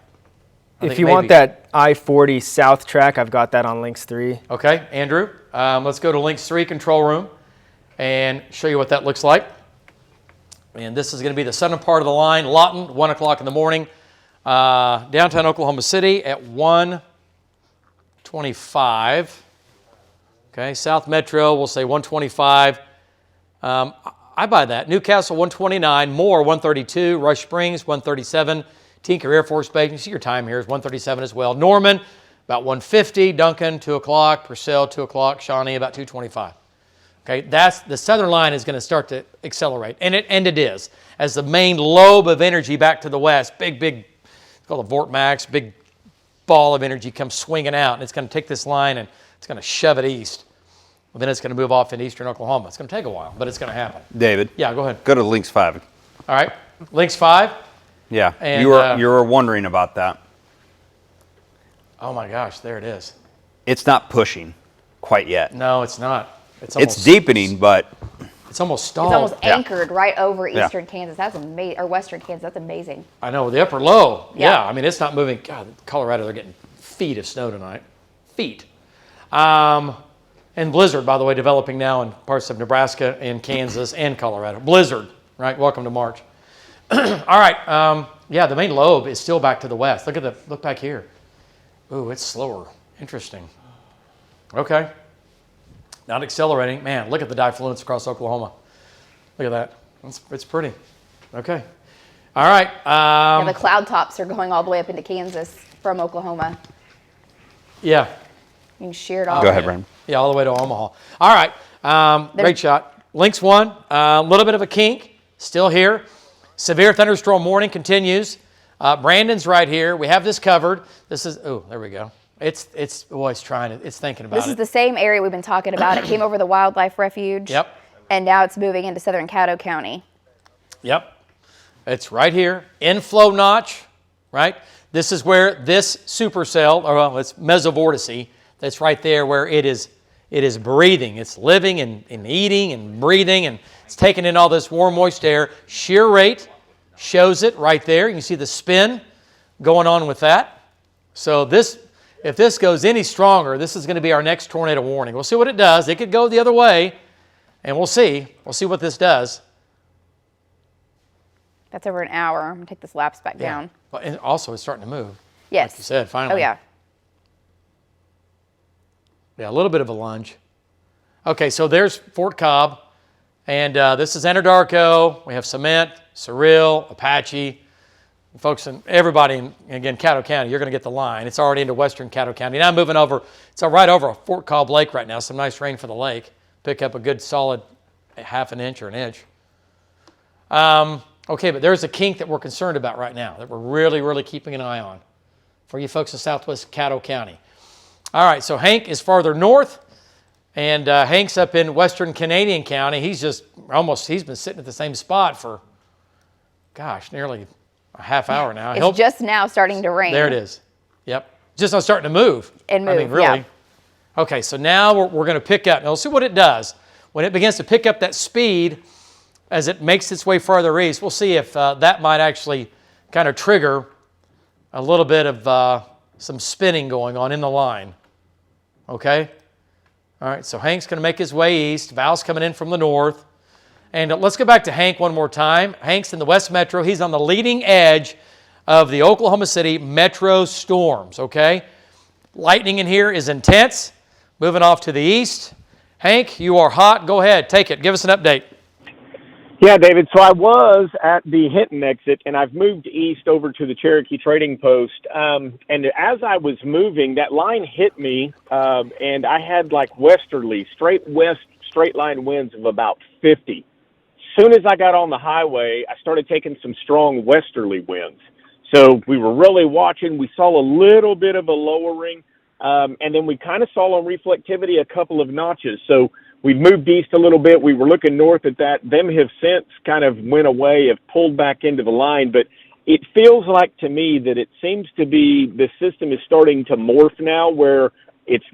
if you want that I-40 south track, I've got that on Lynx 3. Okay, Andrew, let's go to Lynx 3 control room and show you what that looks like. And this is going to be the southern part of the line. Lawton, 1 o'clock in the morning. Downtown Oklahoma City at 1:25. Okay, South Metro, we'll say 1:25. I buy that. Newcastle, 1:29. Moore, 1:32. Rush Springs, 1:37. Tinker Air Force Base, you see your time here, is 1:37 as well. Norman, about 1:50. Duncan, 2 o'clock. Purcell, 2 o'clock. Shawnee, about 2:25. Okay, that's the southern line is going to start to accelerate, and it is as the main lobe of energy back to the west. Big, it's called a Vortmax. Big ball of energy comes swinging out, and it's going to take this line and it's going to shove it east. Well, then it's going to move off into eastern Oklahoma. It's going to take a while, but it's going to happen. David. Yeah, go ahead. Go to Lynx 5. All right, Lynx 5. Yeah, and, you were wondering about that. Oh my gosh, there it is. It's not pushing quite yet. No, it's not. It's deepening, but it's almost stalled. It's almost anchored right over eastern Kansas. That's amazing, or western Kansas. That's amazing. I know, the upper low. Yeah, I mean, it's not moving. God, Colorado, they're getting feet of snow tonight. Feet. And blizzard, by the way, developing now in parts of Nebraska and Kansas and Colorado. Blizzard, right? Welcome to March. All right. Yeah, the main lobe is still back to the west. Look back here. Ooh, it's slower. Interesting. Okay. Not accelerating. Man, look at the diffluence across Oklahoma. Look at that. It's pretty. Okay. All right. The cloud tops are going all the way up into Kansas from Oklahoma. Yeah. You can shear it all. Go ahead, Brandon. Yeah, all the way to Omaha. All right. Great shot. Lynx 1. A little bit of a kink. Still here. Severe thunderstorm warning continues. Brandon's right here. We have this covered. This is, there we go. It's trying to, it's thinking about it. This is the same area we've been talking about. It came over the wildlife refuge. Yep. And now it's moving into southern Caddo County. Yep. It's right here. Inflow notch, right? This is where this supercell, it's mesovortice, that's right there where it is breathing. It's living and eating and breathing, and it's taking in all this warm, moist air. Shear rate shows it right there. You can see the spin going on with that. So if this goes any stronger, this is going to be our next tornado warning. We'll see what it does. It could go the other way, and we'll see. We'll see what this does. That's over an hour. I'm going to take this lapse back down. And also, it's starting to move. Yes. Like you said, finally. Oh, yeah. Yeah, a little bit of a lunge. Okay, so there's Fort Cobb, and this is Anadarko. We have Cement, Surreal, Apache. Folks, and everybody, again, Caddo County, you're going to get the line. It's already into western Caddo County. Now moving over, it's right over Fort Cobb Lake right now. Some nice rain for the lake. Pick up a good solid half an inch or an inch. Okay, but there's a kink that we're concerned about right now that we're really, really keeping an eye on for you folks in southwest Caddo County. All right, so Hank is farther north, and Hank's up in western Canadian County. He's been sitting at the same spot for, gosh, nearly a half hour now. It's just now starting to rain. There it is. Yep. Just not starting to move. And move, I mean, really. yeah. Okay, so now we're going to pick up. Now, let's see what it does. When it begins to pick up that speed as it makes its way farther east, we'll see if that might actually kind of trigger a little bit of some spinning going on in the line. Okay? All right, so Hank's going to make his way east. Val's coming in from the north. And let's go back to Hank one more time. Hank's in the West Metro. He's on the leading edge of the Oklahoma City metro storms, okay? Lightning in here is intense. Moving off to the east. Hank, you are hot. Go ahead. Take it. Give us an update. Yeah, David. So I was at the Hinton exit, and I've moved east over to the Cherokee Trading Post. And as I was moving, that line hit me, and I had like westerly, straight west, straight line winds of about 50. Soon as I got on the highway, I started taking some strong westerly winds. So we were really watching. We saw a little bit of a lowering, and then we kind of saw on reflectivity a couple of notches. So we've moved east a little bit. We were looking north at that. Them have since kind of went away, have pulled back into the line. But it feels like to me that it seems to be the system is starting to morph now, where it's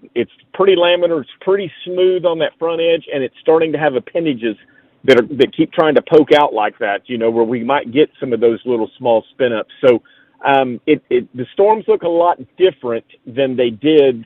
pretty laminar, it's pretty smooth on that front edge, and it's starting to have appendages that keep trying to poke out like that, you know, where we might get some of those little small spin ups. So the storms look a lot different than they did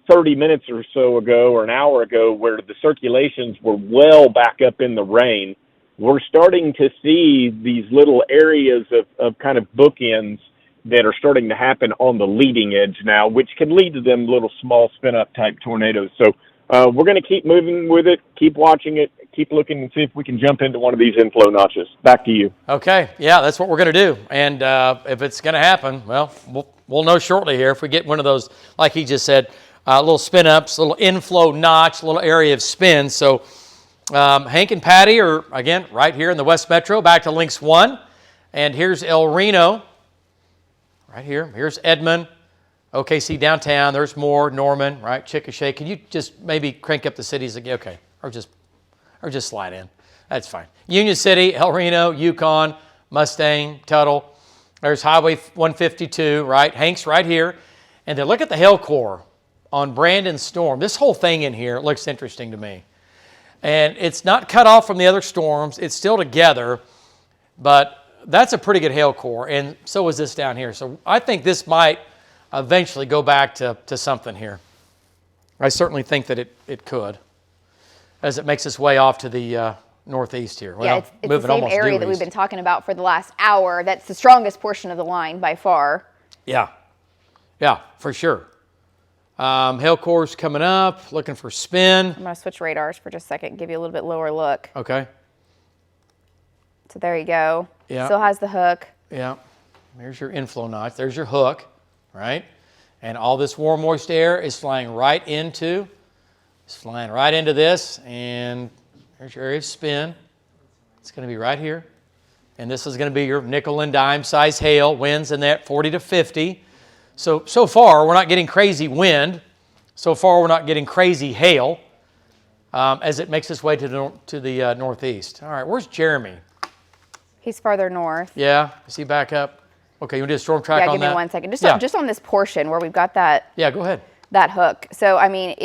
30 minutes or so ago or an hour ago, where the circulations were well back up in the rain. We're starting to see these little areas of kind of bookends that are starting to happen on the leading edge now, which can lead to them little small spin up type tornadoes. So we're going to keep moving with it, keep watching it, keep looking and see if we can jump into one of these inflow notches. Back to you. Okay, yeah, that's what we're going to do. And if it's going to happen, well, we'll know shortly here if we get one of those, like he just said, little spin-ups, little inflow notch, little area of spin. So Hank and Patty are, again, right here in the West Metro, back to Links 1. And here's El Reno, right here. Here's Edmond, OKC downtown. There's more, Norman, right, Chickasha. Can you just maybe crank up the cities again? Okay, or just slide in. That's fine. Union City, El Reno, Yukon, Mustang, Tuttle. There's Highway 152, right? Hank's right here. And then look at the hail core on Brandon Storm. This whole thing in here looks interesting to me. And it's not cut off from the other storms. It's still together. But that's a pretty good hail core. And so is this down here. So I think this might eventually go back to something here. I certainly think that it could, as it makes its way off to the northeast here. Well, yeah, it's the same area that we've been talking about for the last hour. That's the strongest portion of the line by far. Yeah, for sure. Hail core's coming up, looking for spin. I'm going to switch radars for just a second, give you a little bit lower look. Okay. So there you go. Yeah. Still has the hook. Yeah. There's your inflow notch. There's your hook, right? And all this warm, moist air is flying right into this, and there's your area of spin. It's going to be right here. And this is going to be your nickel and dime size hail, winds in that 40 to 50. So far, we're not getting crazy wind. So far, we're not getting crazy hail as it makes its way to the northeast. All right, where's Jeremy? He's farther north. Yeah, is he back up? Okay, you want to do a storm track on that? Yeah, give me 1 second. Just on this portion where we've got that. Yeah, go ahead. That hook. So, I mean,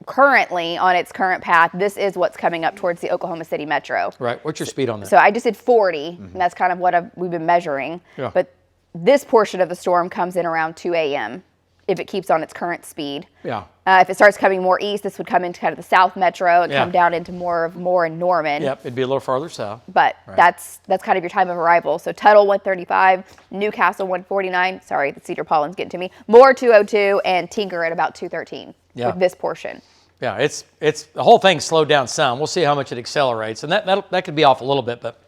currently, on its current path, this is what's coming up towards the Oklahoma City metro. Right. What's your speed on that? So I just did 40, and that's kind of what we've been measuring. Yeah. But this portion of the storm comes in around 2 a.m. if it keeps on its current speed. Yeah. If it starts coming more east, this would come into kind of the south metro and come down into more in Norman. Yep, it'd be a little farther south. But that's kind of your time of arrival. So Tuttle 135, Newcastle 149. Sorry, the Cedar Pollen's getting to me. Moore 202, and Tinker at about 213 with this portion. Yeah, it's the whole thing slowed down some. We'll see how much it accelerates, and that could be off a little bit, but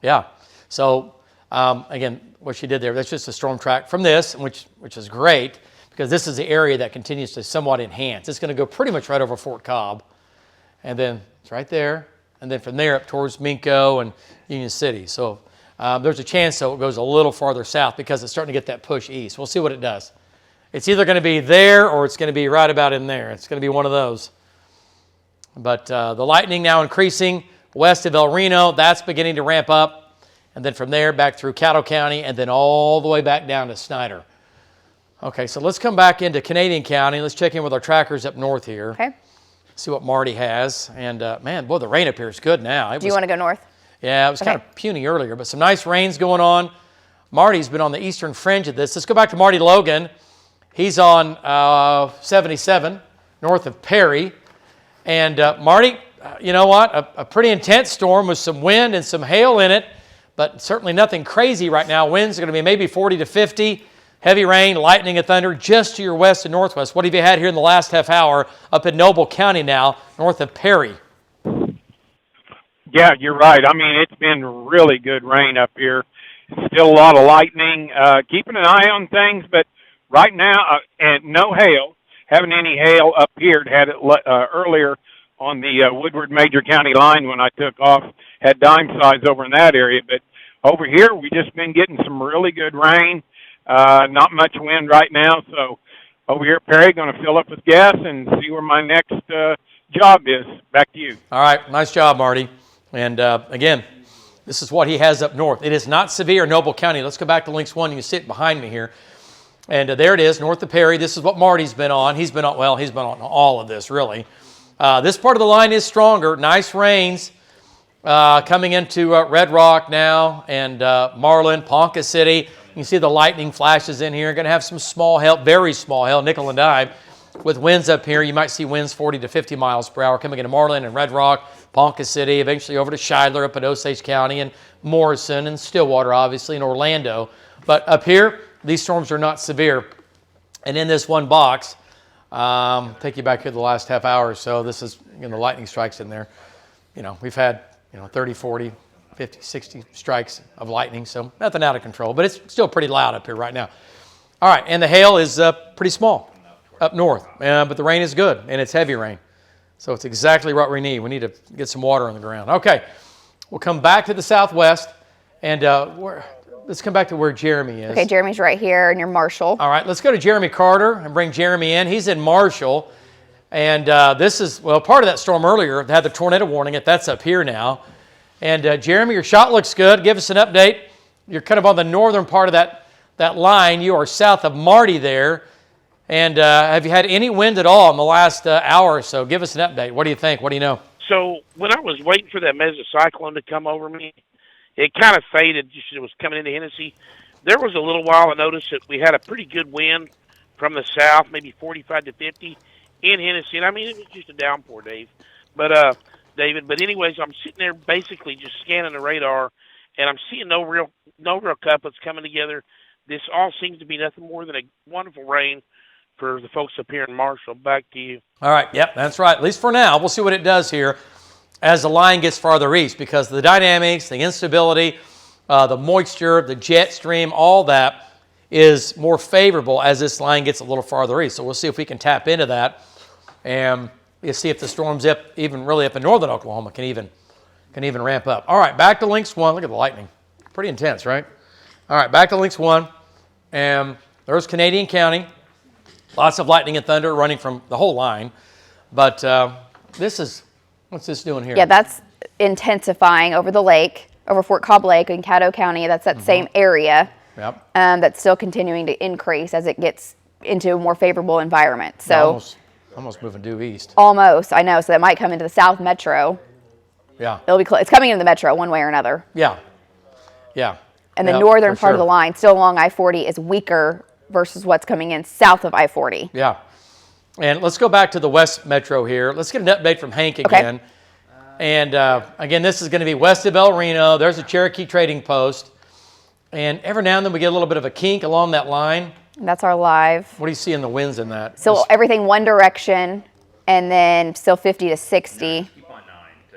yeah. So again, what she did there, that's just a storm track from this, which is great because this is the area that continues to somewhat enhance. It's going to go pretty much right over Fort Cobb, and then it's right there, and then from there up towards Minco and Union City. So there's a chance though it goes a little farther south because it's starting to get that push east. We'll see what it does. It's either going to be there or it's going to be right about in there. It's going to be one of those. But the lightning now increasing west of El Reno. That's beginning to ramp up. And then from there back through Caddo County and then all the way back down to Snyder. Okay, so let's come back into Canadian County. Let's check in with our trackers up north here. Okay. See what Marty has. And, man, boy, the rain up here is good now. Do you want to go north? Yeah, it was kind of puny earlier, but some nice rains going on. Marty's been on the eastern fringe of this. Let's go back to Marty Logan. He's on 77, north of Perry. And Marty, you know what? A pretty intense storm with some wind and some hail in it, but certainly nothing crazy right now. Winds are going to be maybe 40 to 50. Heavy rain, lightning and thunder just to your west and northwest. What have you had here in the last half hour up in Noble County now, north of Perry? Yeah, you're right. I mean, it's been really good rain up here. Still a lot of lightning. Keeping an eye on things, but right now, and no hail. Haven't any hail up here. Had it earlier on the Woodward Major County line when I took off. Had dime size over in that area, but over here we just been getting some really good rain. Not much wind right now, so over here, Perry, going to fill up with gas and see where my next job is. Back to you. All right, nice job, Marty. And again, this is what he has up north. It is not severe, Noble County. Let's go back to Lynx 1. You can see it behind me here. And there it is, north of Perry. This is what Marty's been on. He's been on all of this, really. This part of the line is stronger. Nice rains coming into Red Rock now and Marlin, Ponca City. You can see the lightning flashes in here. Going to have some small hail, very small hail, nickel and dime. With winds up here, you might see winds 40 to 50 miles per hour coming into Marlin and Red Rock, Ponca City, eventually over to Scheidler up at Osage County and Morrison and Stillwater, obviously, and Orlando. But up here, these storms are not severe. And in this one box, take you back here the last half hour or so. This is, the lightning strikes in there. We've had, 30, 40, 50, 60 strikes of lightning, so nothing out of control. But it's still pretty loud up here right now. All right, and the hail is pretty small up north, but the rain is good, and it's heavy rain. So it's exactly what we need. We need to get some water on the ground. Okay, we'll come back to the southwest, and let's come back to where Jeremy is. Okay, Jeremy's right here near Marshall. All right, let's go to Jeremy Carter and bring Jeremy in. He's in Marshall, and this is, part of that storm earlier had the tornado warning. That's up here now. And Jeremy, your shot looks good. Give us an update. You're kind of on the northern part of that line. You are south of Marty there. And have you had any wind at all in the last hour or so? Give us an update. What do you think? What do you know? So when I was waiting for that mesocyclone to come over me, it kind of faded just as it was coming into Hennessy. There was a little while I noticed that we had a pretty good wind from the south, maybe 45 to 50 in Hennessy. And I mean, it was just a downpour, David. But anyways, I'm sitting there basically just scanning the radar, and I'm seeing no real couplets coming together. This all seems to be nothing more than a wonderful rain for the folks up here in Marshall. Back to you. All right, yep, that's right. At least for now. We'll see what it does here as the line gets farther east, because the dynamics, the instability, the moisture, the jet stream, all that is more favorable as this line gets a little farther east. So we'll see if we can tap into that, and we'll see if the storms even really up in northern Oklahoma can even ramp up. All right, back to Lynx 1. Look at the lightning. Pretty intense, right? All right, back to Lynx 1. And there's Canadian County. Lots of lightning and thunder running from the whole line. But what's this doing here? Yeah, that's intensifying over the lake, over Fort Cobb Lake in Caddo County. That's that same area. Yep. That's still continuing to increase as it gets into a more favorable environment. So almost moving due east. Almost, I know. So that might come into the South Metro. Yeah. It'll be it's coming into the Metro one way or another. Yeah. Yeah. And the northern part of the line, still along I-40, is weaker versus what's coming in south of I-40. Yeah. And let's go back to the West Metro here. Let's get an update from Hank again. Okay. And again, this is going to be west of El Reno. There's a Cherokee trading post. And every now and then we get a little bit of a kink along that line. That's our live. What do you see in the winds in that? So everything one direction, and then still 50 to 60.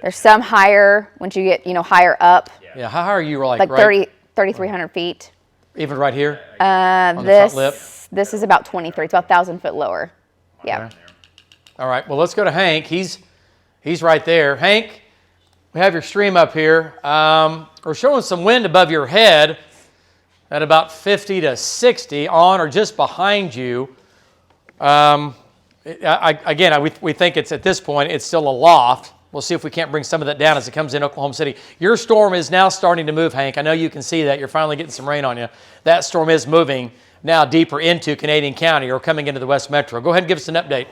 There's some higher once you get higher up. Yeah, how high are you? Like 3,300 feet. Even right here? On the front lip? This is about 23. It's about 1,000 foot lower. Yeah. Okay. All right. Well, let's go to Hank. He's right there. Hank, we have your stream up here. We're showing some wind above your head at about 50 to 60 on or just behind you. We think it's at this point, it's still aloft. We'll see if we can't bring some of that down as it comes in Oklahoma City. Your storm is now starting to move, Hank. I know you can see that. You're finally getting some rain on you. That storm is moving now deeper into Canadian County or coming into the West Metro. Go ahead and give us an update.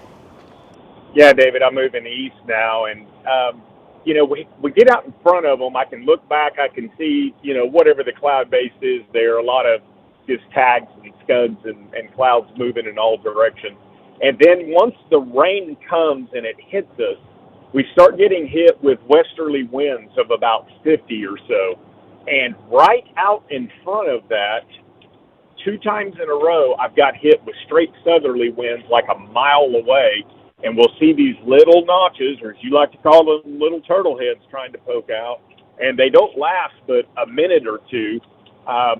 Yeah, David, I'm moving east now, and we get out in front of them. I can look back. I can see, whatever the cloud base is there. A lot of just tags and scuds and clouds moving in all directions. And then once the rain comes and it hits us, we start getting hit with westerly winds of about 50 or so. And right out in front of that, 2 times in a row, I've got hit with straight southerly winds like a mile away. And we'll see these little notches, or as you like to call them, little turtle heads trying to poke out. And they don't last but a minute or two.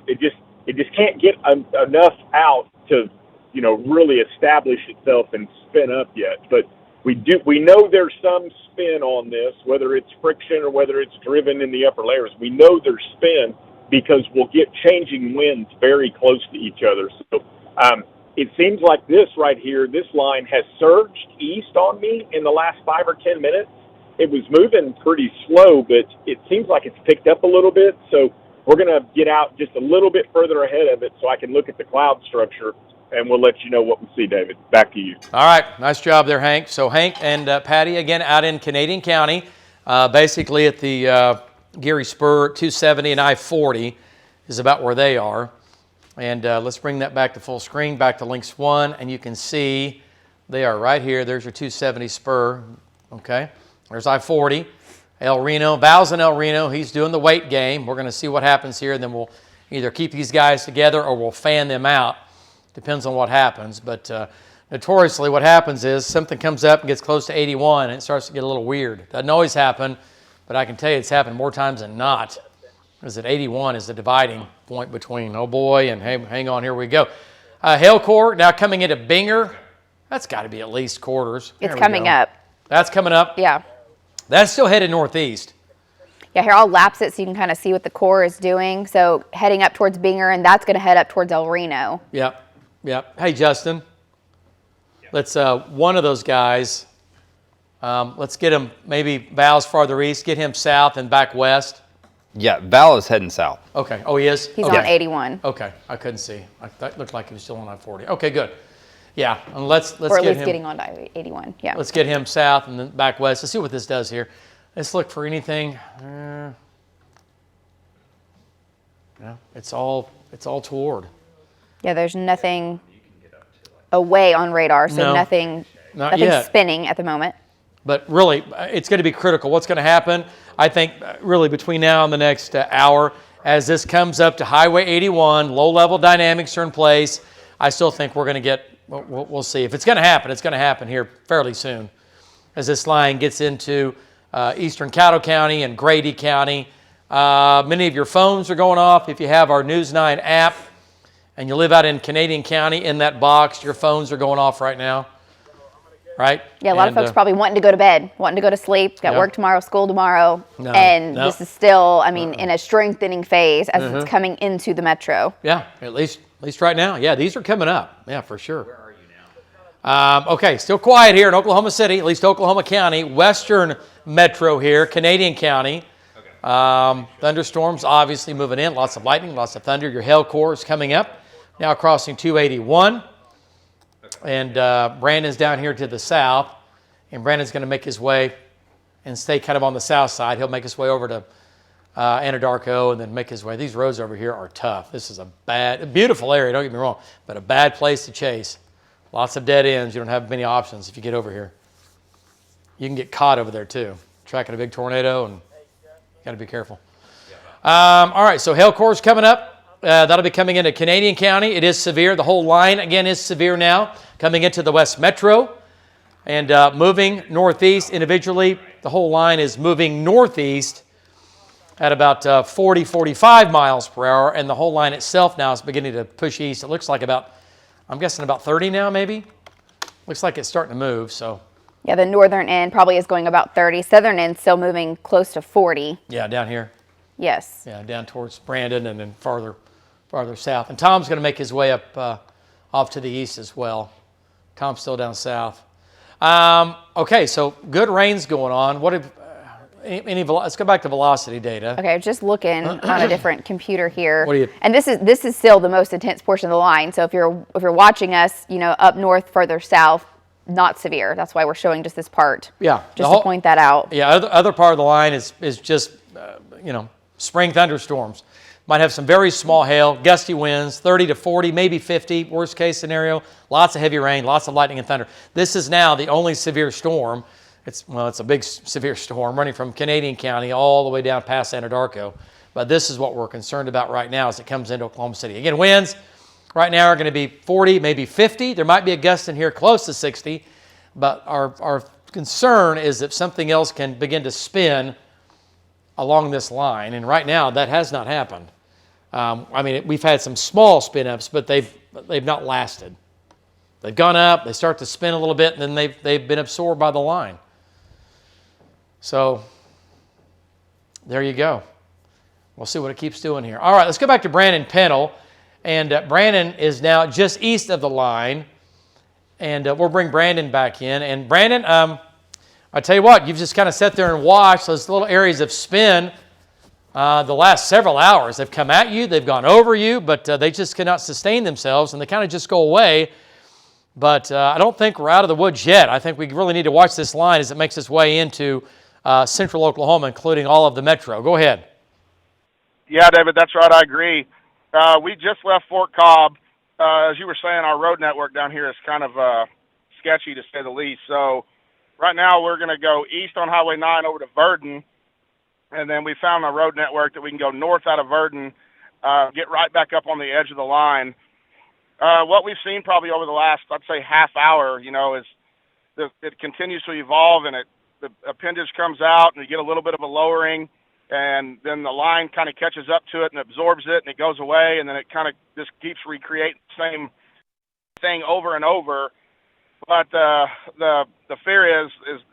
It just can't get enough out to, really establish itself and spin up yet. But we know there's some spin on this, whether it's friction or whether it's driven in the upper layers. We know there's spin because we'll get changing winds very close to each other. So it seems like this right here, this line has surged east on me in the last 5 or 10 minutes. It was moving pretty slow, but it seems like it's picked up a little bit. So we're going to get out just a little bit further ahead of it so I can look at the cloud structure, and we'll let you know what we see, David. Back to you. All right. Nice job there, Hank. So Hank and Patty, again, out in Canadian County, basically at the Geary Spur, 270 and I-40 is about where they are. And let's bring that back to full screen, back to Links 1, and you can see they are right here. There's your 270 spur, okay? There's I-40, El Reno. Val's in El Reno. He's doing the weight game. We're going to see what happens here, and then we'll either keep these guys together or we'll fan them out. Depends on what happens. But notoriously what happens is something comes up and gets close to 81, and it starts to get a little weird. Doesn't always happen, but I can tell you it's happened more times than not. Is that 81 is the dividing point between, oh boy, and hey, hang on, here we go. Hail core now coming into Binger. That's got to be at least quarters. It's coming up. That's coming up. Yeah. That's still headed northeast. Yeah, here I'll lapse it so you can kind of see what the core is doing. So heading up towards Binger, and that's going to head up towards El Reno. Yep. Hey, Justin. Let's, one of those guys, let's get him, maybe Val's farther east, get him south and back west. Yeah, Val is heading south. Okay. Oh, he is? He's on 81. Okay. I couldn't see. That looked like he was still on I-40. Okay, good. Yeah, and let's or at get least him, getting on 81. Yeah. Let's get him south and then back west. Let's see what this does here. Let's look for anything. Yeah, it's all toward. Yeah, there's nothing away on radar, so nothing spinning at the moment. But really, it's going to be critical. What's going to happen, I think, really between now and the next hour, as this comes up to Highway 81, low-level dynamics are in place. I still think we're going to get, we'll see. If it's going to happen, it's going to happen here fairly soon. As this line gets into eastern Caddo County and Grady County. Many of your phones are going off. If you have our News 9 app and you live out in Canadian County in that box, your phones are going off right now. Right? Yeah, a lot of folks probably wanting to go to bed, wanting to go to sleep, got work tomorrow, school tomorrow. This is still, in a strengthening phase as it's coming into the metro. Yeah, at least right now. Yeah, these are coming up. Yeah, for sure. Where are you now? Okay, still quiet here in Oklahoma City, at least Oklahoma County, western metro here, Canadian County. Thunderstorms obviously moving in, lots of lightning, lots of thunder. Your hail core is coming up, now crossing 281. And Brandon's down here to the south, and Brandon's going to make his way and stay kind of on the south side. He'll make his way over to Anadarko and then make his way. These roads over here are tough. This is a beautiful area, don't get me wrong, but a bad place to chase. Lots of dead ends. You don't have many options if you get over here. You can get caught over there too, tracking a big tornado, and you got to be careful. All right, so hail core is coming up. That'll be coming into Canadian County. It is severe. The whole line, again, is severe now, coming into the West Metro and moving northeast individually. The whole line is moving northeast at about 40, 45 miles per hour, and the whole line itself now is beginning to push east. It looks like I'm guessing about 30 now, maybe. Looks like it's starting to move, so. Yeah, the northern end probably is going about 30. Southern end still moving close to 40. Yeah, down here. Yes. Yeah, down towards Brandon and then farther south. And Tom's going to make his way up off to the east as well. Tom's still down south. Okay, so good rain's going on. let's go back to velocity data. Okay, just looking on a different computer here. What do you? And this is still the most intense portion of the line. So if you're watching us, up north, further south, not severe. That's why we're showing just this part. Yeah. Just to point that out. Yeah. Other part of the line is just spring thunderstorms. Might have some very small hail, gusty winds, 30 to 40, maybe 50, worst case scenario. Lots of heavy rain, lots of lightning and thunder. This is now the only severe storm. It's a big severe storm running from Canadian County all the way down past Anadarko. But this is what we're concerned about right now as it comes into Oklahoma City. Again, winds right now are going to be 40, maybe 50. There might be a gust in here close to 60. But our concern is that something else can begin to spin along this line. And right now, that has not happened. We've had some small spin-ups, but they've not lasted. They've gone up, they start to spin a little bit, and then they've been absorbed by the line. So there you go. We'll see what it keeps doing here. All right, let's go back to Brandon Pennell. And Brandon is now just east of the line. And we'll bring Brandon back in. And Brandon, I tell you what, you've just kind of sat there and watched those little areas of spin. The last several hours, they've come at you, they've gone over you, but they just cannot sustain themselves, and they kind of just go away. But I don't think we're out of the woods yet. I think we really need to watch this line as it makes its way into central Oklahoma, including all of the metro. Go ahead. Yeah, David, that's right. I agree. We just left Fort Cobb. As you were saying, our road network down here is kind of sketchy, to say the least. So right now we're going to go east on Highway 9 over to Verdon. And then we found a road network that we can go north out of Verdon, get right back up on the edge of the line. What we've seen probably over the last, I'd say, half hour, is it continues to evolve, and the appendage comes out, and you get a little bit of a lowering, and then the line kind of catches up to it and absorbs it, and it goes away, and then it kind of just keeps recreating the same thing over and over. But the fear is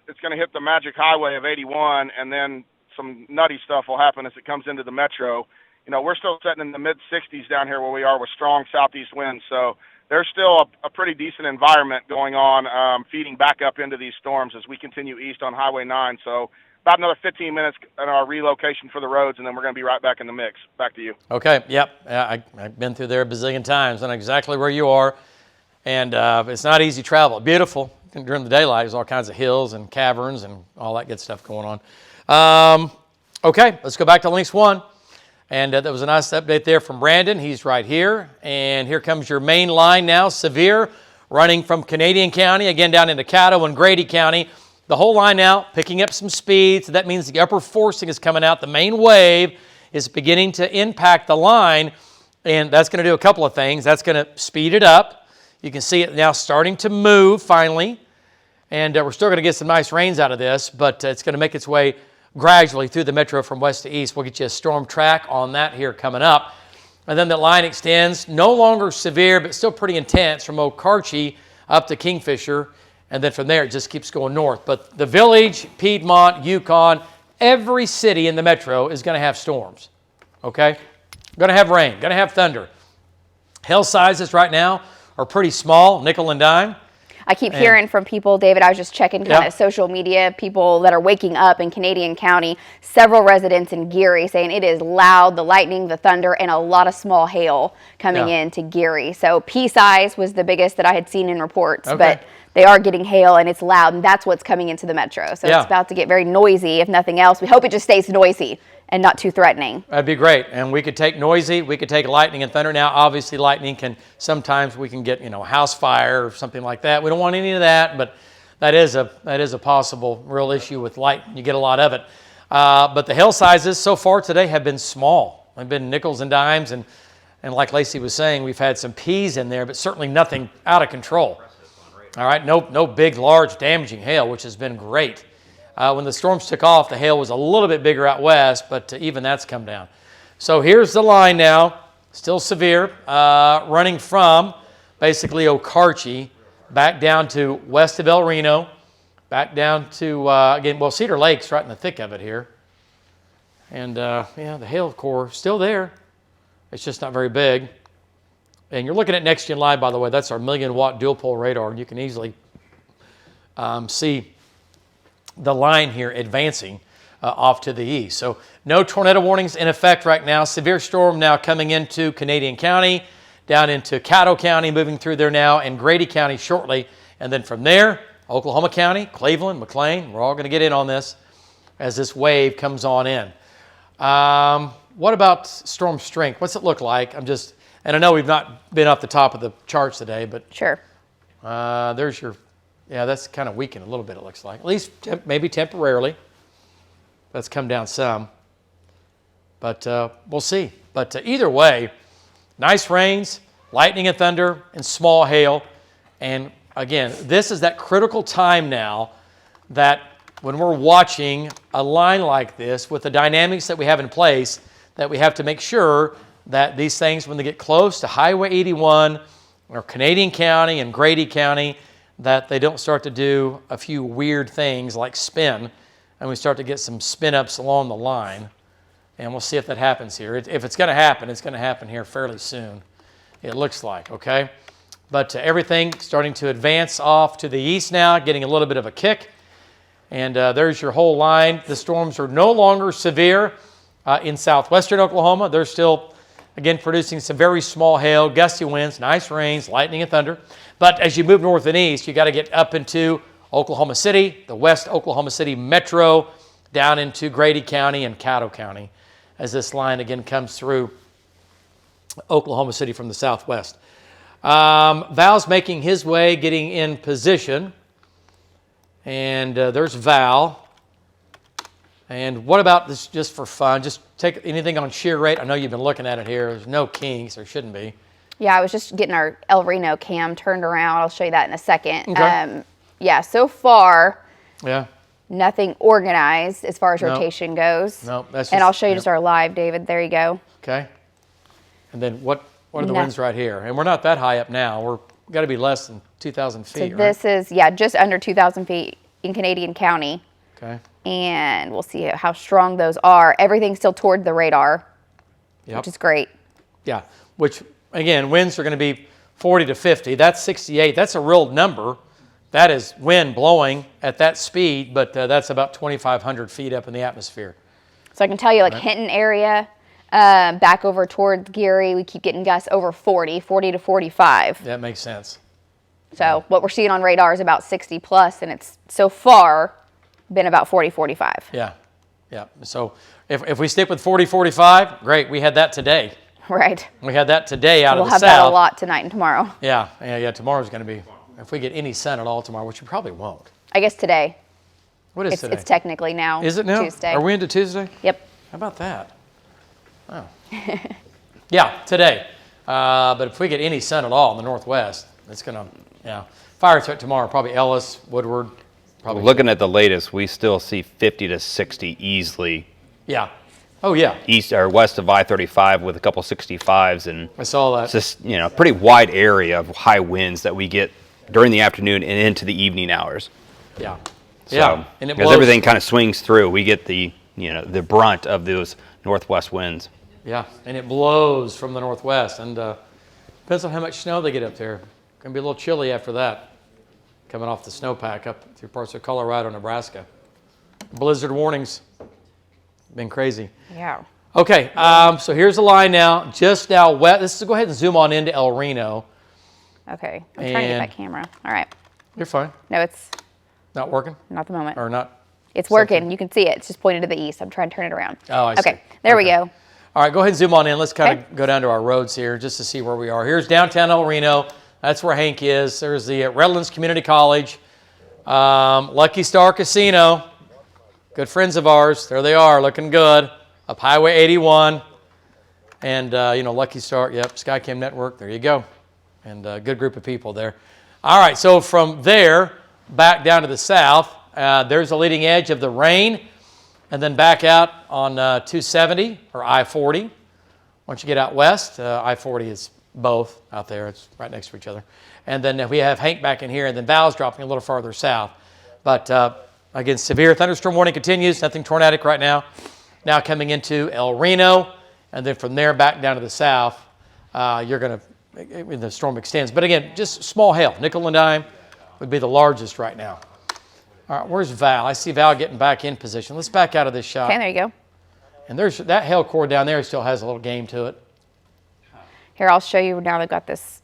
it's going to hit the magic highway of 81, and then some nutty stuff will happen as it comes into the metro. We're still sitting in the mid-60s down here where we are with strong southeast winds, so there's still a pretty decent environment going on, feeding back up into these storms as we continue east on Highway 9. So about another 15 minutes in our relocation for the roads, and then we're going to be right back in the mix. Back to you. Okay, yep. I've been through there a bazillion times. I know exactly where you are, and it's not easy travel. Beautiful. During the daylight, there's all kinds of hills and caverns and all that good stuff going on. Okay, let's go back to Lynx 1. And that was a nice update there from Brandon. He's right here. And here comes your main line now, severe, running from Canadian County, again down into Caddo and Grady County. The whole line now picking up some speed. So that means the upper forcing is coming out. The main wave is beginning to impact the line. And that's going to do a couple of things. That's going to speed it up. You can see it now starting to move finally. And we're still going to get some nice rains out of this, but it's going to make its way gradually through the metro from west to east. We'll get you a storm track on that here coming up. And then the line extends, no longer severe, but still pretty intense from Okarche up to Kingfisher. And then from there, it just keeps going north. But the Village, Piedmont, Yukon, every city in the metro is going to have storms, okay? Going to have rain, going to have thunder. Hail sizes right now are pretty small, nickel and dime. I keep hearing from people, David, I was just checking kind of social media, people that are waking up in Canadian County, several residents in Geary saying it is loud, the lightning, the thunder, and a lot of small hail coming in to Geary. So pea-size was the biggest that I had seen in reports, but they are getting hail and it's loud, and that's what's coming into the metro. So it's about to get very noisy, if nothing else. We hope it just stays noisy and not too threatening. That'd be great. And we could take noisy, we could take lightning and thunder. Now, obviously, lightning sometimes we can get, a house fire or something like that. We don't want any of that, but that is a possible real issue with light. You get a lot of it. But the hail sizes so far today have been small. They've been nickels and dimes, and like Lacey was saying, we've had some peas in there, but certainly nothing out of control. All right, no big, large, damaging hail, which has been great. When the storms took off, the hail was a little bit bigger out west, but even that's come down. So here's the line now, still severe, running from basically Okarche back down to west of El Reno, back down to, Cedar Lake's right in the thick of it here. And, the hail core still there. It's just not very big. And you're looking at Next Gen Live, by the way. That's our 1,000,000-watt dual-pole radar, and you can easily see the line here advancing. off to the east. So no tornado warnings in effect right now. Severe storm now coming into Canadian County, down into Caddo County, moving through there now, and Grady County shortly. And then from there, Oklahoma County, Cleveland, McLean, we're all going to get in on this as this wave comes on in. What about storm strength? What's it look like? And I know we've not been off the top of the charts today, but sure. There's your, that's kind of weakened a little bit, it looks like. At least maybe temporarily. That's come down some. But we'll see. But either way, nice rains, lightning and thunder, and small hail. And again, this is that critical time now that when we're watching a line like this with the dynamics that we have in place, that we have to make sure that these things, when they get close to Highway 81 or Canadian County and Grady County, that they don't start to do a few weird things like spin, and we start to get some spin-ups along the line. And we'll see if that happens here. If it's going to happen, it's going to happen here fairly soon, it looks like, okay? But everything starting to advance off to the east now, getting a little bit of a kick. And there's your whole line. The storms are no longer severe in southwestern Oklahoma. They're still, again, producing some very small hail, gusty winds, nice rains, lightning and thunder. But as you move north and east, you got to get up into Oklahoma City, the West Oklahoma City metro, down into Grady County and Caddo County, as this line again comes through Oklahoma City from the southwest. Val's making his way, getting in position. And there's Val. And what about this just for fun? Just take anything on shear rate. I know you've been looking at it here. There's no kinks. There shouldn't be. Yeah, I was just getting our El Reno cam turned around. I'll show you that in a second. Okay. So far, yeah, nothing organized as far as rotation goes. No, that's just, and I'll show you just our live, David. There you go. Okay. And then what are the winds right here? And we're not that high up now. We're got to be less than 2,000 feet, so this is, just under 2,000 feet in Canadian County. Okay. And we'll see how strong those are. Everything's still toward the radar, which is great. Yeah, which, again, winds are going to be 40 to 50. That's 68. That's a real number. That is wind blowing at that speed, but that's about 2,500 feet up in the atmosphere. So I can tell you, like Hinton area, back over toward Geary, we keep getting gusts over 40 to 45. That makes sense. So what we're seeing on radar is about 60 plus, and it's so far been about 40, 45. Yeah. So if we stick with 40, 45, great. We had that today. Right. We had that today out of the south. We'll have that a lot tonight and tomorrow. Yeah. Tomorrow's going to be, if we get any sun at all tomorrow, which we probably won't. I guess today. What is today? It's technically now. Is it now? Tuesday. Are we into Tuesday? Yep. How about that? Oh. Yeah, today. But if we get any sun at all in the northwest, it's going to, fire threat tomorrow, probably Ellis, Woodward. Probably. Looking at the latest, we still see 50 to 60 easily. Yeah. Oh, yeah. East or west of I-35 with a couple 65s. And I saw that. It's just, pretty wide area of high winds that we get during the afternoon and into the evening hours. Yeah. So, and it because blows. everything kind of swings through, we get the brunt of those northwest winds. Yeah, and it blows from the northwest, and depends on how much snow they get up there. Going to be a little chilly after that, coming off the snowpack up through parts of Colorado, Nebraska. Blizzard warnings, been crazy. Yeah. Okay, so here's the line now, just now west. Let's go ahead and zoom on into El Reno. Okay, I'm trying to get that camera. All right. You're fine. No, it's not working. Not at the moment. Or not. It's working. You can see it. It's just pointed to the east. I'm trying to turn it around. Oh, I see. Okay, there we go. All right, go ahead and zoom on in. Let's kind of go down to our roads here just to see where we are. Here's downtown El Reno. That's where Hank is. There's the Redlands Community College. Lucky Star Casino. Good friends of ours. There they are, looking good. Up Highway 81. And, Lucky Star, Skycam Network. There you go. And a good group of people there. All right, so from there, back down to the south, there's the leading edge of the rain. And then back out on 270 or I-40. Once you get out west, I-40 is both out there. It's right next to each other. And then we have Hank back in here, and then Val's dropping a little farther south. But again, severe thunderstorm warning continues. Nothing tornadic right now. Now coming into El Reno, and then from there back down to the south, the storm extends. But again, just small hail. Nickel and dime would be the largest right now. All right, where's Val? I see Val getting back in position. Let's back out of this shot. Okay, there you go. And there's that hail core down there still has a little game to it. Here, I'll show you now they've got this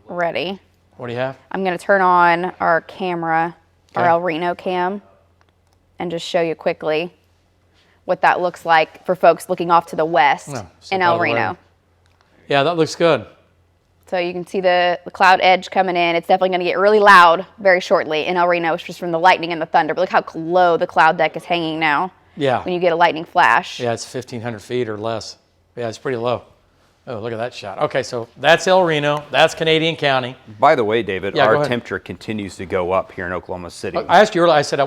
ready. What do you have? I'm going to turn on our camera, our El Reno cam, and just show you quickly what that looks like for folks looking off to the west in El Reno. Yeah, that looks good. So you can see the cloud edge coming in. It's definitely going to get really loud very shortly in El Reno, just from the lightning and the thunder. But look how low the cloud deck is hanging now. Yeah. When you get a lightning flash. Yeah, it's 1,500 feet or less. Yeah, it's pretty low. Oh, look at that shot. Okay, so that's El Reno. That's Canadian County. By the way, David, Yeah, our temperature continues to go up here in Oklahoma City. I asked you earlier, I said,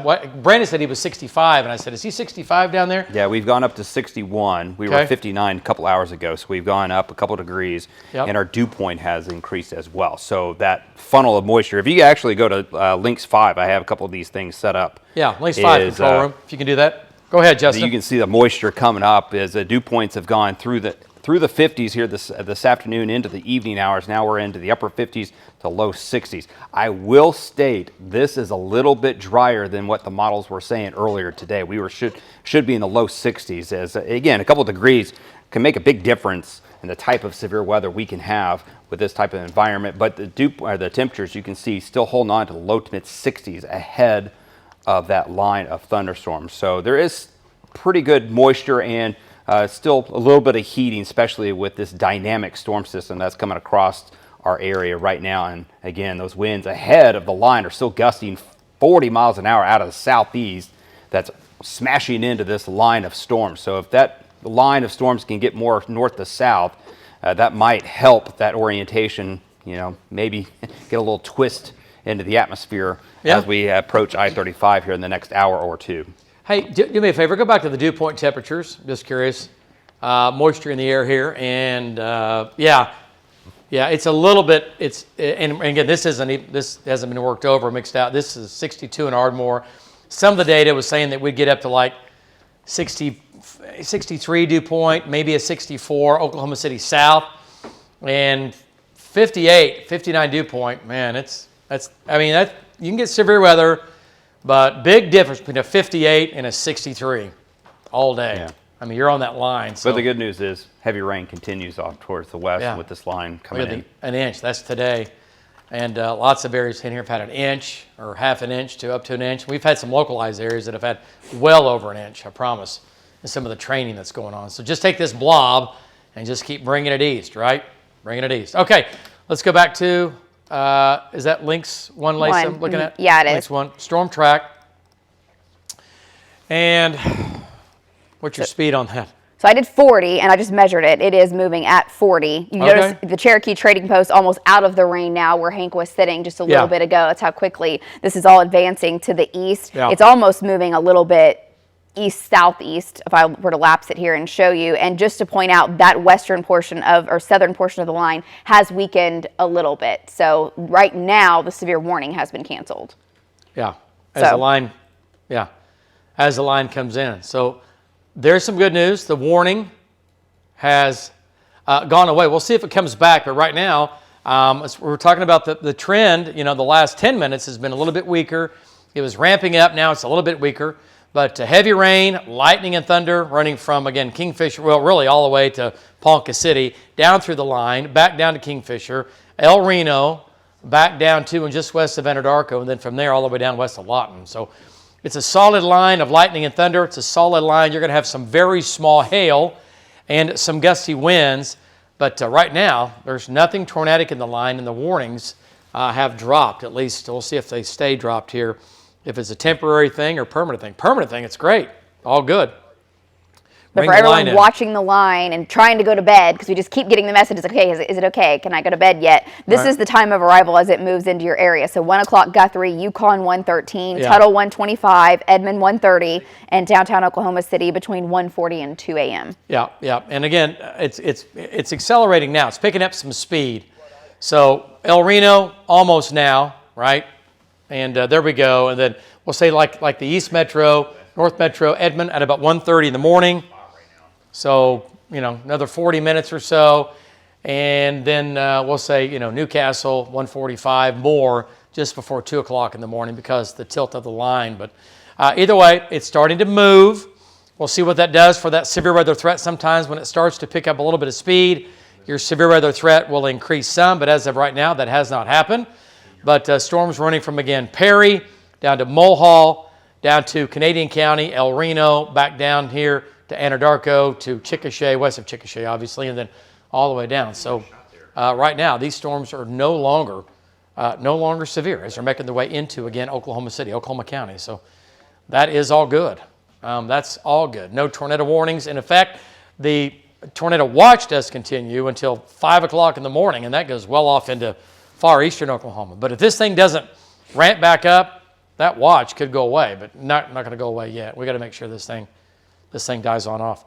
Brandon said he was 65, and I said, is he 65 down there? Yeah, we've gone up to 61. We were 59 a couple hours ago, so we've gone up a couple degrees, and our dew point has increased as well. So that funnel of moisture, if you actually go to Links 5, I have a couple of these things set up. Yeah, Links 5 control room, if you can do that. Go ahead, Justin. You can see the moisture coming up as the dew points have gone through the 50s here this afternoon into the evening hours. Now we're into the upper 50s to low 60s. I will state this is a little bit drier than what the models were saying earlier today. We should be in the low 60s, as again, a couple of degrees can make a big difference in the type of severe weather we can have with this type of environment. But the temperatures you can see still holding on to the low to mid 60s ahead of that line of thunderstorms. So there is pretty good moisture and still a little bit of heating, especially with this dynamic storm system that's coming across our area right now. And again, those winds ahead of the line are still gusting 40 miles an hour out of the southeast. That's smashing into this line of storms. So if that line of storms can get more north to south, that might help that orientation, maybe get a little twist into the atmosphere as we approach I-35 here in the next hour or two. Hey, do me a favor. Go back to the dew point temperatures. Just curious. Moisture in the air here. And, it's a little bit, and again, this hasn't been worked over, mixed out. This is 62 in Ardmore. Some of the data was saying that we'd get up to like 63 dew point, maybe a 64, Oklahoma City South, and 59 dew point. Man, you can get severe weather, but big difference between a 58 and a 63 all day. Yeah. I mean, you're on that line. So. But the good news is heavy rain continues off towards the west with this line coming in. An inch, that's today. And lots of areas in here have had an inch or half an inch to up to an inch. We've had some localized areas that have had well over an inch, I promise, in some of the training that's going on. So just take this blob and just keep bringing it east, right? Bringing it east. Okay, let's go back to, is that Links 1, Lacey, I'm looking at? Yeah, it is. Links 1, storm track. And what's your speed on that? So I did 40, and I just measured it. It is moving at 40. You notice the Cherokee Trading Post almost out of the rain now where Hank was sitting just a little bit ago. That's how quickly this is all advancing to the east. Yeah. It's almost moving a little bit east-southeast, if I were to lapse it here and show you. And just to point out, that western portion or southern portion of the line has weakened a little bit. So right now, the severe warning has been canceled. Yeah, as the line comes in. So there's some good news. The warning has gone away. We'll see if it comes back. But right now, we're talking about the trend. The last 10 minutes has been a little bit weaker. It was ramping up. Now it's a little bit weaker. But heavy rain, lightning and thunder running from, again, Kingfisher, well, really all the way to Ponca City, down through the line, back down to Kingfisher, El Reno, back down to and just west of Anadarko, and then from there all the way down west of Lawton. So it's a solid line of lightning and thunder. It's a solid line. You're going to have some very small hail and some gusty winds. But right now, there's nothing tornadic in the line, and the warnings have dropped. At least we'll see if they stay dropped here. If it's a temporary thing or permanent thing. Permanent thing, it's great. All good. But for everyone watching the line and trying to go to bed, because we just keep getting the messages, okay, is it okay? Can I go to bed yet? This is the time of arrival as it moves into your area. So 1 o'clock Guthrie, Yukon 113, Tuttle 125, Edmond 130, and downtown Oklahoma City between 1:40 and 2 a.m. Yeah. And again, it's accelerating now. It's picking up some speed. So El Reno almost now, right? And there we go. And then we'll say like the East Metro, North Metro, Edmond at about 1:30 in the morning. So, another 40 minutes or so. And then we'll say, Newcastle, 1:45 more just before 2 o'clock in the morning because of the tilt of the line. But either way, it's starting to move. We'll see what that does for that severe weather threat. Sometimes when it starts to pick up a little bit of speed, your severe weather threat will increase some, but as of right now, that has not happened. But storms running from, again, Perry down to Mulhall, down to Canadian County, El Reno, back down here to Anadarko, to Chickasha, west of Chickasha, obviously, and then all the way down. So right now, these storms are no longer severe as they're making their way into, again, Oklahoma City, Oklahoma County. So that is all good. That's all good. No tornado warnings in effect. The tornado watch does continue until 5 o'clock in the morning, and that goes well off into far eastern Oklahoma. But if this thing doesn't ramp back up, that watch could go away, but not going to go away yet. We got to make sure this thing dies on off.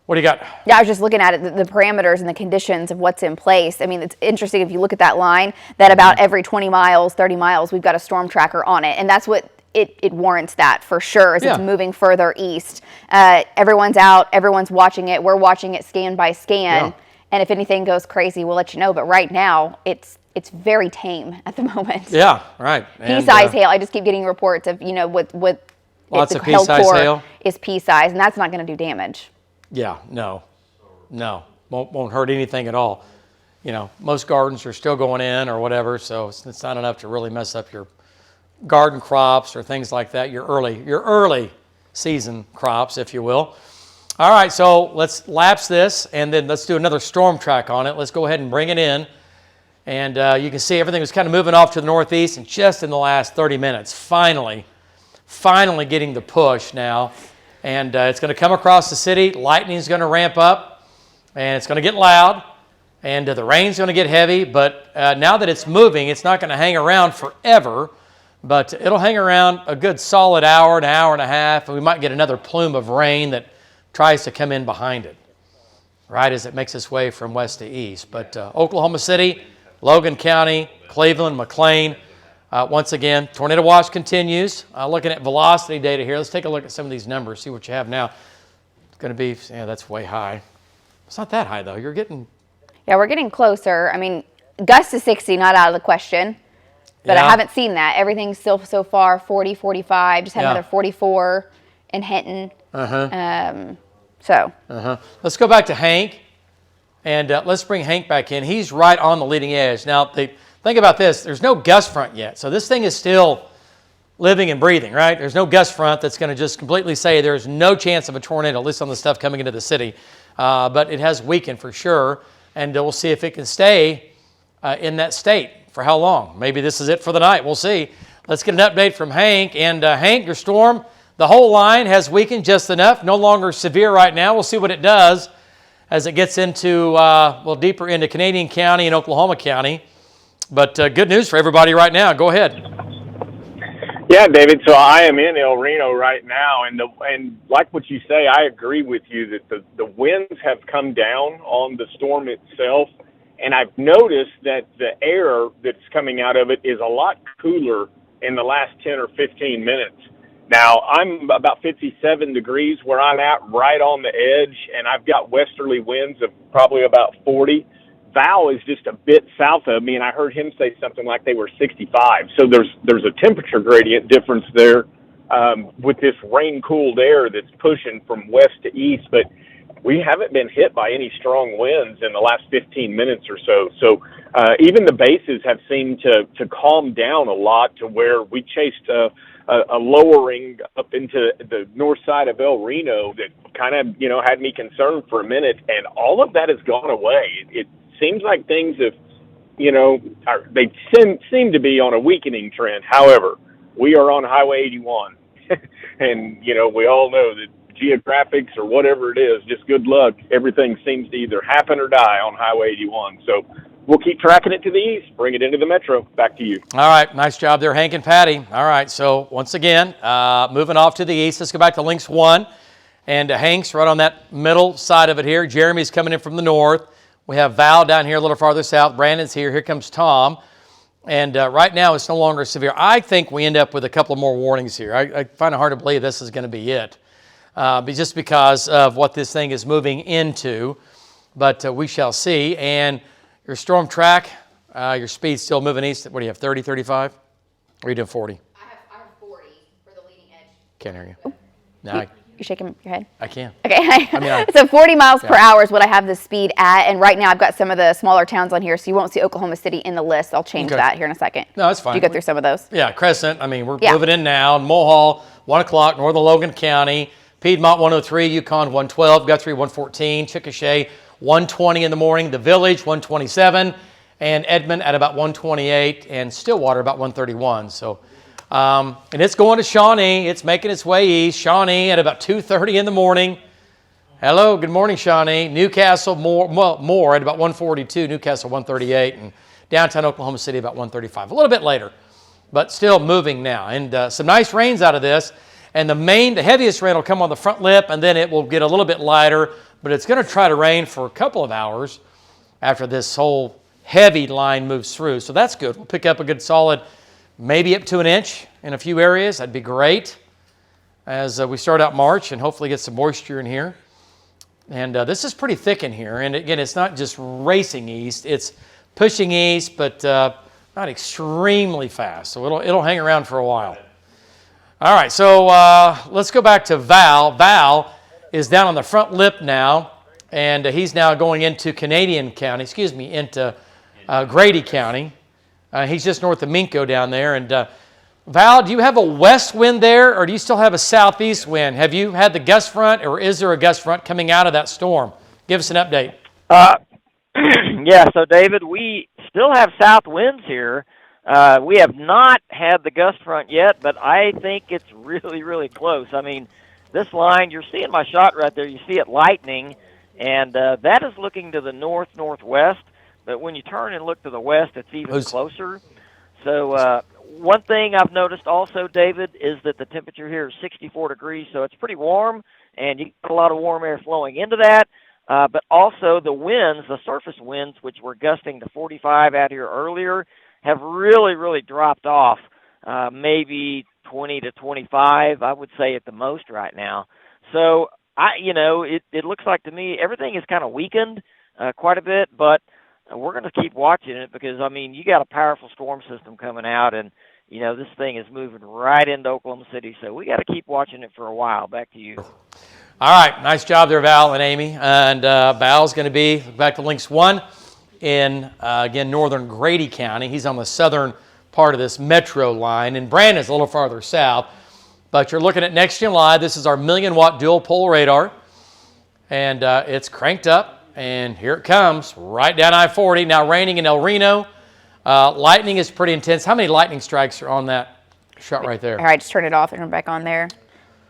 What do you got? Yeah, I was just looking at it, the parameters and the conditions of what's in place. I mean, it's interesting if you look at that line, that about every 20 miles, 30 miles, we've got a storm tracker on it, and that's what it warrants that for sure, as it's moving further east. Everyone's out, everyone's watching it, we're watching it scan by scan, and if anything goes crazy, we'll let you know. But right now, it's very tame at the moment. Yeah, right. Pea-size hail. I just keep getting reports of, with lots of pea-size hail is pea-size, and that's not going to do damage. Yeah, no, won't hurt anything at all. Most gardens are still going in or whatever, so it's not enough to really mess up your garden crops or things like that, your early season crops, if you will. All right, so let's lapse this, and then let's do another storm track on it. Let's go ahead and bring it in. And you can see everything was kind of moving off to the northeast, and just in the last 30 minutes, finally getting the push now. And it's going to come across the city. Lightning's going to ramp up, and it's going to get loud, and the rain's going to get heavy. But now that it's moving, it's not going to hang around forever, but it'll hang around a good solid hour, an hour and a half, and we might get another plume of rain that tries to come in behind it, right, as it makes its way from west to east. But Oklahoma City, Logan County, Cleveland, McLean, once again, tornado watch continues. Looking at velocity data here, let's take a look at some of these numbers, see what you have now. It's going to be, that's way high. It's not that high, though. You're getting... Yeah, we're getting closer. I mean, Gust to 60, not out of the question. But I haven't seen that. Everything's still so far 40, 45. Just had another 44 in Hinton. Let's go back to Hank, and let's bring Hank back in. He's right on the leading edge. Now, think about this. There's no gust front yet, so this thing is still living and breathing, right? There's no gust front that's going to just completely say there's no chance of a tornado, at least on the stuff coming into the city. But it has weakened for sure, and we'll see if it can stay in that state. For how long? Maybe this is it for the night. We'll see. Let's get an update from Hank. And Hank, your storm, the whole line has weakened just enough. No longer severe right now. We'll see what it does as it gets into, deeper into Canadian County and Oklahoma County. But good news for everybody right now. Go ahead. Yeah, David. So I am in El Reno right now, and like what you say, I agree with you that the winds have come down on the storm itself. And I've noticed that the air that's coming out of it is a lot cooler in the last 10 or 15 minutes. Now, I'm about 57 degrees where I'm at, right on the edge, and I've got westerly winds of probably about 40. Val is just a bit south of me, and I heard him say something like they were 65. So there's a temperature gradient difference there with this rain-cooled air that's pushing from west to east. But we haven't been hit by any strong winds in the last 15 minutes or so. So even the bases have seemed to calm down a lot to where we chased a lowering up into the north side of El Reno that kind of, had me concerned for a minute. And all of that has gone away. It seems like things have, they seem to be on a weakening trend. However, we are on Highway 81. And, we all know that geographics or whatever it is, just good luck. Everything seems to either happen or die on Highway 81. So we'll keep tracking it to the east, bring it into the metro. Back to you. All right. Nice job there, Hank and Patty. All right. So once again, moving off to the east, let's go back to Links 1. And Hank's right on that middle side of it here. Jeremy's coming in from the north. We have Val down here a little farther south. Brandon's here. Here comes Tom. And right now it's no longer severe. I think we end up with a couple more warnings here. I find it hard to believe this is going to be it. Just because of what this thing is moving into. But we shall see. And your storm track, your speed's still moving east. What do you have, 30, 35? Or are you doing 40? I have 40 for the leading edge. Can't hear you. No, You're shaking your head? I can. Okay. I So 40 miles per hour is what I have the speed at. And right now I've got some of the smaller towns on here, so you won't see Oklahoma City in the list. I'll change that here in a second. No, that's fine. Did you go through some of those? Yeah, Crescent. I mean, we're moving in now. Mohall, 1 o'clock, northern Logan County. Piedmont, 103. Yukon, 112. Guthrie, 114. Chickasha, 120 in the morning. The Village, 127. And Edmond at about 128. And Stillwater, about 131. So, and it's going to Shawnee. It's making its way east. Shawnee at about 2:30 in the morning. Hello, good morning, Shawnee. Newcastle, more at about 142. Newcastle, 138. And downtown Oklahoma City, about 135. A little bit later, but still moving now. And some nice rains out of this. And the heaviest rain will come on the front lip, and then it will get a little bit lighter. But it's going to try to rain for a couple of hours after this whole heavy line moves through. So that's good. We'll pick up a good solid, maybe up to an inch in a few areas. That'd be great as we start out March and hopefully get some moisture in here. And this is pretty thick in here. And again, it's not just racing east. It's pushing east, but not extremely fast. So it'll hang around for a while. All right, so let's go back to Val. Val is down on the front lip now, and he's now going into into Grady County. He's just north of Minco down there. And Val, do you have a west wind there, or do you still have a southeast wind? Have you had the gust front, or is there a gust front coming out of that storm? Give us an update. Yeah, so David, we still have south winds here. We have not had the gust front yet, but I think it's really, really close. I mean, this line, you're seeing my shot right there. You see it lightning, and that is looking to the north-northwest. But when you turn and look to the west, it's even closer. So one thing I've noticed also, David, is that the temperature here is 64 degrees, so it's pretty warm, and you get a lot of warm air flowing into that. But also the winds, the surface winds, which were gusting to 45 out here earlier, have really, really dropped off, maybe 20 to 25, I would say at the most right now. So, it looks like to me everything is kind of weakened quite a bit, but we're going to keep watching it because, I mean, you got a powerful storm system coming out, and, this thing is moving right into Oklahoma City, so we got to keep watching it for a while. Back to you. All right, nice job there, Val and Amy. And Val's going to be back to Lynx 1 in, again, northern Grady County. He's on the southern part of this metro line, and Brandon's a little farther south. But you're looking at next July. This is our 1,000,000-watt dual-pole radar, and it's cranked up, and here it comes, right down I-40. Now raining in El Reno. Lightning is pretty intense. How many lightning strikes are on that shot right there? All right, just turn it off and turn it back on there.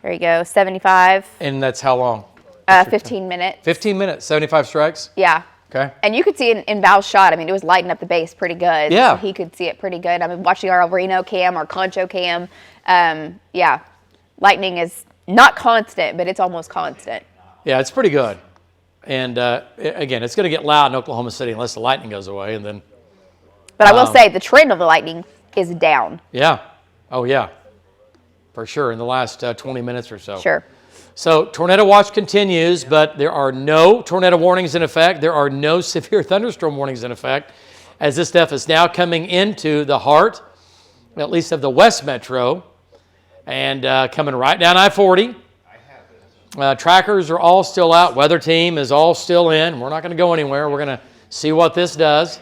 There you go, 75. And that's how long? 15 minutes. 15 minutes, 75 strikes? Yeah. Okay. And you could see in Val's shot, I mean, it was lighting up the base pretty good. Yeah. So he could see it pretty good. I mean, watching our El Reno cam, our Concho cam, yeah, lightning is not constant, but it's almost constant. Yeah, it's pretty good. And again, it's going to get loud in Oklahoma City unless the lightning goes away. And then. But I will say the trend of the lightning is down. Yeah. Oh, yeah. For sure, in the last 20 minutes or so. Sure. So tornado watch continues, but there are no tornado warnings in effect. There are no severe thunderstorm warnings in effect, as this stuff is now coming into the heart, at least of the West Metro, and coming right down I-40. Trackers are all still out. Weather team is all still in. We're not going to go anywhere. We're going to see what this does.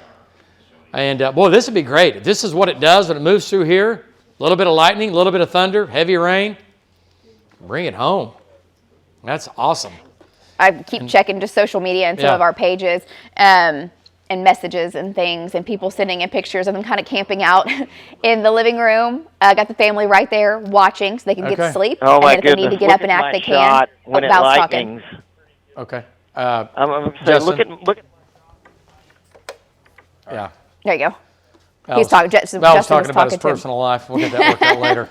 And, boy, this would be great. If this is what it does when it moves through here, a little bit of lightning, a little bit of thunder, heavy rain, bring it home. That's awesome. I keep checking just social media and some of our pages and messages and things, and people sending in pictures of them kind of camping out in the living room. Got the family right there watching so they can get sleep. Oh, my and goodness. if they need to get up and act, they can. When it Val's lightnings. Okay. I'm saying, look at. Yeah. There you go. He's talking. Justin was talking about his personal life. We'll get that worked out later.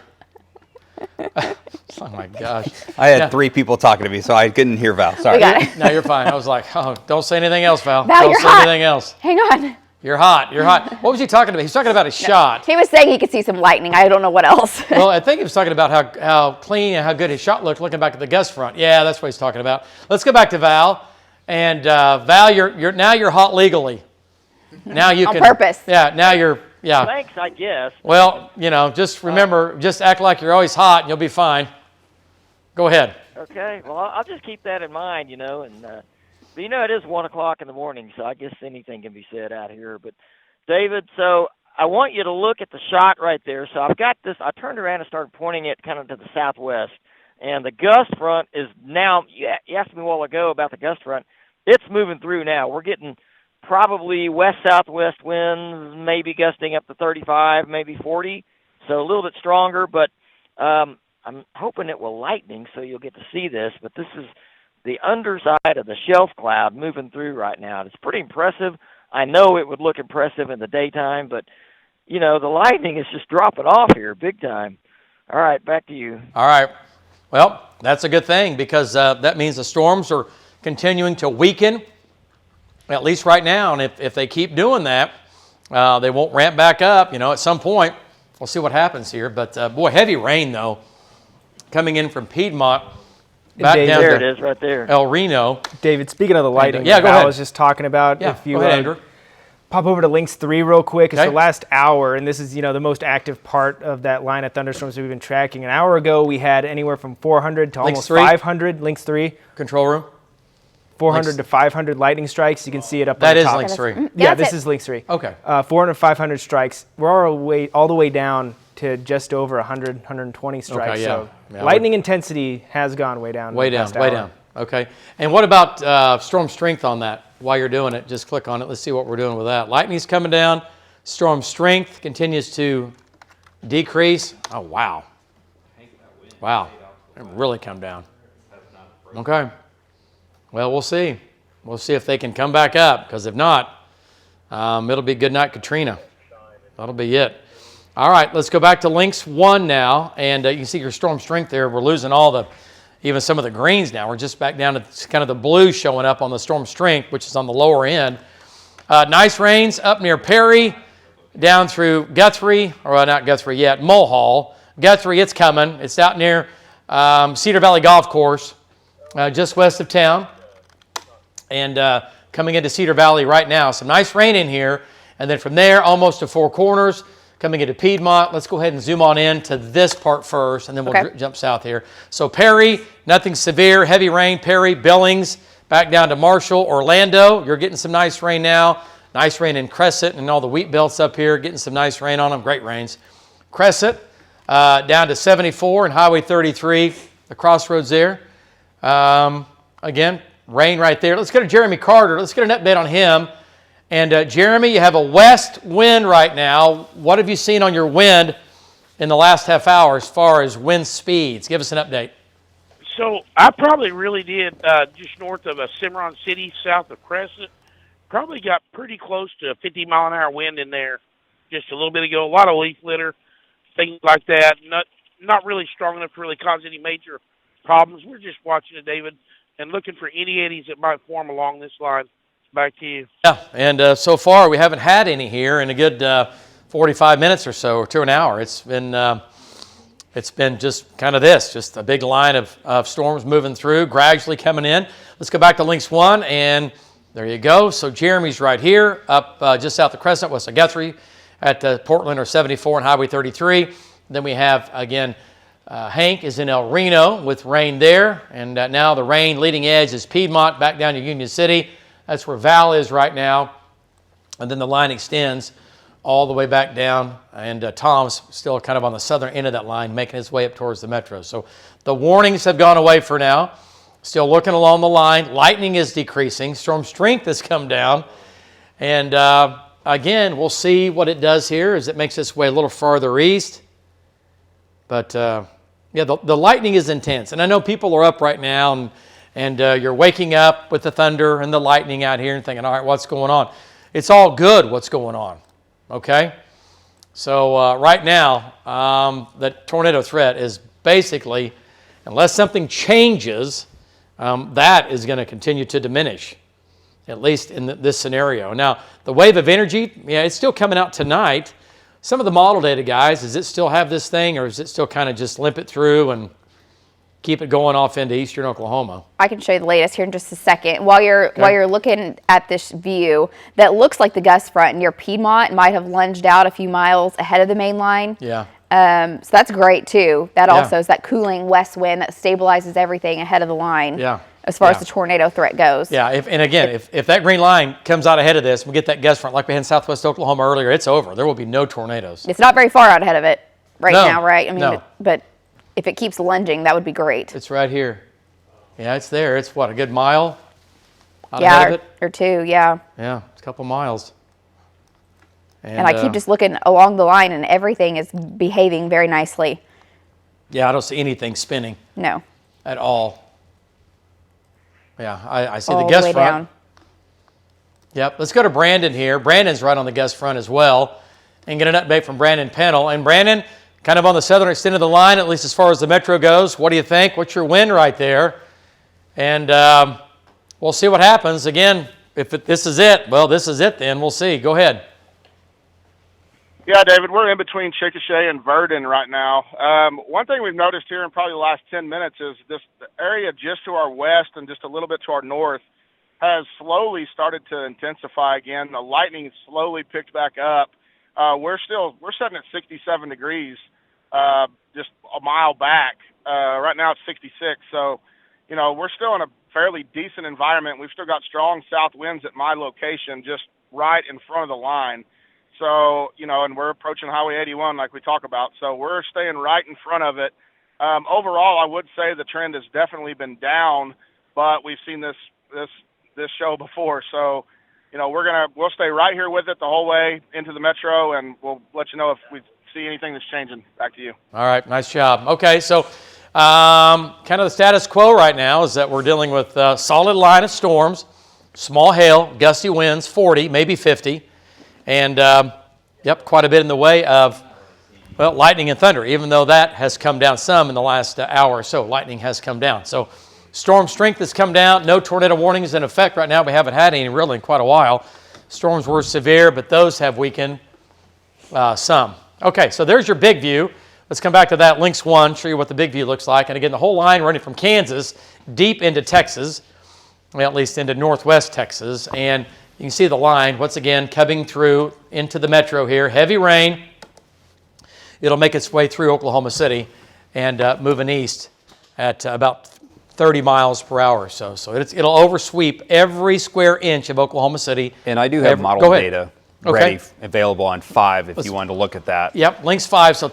Oh my gosh! I had 3 people talking to me, so I couldn't hear Val. Sorry. No, you're fine. I was like, oh, don't say anything else, Val. Don't say anything else. Hang on. You're hot. You're hot. What was he talking about? He's talking about a shot. He was saying he could see some lightning. I don't know what else. Well, I think he was talking about how clean and how good his shot looked looking back at the gust front. Yeah, that's what he's talking about. Let's go back to Val. And Val, you're hot legally. Now you on can. purpose. Yeah. Now you're Yeah. Thanks, I guess. Well, just remember, just act like you're always hot and you'll be fine. Go ahead. Okay, well, I'll just keep that in mind, and but it is 1 o'clock in the morning, so I guess anything can be said out here. But David, so I want you to look at the shot right there. So I've got this. I turned around and started pointing it kind of to the southwest, and the gust front is now. You asked me a while ago about the gust front. It's moving through now. We're getting probably west-southwest winds, maybe gusting up to 35, maybe 40, so a little bit stronger, but I'm hoping it will lightning so you'll get to see this, but this is the underside of the shelf cloud moving through right now. It's pretty impressive. I know it would look impressive in the daytime, but, the lightning is just dropping off here big time. All right, back to you. All right. Well, that's a good thing because that means the storms are continuing to weaken, at least right now. And if they keep doing that, they won't ramp back up. At some point, we'll see what happens here. But, boy, heavy rain, though, coming in from Piedmont back David, down there to it is right there. El Reno. David, speaking of the lightning, yeah, go ahead. I was just talking about, Yeah, if you go ahead, Andrew. pop over to Links 3 real quick. It's Okay. the last hour, and this is, the most active part of that line of thunderstorms we've been tracking. An hour ago, we had anywhere from 400 to Links almost 3? 500. Links 3. Control room. 400 Links- to 500 lightning strikes. You can see it up That on the is top. Links 3. Yeah, That's this it. is Links 3. Okay. 400, 500 strikes. We're all the way down to just over 100, 120 strikes. Okay, yeah. So Yeah, lightning intensity has gone way down. Way in the down, past way hour. down. Okay. And what about storm strength on that? While you're doing it, just click on it. Let's see what we're doing with that. Lightning's coming down. Storm strength continues to decrease. Oh, wow. Wow. It really come down. Okay. Well, we'll see. We'll see if they can come back up, because if not, it'll be good night, Katrina. That'll be it. All right, let's go back to Links 1 now, and you can see your storm strength there. We're losing even some of the greens now. We're just back down to kind of the blue showing up on the storm strength, which is on the lower end. Nice rains up near Perry, down through Guthrie, or not Guthrie yet, Mulhall. Guthrie, it's coming. It's out near Cedar Valley Golf Course, just west of town, and coming into Cedar Valley right now. Some nice rain in here, and then from there almost to Four Corners, coming into Piedmont. Let's go ahead and zoom on in to this part first, and then we'll jump south here. So Perry, nothing severe, heavy rain. Perry, Billings, back down to Marshall, Orlando. You're getting some nice rain now. Nice rain in Crescent and all the wheat belts up here, getting some nice rain on them. Great rains. Crescent, down to 74 and Highway 33, the crossroads there. Again, rain right there. Let's go to Jeremy Carter. Let's get an update on him. And Jeremy, you have a west wind right now. What have you seen on your wind in the last half hour as far as wind speeds? Give us an update. So I probably really did just north of Cimarron City, south of Crescent. Probably got pretty close to a 50-mile-an-hour wind in there just a little bit ago. A lot of leaf litter, things like that. Not really strong enough to really cause any major problems. We're just watching it, David, and looking for any eddies that might form along this line. Back to you. Yeah, and so far we haven't had any here in a good 45 minutes or so, or to an hour. It's been just kind of this, just a big line of storms moving through, gradually coming in. Let's go back to Links 1, and there you go. So Jeremy's right here, up just south of Crescent, west of Guthrie, at Portland or 74 and Highway 33. Then we have, again, Hank is in El Reno with rain there, and now the rain leading edge is Piedmont, back down to Union City. That's where Val is right now. And then the line extends all the way back down. And Tom's still kind of on the southern end of that line, making his way up towards the metro. So the warnings have gone away for now. Still looking along the line. Lightning is decreasing. Storm strength has come down. And again, we'll see what it does here as it makes its way a little farther east. But yeah, the lightning is intense. And I know people are up right now, and you're waking up with the thunder and the lightning out here and thinking, all right, what's going on? It's all good what's going on, okay? So right now, the tornado threat is basically, unless something changes, that is going to continue to diminish, at least in this scenario. Now, the wave of energy, yeah, it's still coming out tonight. Some of the model data, guys, does it still have this thing, or is it still kind of just limp it through and keep it going off into eastern Oklahoma. I can show you the latest here in just a second. While you're looking at this view, that looks like the gust front near Piedmont might have lunged out a few miles ahead of the main line. Yeah. So that's great too. That also is that cooling west wind that stabilizes everything ahead of the line. Yeah. As far as the tornado threat goes. Yeah, if that green line comes out ahead of this, we get that gust front like we had in southwest Oklahoma earlier, it's over. There will be no tornadoes. It's not very far out ahead of it now, right? I mean, but if it keeps lunging, that would be great. It's right here. Yeah, it's there. It's what, a good mile out ahead of it? Or two, yeah. Yeah, it's a couple miles. And I keep just looking along the line, and everything is behaving very nicely. Yeah, I don't see anything spinning. No. At all. Yeah, I see the gust front. Down. Yep, let's go to Brandon here. Brandon's right on the gust front as well. And get an update from Brandon Pennell. And Brandon, kind of on the southern extent of the line, at least as far as the metro goes. What do you think? What's your wind right there? And we'll see what happens. Again, if this is it, well, this is it then. We'll see. Go ahead. Yeah, David, we're in between Chickasha and Verdon right now. One thing we've noticed here in probably the last 10 minutes is this area just to our west and just a little bit to our north has slowly started to intensify again. The lightning slowly picked back up. We're sitting at 67 degrees just a mile back. Right now it's 66. So, we're still in a fairly decent environment. We've still got strong south winds at my location just right in front of the line. So, and we're approaching Highway 81 like we talk about. So we're staying right in front of it. Overall, I would say the trend has definitely been down, but we've seen this show before. So, we'll stay right here with it the whole way into the metro, and we'll let you know if we see anything that's changing. Back to you. All right, nice job. Okay, so kind of the status quo right now is that we're dealing with a solid line of storms, small hail, gusty winds, 40, maybe 50. And, quite a bit in the way of, lightning and thunder, even though that has come down some in the last hour or so. Lightning has come down. So storm strength has come down. No tornado warnings in effect right now. We haven't had any really in quite a while. Storms were severe, but those have weakened some. Okay, so there's your big view. Let's come back to that. Lynx 1, show you what the big view looks like. And again, the whole line running from Kansas deep into Texas, at least into northwest Texas. And you can see the line, once again, coming through into the metro here. Heavy rain. It'll make its way through Oklahoma City and moving east at about 30 miles per hour or so. So it'll oversweep every square inch of Oklahoma City. And I do have model data ready, available on 5 if you wanted to look at that. Yep, Lynx 5. So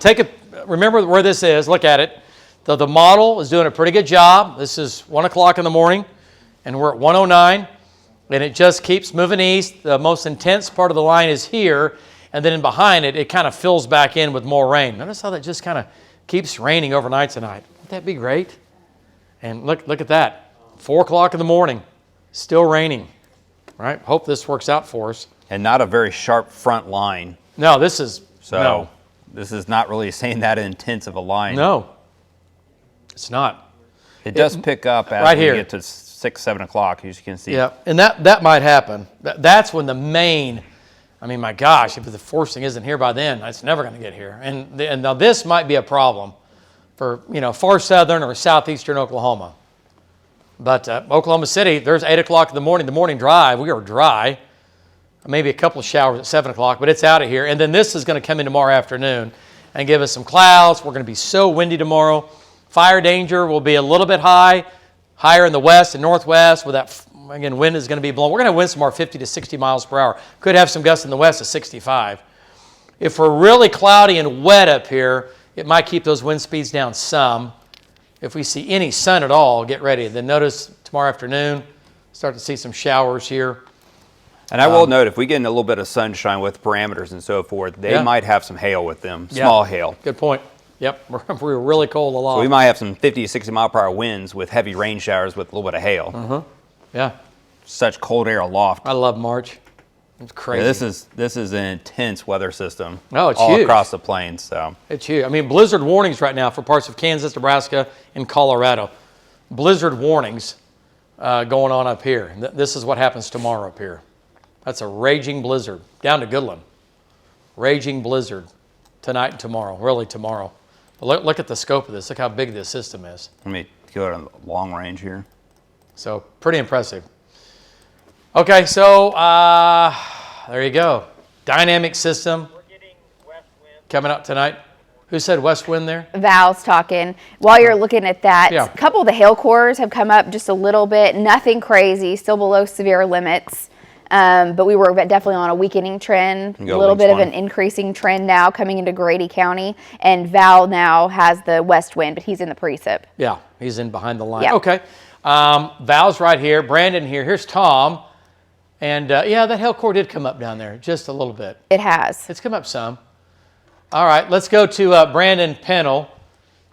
remember where this is. Look at it. The model is doing a pretty good job. This is 1 o'clock in the morning, and we're at 1:09. And it just keeps moving east. The most intense part of the line is here. And then behind it, it kind of fills back in with more rain. Notice how that just kind of keeps raining overnight tonight. Wouldn't that be great? And look at that. 4 o'clock in the morning, still raining. All right, hope this works out for us. And not a very sharp front line. No, this is, this is not really saying that intense of a line. No, it's not. It does pick up as we get to 6, 7 o'clock, as you can see. Yeah, and that might happen. That's when the main, my gosh, if the forcing isn't here by then, it's never going to get here. And now this might be a problem for, far southern or southeastern Oklahoma. But Oklahoma City, there's 8 o'clock in the morning drive. We are dry. Maybe a couple of showers at 7 o'clock, but it's out of here. And then this is going to come in tomorrow afternoon and give us some clouds. We're going to be so windy tomorrow. Fire danger will be a little bit higher in the west and northwest with that, again, wind is going to be blowing. We're going to wind somewhere 50 to 60 miles per hour. Could have some gusts in the west at 65. If we're really cloudy and wet up here, it might keep those wind speeds down some. If we see any sun at all, get ready. Then notice tomorrow afternoon, start to see some showers here. And I will note, if we get in a little bit of sunshine with parameters and so forth, they might have some hail with them, small hail. Good point. Yep, we're really cold aloft. So we might have some 50 to 60 mile per hour winds with heavy rain showers with a little bit of hail. Yeah. Such cold air aloft. I love March. It's crazy. Yeah, this is an intense weather system. Oh, it's all huge. Across the plains. So it's huge. Blizzard warnings right now for parts of Kansas, Nebraska, and Colorado. Blizzard warnings going on up here. This is what happens tomorrow up here. That's a raging blizzard down to Goodland. Raging blizzard tonight and tomorrow. Really tomorrow. But look at the scope of this. Look how big this system is. Let me Go on long range here. So pretty impressive. Okay, so there you go. Dynamic system coming up tonight. Who said west wind there? Val's talking. While you're looking at that, a couple of the hail cores have come up just a little bit. Nothing crazy, still below severe limits. But we were definitely on a weakening trend, a little bit of an increasing trend now coming into Grady County. And Val now has the west wind, but he's in the precip. Yeah, he's in behind the line. Yep. Okay. Val's right here. Brandon here. Here's Tom. And yeah, that hail core did come up down there just a little bit. It has. It's come up some. All right, let's go to Brandon Pennell.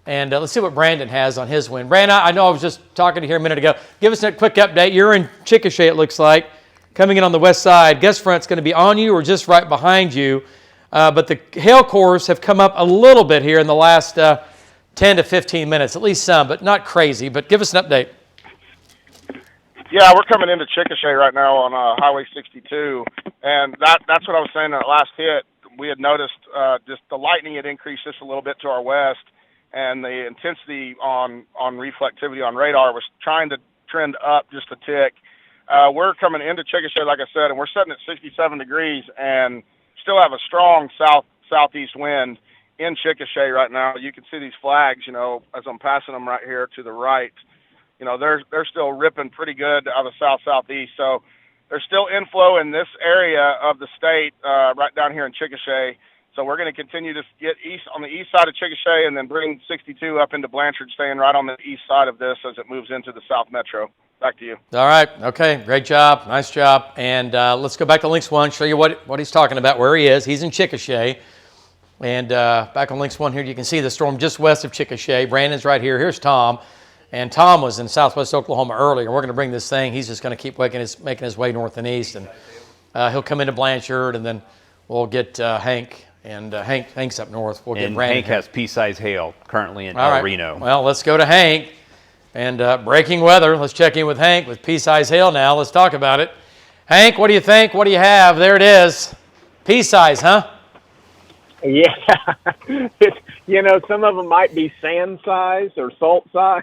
And let's see what Brandon has on his wind. Brandon, I know I was just talking to you here a minute ago. Give us a quick update. You're in Chickasha, it looks like, coming in on the west side. Gust front's going to be on you or just right behind you. But the hail cores have come up a little bit here in the last 10 to 15 minutes, at least some, but not crazy. But give us an update. Yeah, we're coming into Chickasha right now on Highway 62, and that's what I was saying in that last hit. We had noticed just the lightning had increased just a little bit to our west, and the intensity on reflectivity on radar was trying to trend up just a tick. We're coming into Chickasha, like I said, and we're sitting at 67 degrees and still have a strong southeast wind in Chickasha right now. You can see these flags, as I'm passing them right here to the right. They're still ripping pretty good out of the southeast. So there's still inflow in this area of the state right down here in Chickasha. So we're going to continue to get east on the east side of Chickasha and then bring 62 up into Blanchard, staying right on the east side of this as it moves into the South Metro. Back to you. All right. Okay. Great job. Nice job. And let's go back to Links 1, show you what he's talking about, where he is. He's in Chickasha. And back on Links 1 here, you can see the storm just west of Chickasha. Brandon's right here. Here's Tom. And Tom was in southwest Oklahoma earlier. We're going to bring this thing. He's just going to keep making his way north and east. And he'll come into Blanchard, and then we'll get Hank. And Hank's up north. We'll get Brandon. Hank has pea-sized hail currently in El Reno. Well, let's go to Hank. And breaking weather. Let's check in with Hank with pea-sized hail now. Let's talk about it. Hank, what do you think? What do you have? There it is. Pea-size, huh? Yeah. Some of them might be sand size or salt size.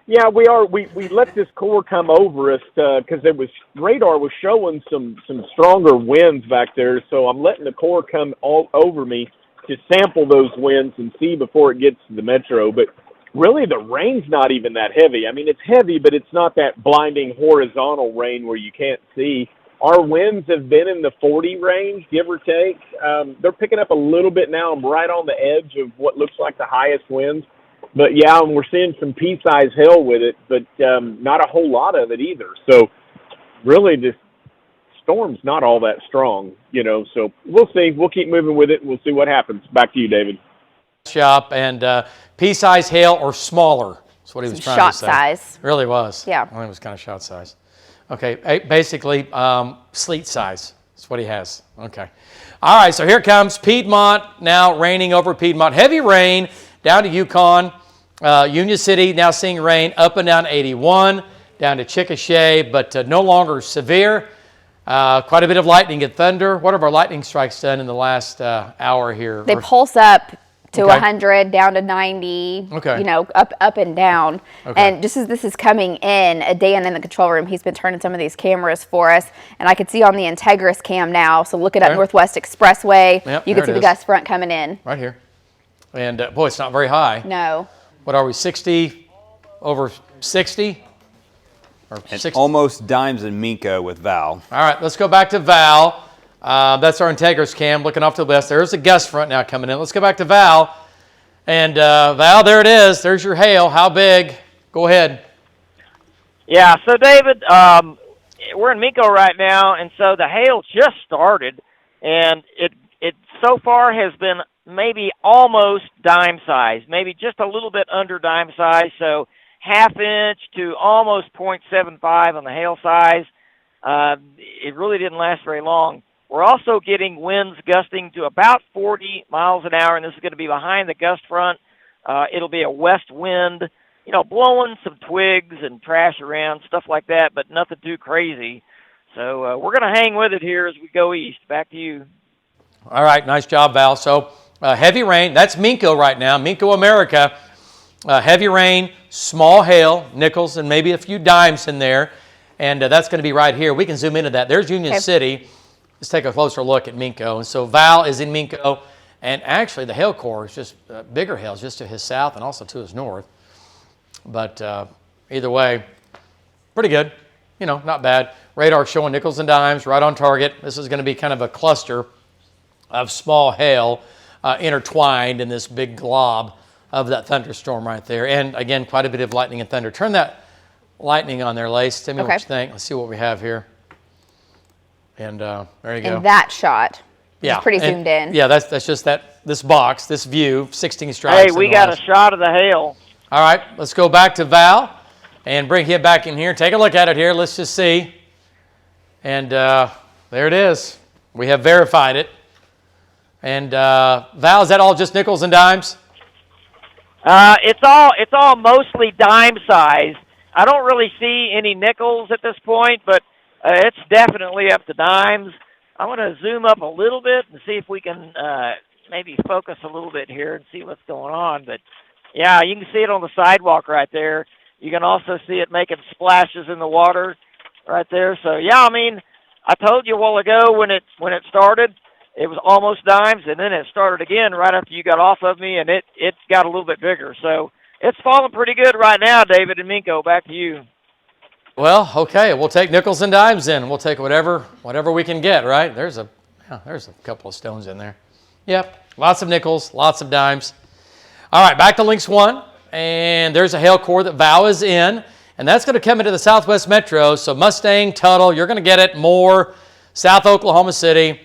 Yeah, we let this core come over us because radar was showing some stronger winds back there. So I'm letting the core come all over me to sample those winds and see before it gets to the metro. But really, the rain's not even that heavy. I mean, it's heavy, but it's not that blinding horizontal rain where you can't see. Our winds have been in the 40 range, give or take. They're picking up a little bit now. I'm right on the edge of what looks like the highest winds. But, yeah, and we're seeing some pea-sized hail with it, but not a whole lot of it either. So, really, this storm's not all that strong, So, we'll see. We'll keep moving with it, and we'll see what happens. Back to you, David. Shop and pea-sized hail or smaller. That's what he was trying to say. Shot size. It really was. Yeah. Well, it was kind of shot size. Okay, basically sleet size. That's what he has. Okay. All right, so here comes Piedmont now raining over Piedmont. Heavy rain down to Yukon. Union City now seeing rain up and down 81, down to Chickasha, but no longer severe. Quite a bit of lightning and thunder. What have our lightning strikes done in the last hour here? They pulse up to 100, down to 90, up and down. Okay. And just as this is coming in, Dan in the control room, he's been turning some of these cameras for us, and I could see on the Integris cam now, so look it up, Northwest Expressway, you can see the gust front coming in. Right here. And boy, it's not very high. No. What are we, 60, over 60? Or 60? Almost dimes and Minka with Val. All right, let's go back to Val. That's our Integris cam looking off to the west. There's a gust front now coming in. Let's go back to Val. And Val, there it is. There's your hail. How big? Go ahead. Yeah, so David, we're in Miko right now, and so the hail just started, and it so far has been maybe almost dime size, maybe just a little bit under dime size, so half inch to almost 0.75 on the hail size. It really didn't last very long. We're also getting winds gusting to about 40 miles an hour, and this is going to be behind the gust front. It'll be a west wind, blowing some twigs and trash around, stuff like that, but nothing too crazy. So we're going to hang with it here as we go east. Back to you. All right, nice job, Val. So heavy rain. That's Minko right now, Minko America. heavy rain, small hail, nickels, and maybe a few dimes in there. And that's going to be right here. We can zoom into that. There's Union City. Let's take a closer look at Minco. And so Val is in Minco. And actually, the hail core is just bigger hail, just to his south and also to his north. But either way, pretty good. You know, not bad. Radar showing nickels and dimes right on target. This is going to be kind of a cluster of small hail intertwined in this big glob of that thunderstorm right there. And again, quite a bit of lightning and thunder. Turn that lightning on there, Lace. Tell me what you think. Let's see what we have here. And there you go. And that shot. Yeah, it's pretty zoomed in. Yeah, that's just this box, this view, 16 strikes. Hey, we got a shot of the hail. All right, let's go back to Val and bring him back in here. Take a look at it here. Let's just see. And there it is. We have verified it. And Val, is that all just nickels and dimes? It's all mostly dime size. I don't really see any nickels at this point, but it's definitely up to dimes. I'm going to zoom up a little bit and see if we can maybe focus a little bit here and see what's going on. But, yeah, you can see it on the sidewalk right there. You can also see it making splashes in the water right there. So, yeah, I mean, I told you a while ago when it started, it was almost dimes, and then it started again right after you got off of me, and it got a little bit bigger. So it's falling pretty good right now, David and Minco. Back to you. Well, okay, we'll take nickels and dimes in. We'll take whatever we can get, right? There's a couple of stones in there. Yep, lots of nickels, lots of dimes. All right, back to Lynx 1, and there's a hail core that Val is in, and that's going to come into the Southwest Metro. So Mustang, Tuttle, you're going to get it. Moore, South Oklahoma City.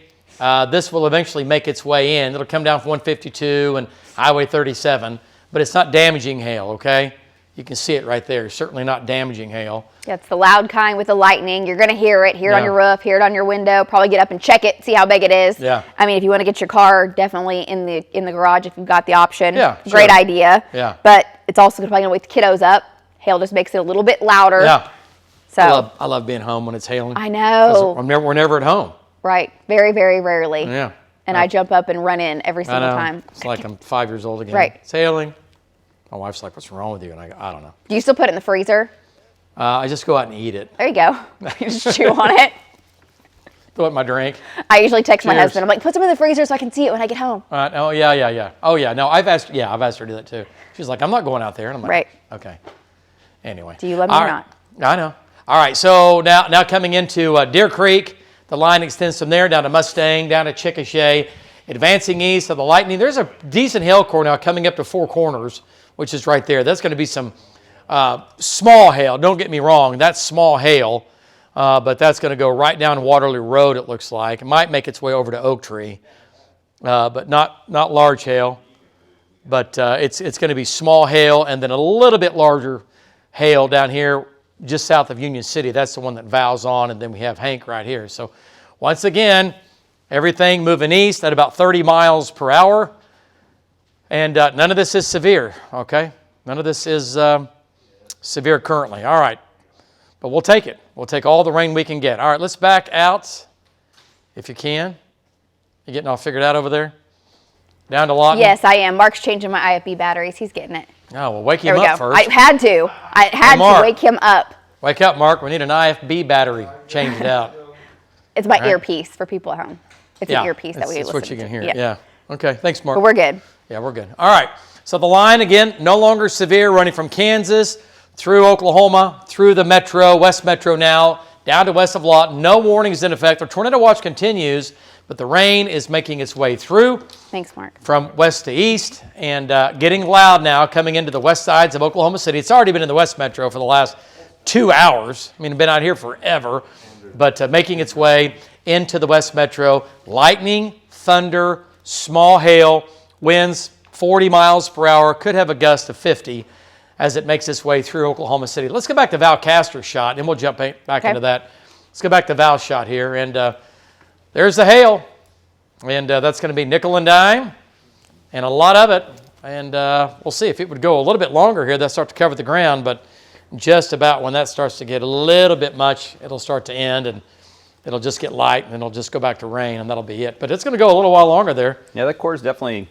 This will eventually make its way in. It'll come down from 152 and Highway 37, but it's not damaging hail, okay? You can see it right there. Certainly not damaging hail. Yeah, it's the loud kind with the lightning. You're going to hear it on your roof, hear it on your window, probably get up and check it, see how big it is. Yeah. I mean, if you want to get your car definitely in the garage if you've got the option. Yeah, Great idea. Yeah. But it's also probably going to wake the kiddos up. Hail just makes it a little bit louder. Yeah. So I love being home when it's hailing. I know. We're never at home. Right. Very, very rarely. Yeah. And I jump up and run in every single time. It's like I'm 5 years old again. Right. It's hailing. My wife's like, what's wrong with you? And I don't know. Do you still put it in the freezer? I just go out and eat it. There you go. You just chew on it. Throw it in my drink. I usually text my Cheers. husband. I'm like, put some in the freezer so I can see it when I get home. Oh, yeah. Oh, yeah. No, I've asked her to do that too. She's like, I'm not going out there. And I'm like, right. Okay. Anyway. Do you love me or not? I know. All right. So now coming into Deer Creek, the line extends from there down to Mustang, down to Chickasha, advancing east of the lightning. There's a decent hail core now coming up to Four Corners, which is right there. That's going to be some small hail. Don't get me wrong. That's small hail. But that's going to go right down Waterloo Road, it looks like. It might make its way over to Oak Tree, but not large hail. But it's going to be small hail and then a little bit larger hail down here just south of Union City. That's the one that Val's on, and then we have Hank right here. So once again, everything moving east at about 30 miles per hour. And none of this is severe, okay? None of this is severe currently. All right. But we'll take it. We'll take all the rain we can get. All right, let's back out if you can. You getting all figured out over there? Down to Lawton? Yes, I am. Mark's changing my IFB batteries. He's getting it. Oh, well, wake him up first. I had to wake him up. Wake up, Mark. We need an IFB battery changed out. It's my earpiece for people at home. It's an earpiece that we listen to. That's what you can hear. Yeah. Okay, thanks, Mark. But we're good. Yeah, we're good. All right. So the line, again, no longer severe, running from Kansas through Oklahoma, through the Metro, West Metro now, down to west of Lawton. No warnings in effect. The tornado watch continues, but the rain is making its way through. Thanks, Mark. From west to east and getting loud now, coming into the west sides of Oklahoma City. It's already been in the West Metro for the last 2 hours. I mean, it's been out here forever, but making its way into the West Metro. Lightning, thunder, small hail, winds 40 miles per hour, could have a gust of 50 as it makes its way through Oklahoma City. Let's go back to Val Castor's shot, and we'll jump back into that. Let's go back to Val's shot here, and there's the hail, and that's going to be nickel and dime, and a lot of it, and we'll see if it would go a little bit longer here. That'll start to cover the ground, but just about when that starts to get a little bit much, it'll start to end, and it'll just get light, and it'll just go back to rain, and that'll be it. But it's going to go a little while longer there. Yeah, that core is definitely